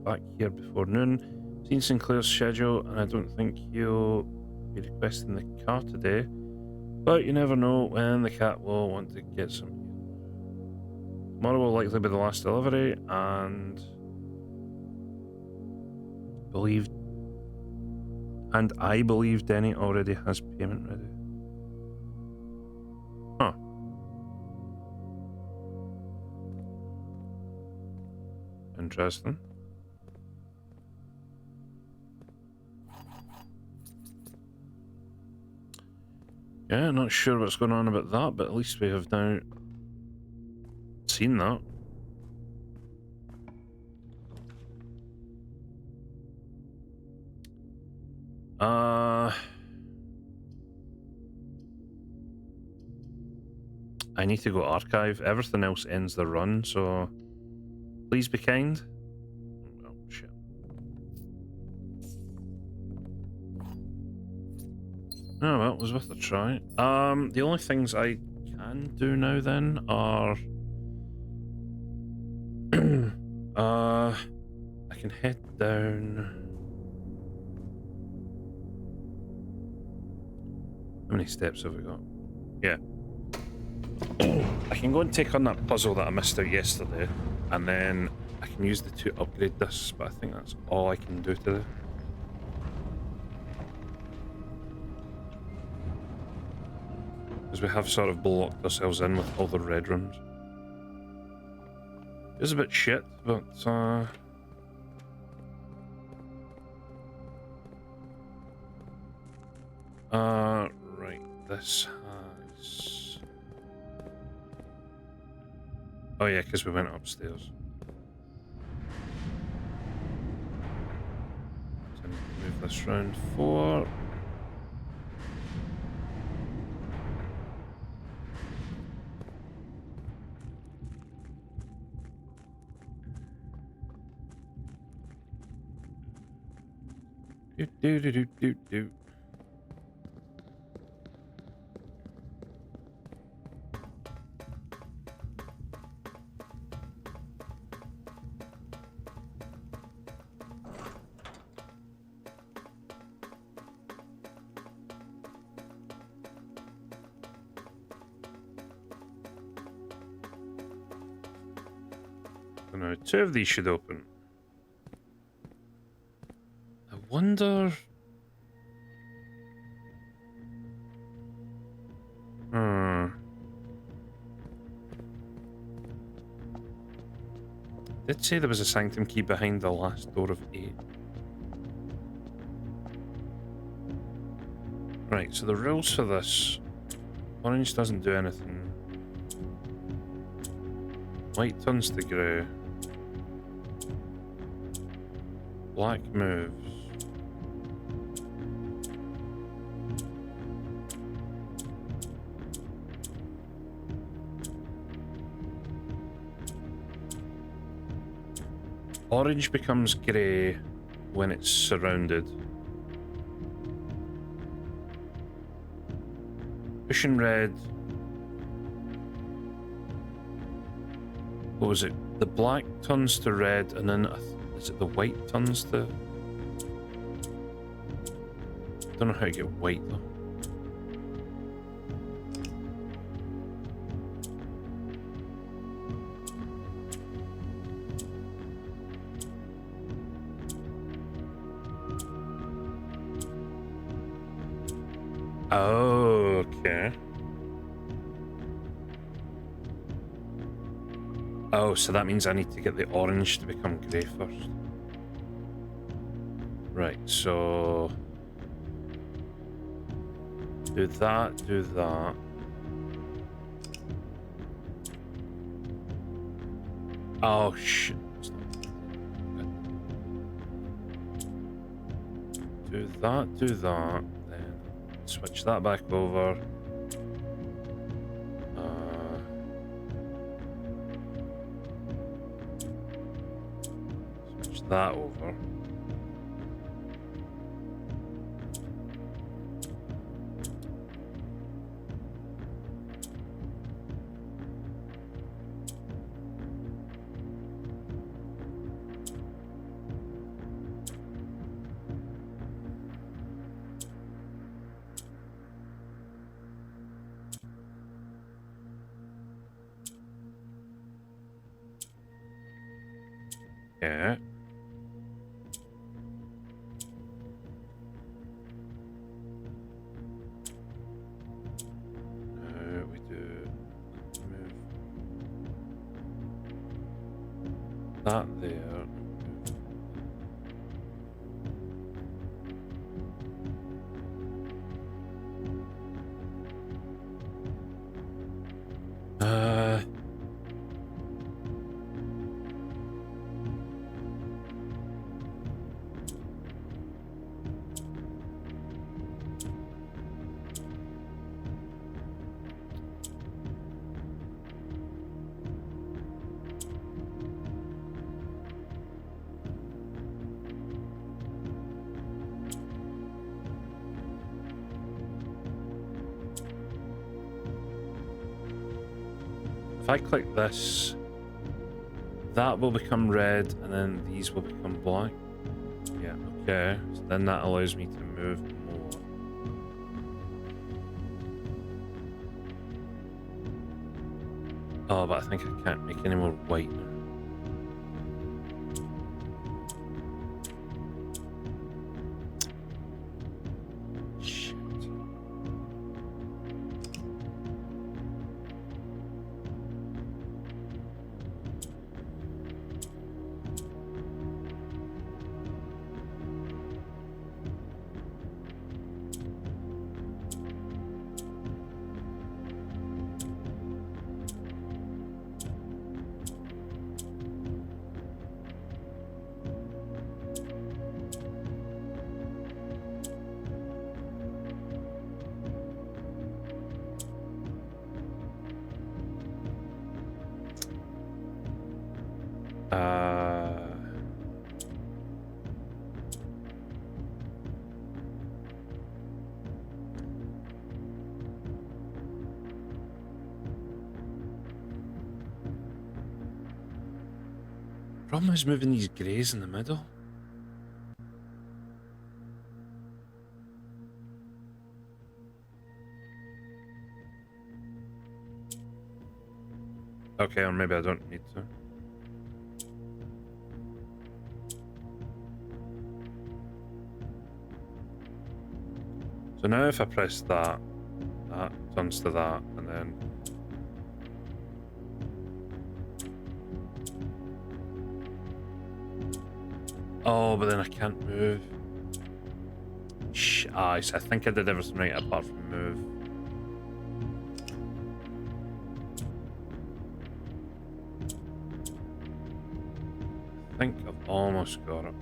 back here before noon. Seen Sinclair's schedule and I don't think he'll be requesting the car today. But you never know when the cat will want to get some. Tomorrow will likely be the last delivery, and I believe Denny already has payment ready. Huh. Interesting. Yeah, not sure what's going on about that, but at least we have now seen that. I need to go archive. Everything else ends the run, so please be kind. Oh, shit. Oh, well, it was worth a try. The only things I can do now then are... I can head down... How many steps have we got? Yeah. I can go and take on that puzzle that I missed out yesterday, and then I can use the 2 upgrade discs, but I think that's all I can do today. Because we have sort of blocked ourselves in with all the red rooms. It's a bit shit, but right, this has Oh yeah, because we went upstairs. So I need to move this round 4. Do do do do do do. So now 2 of these should open. I wonder. Did say there was a sanctum key behind the last door of 8. Right, so the rules for this: orange doesn't do anything. White turns to grey. Black moves. Orange becomes grey when it's surrounded. Pushing red. What was it? The black turns to red, and then is it the white turns to? Don't know how to get white though. Oh, okay. Oh, so that means I need to get the orange to become grey first. Right, so do that, do that. Oh shit. Do that, then switch that back over. Switch that over. Yeah. We do move that there. If I click this, that will become red, and then these will become black. Yeah, okay. So then that allows me to move more. Oh, but I think I can't make any more white now. Shit. Uh... Problem is moving these greys in the middle. Okay, or maybe I don't need to. So now if I press that, that turns to that, and then... Oh, but then I can't move. I think I did everything right apart from move. I think I've almost got it.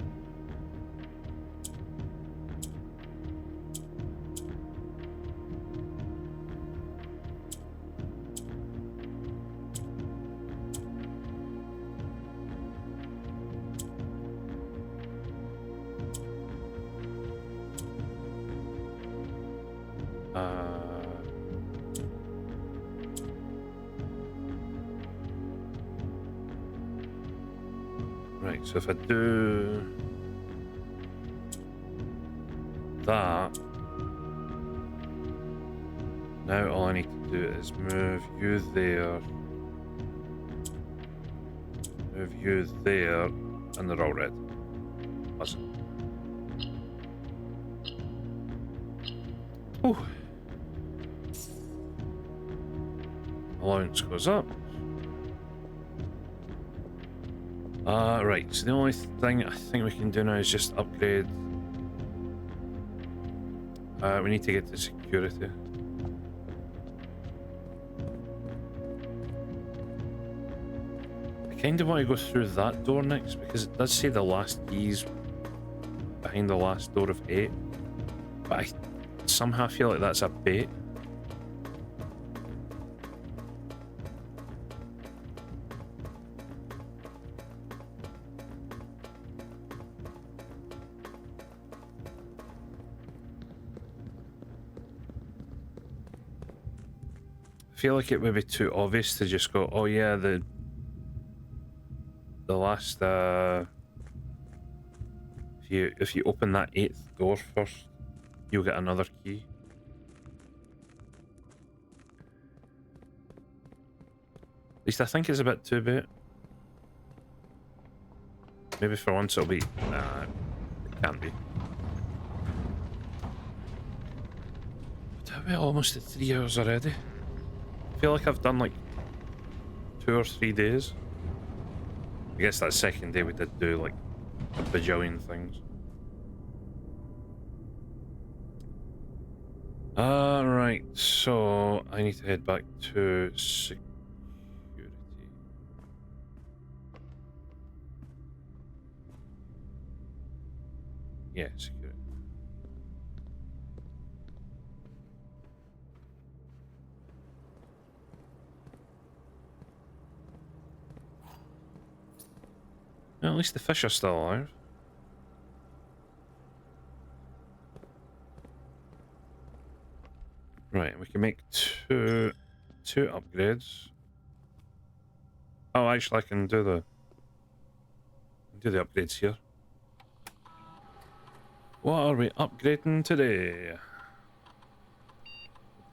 Right, so if I do that, now all I need to do is move you there, move you there, and they're all red. Awesome. Ooh. Allowance goes up. Right, so the only thing I think we can do now is just upgrade. We need to get to security. I kind of want to go through that door next because it does say the last keys behind the last door of 8. But I somehow feel like that's a bait. I feel like it would be too obvious to just go, oh yeah, the last if you open that 8th door first, you'll get another key. At least I think it's a bit too bait. Maybe for once it'll be. Nah, it can't be. But are we almost at 3 hours already? I feel like I've done like 2 or 3 days. I guess that second day we did do like a bajillion things. Right, so I need to head back to security. Yeah, security. Well, at least the fish are still alive. Right, we can make two upgrades. Oh, actually, I can do the upgrades here. What are we upgrading today?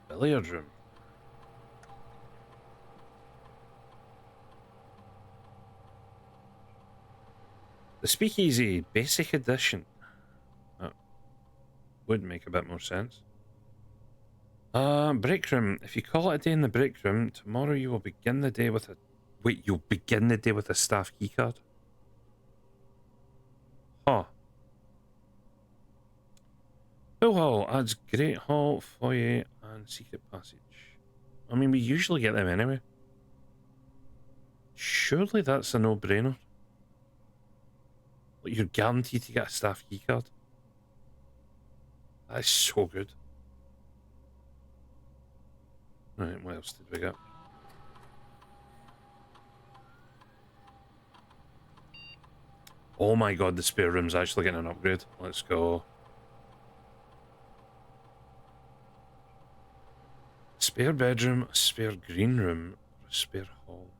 Billiard room. The Speakeasy Basic Edition. That would make a bit more sense. Break room. If you call it a day in the break room, tomorrow you will begin the day with a... Wait, you'll begin the day with a staff keycard? Huh. Pool hall adds Great Hall, Foyer, and Secret Passage. I mean, we usually get them anyway. Surely that's a no-brainer. Like, you're guaranteed to get a staff keycard. That is so good. Right, what else did we get? Oh my god, the spare room's actually getting an upgrade. Let's go. Spare bedroom, a spare green room, a spare hall.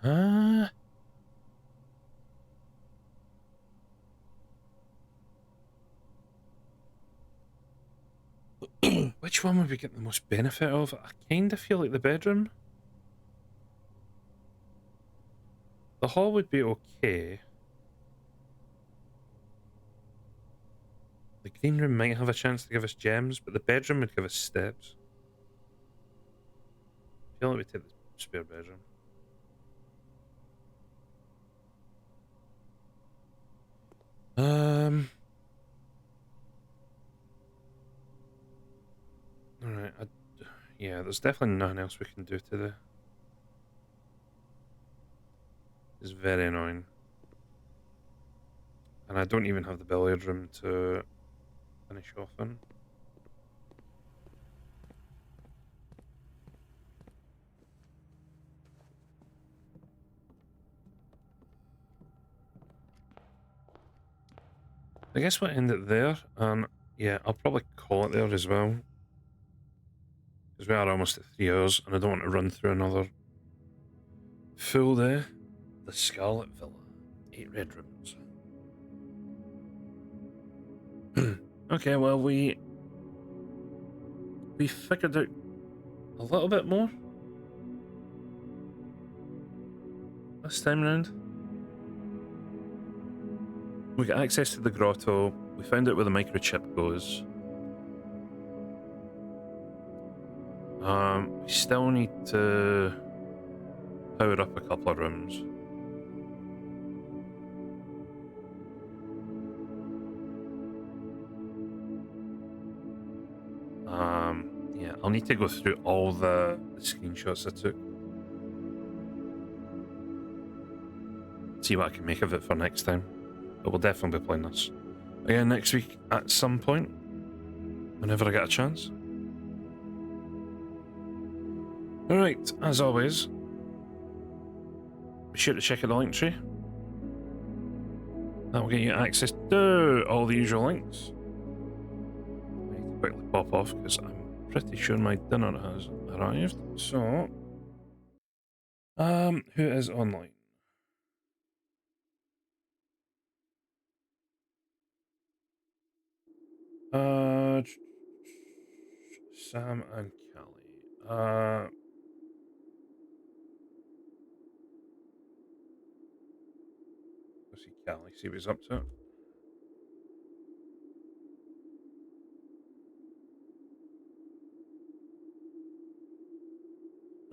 Ah. Which one would we get the most benefit of? I kind of feel like the bedroom. The hall would be okay. The green room might have a chance to give us gems, but the bedroom would give us steps. I feel like we take the spare bedroom. Alright, yeah, there's definitely nothing else we can do to the... It's very annoying. And I don't even have the billiard room to finish off in. I guess we'll end it there, and yeah, I'll probably call it there as well. Because we are almost at 3 hours, and I don't want to run through another full day. The Scarlet Villa. 8 red rooms. Okay, well, we figured out a little bit more this time round. We got access to the grotto. We found out where the microchip goes. We still need to power up a couple of rooms. Yeah, I'll need to go through all the screenshots I took. See what I can make of it for next time. But we'll definitely be playing this again next week at some point, whenever I get a chance. Alright, as always, be sure to check out the link tree. That will get you access to all the usual links. I need to quickly pop off because I'm pretty sure my dinner has arrived. So, who is online? Sam and Callie. Let's see Callie, see what he's up to.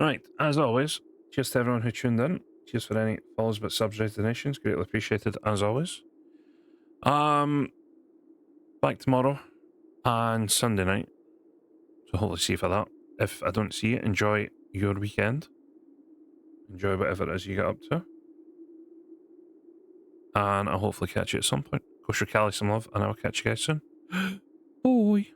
Right, as always, cheers to everyone who tuned in. Cheers for any follows, but subs, rates, donations. Greatly appreciated, as always. Back tomorrow and Sunday night. So hopefully see you for that. If I don't see you, enjoy your weekend. Enjoy whatever it is you get up to. And I'll hopefully catch you at some point. Go show Callie some love, and I will catch you guys soon. Bye.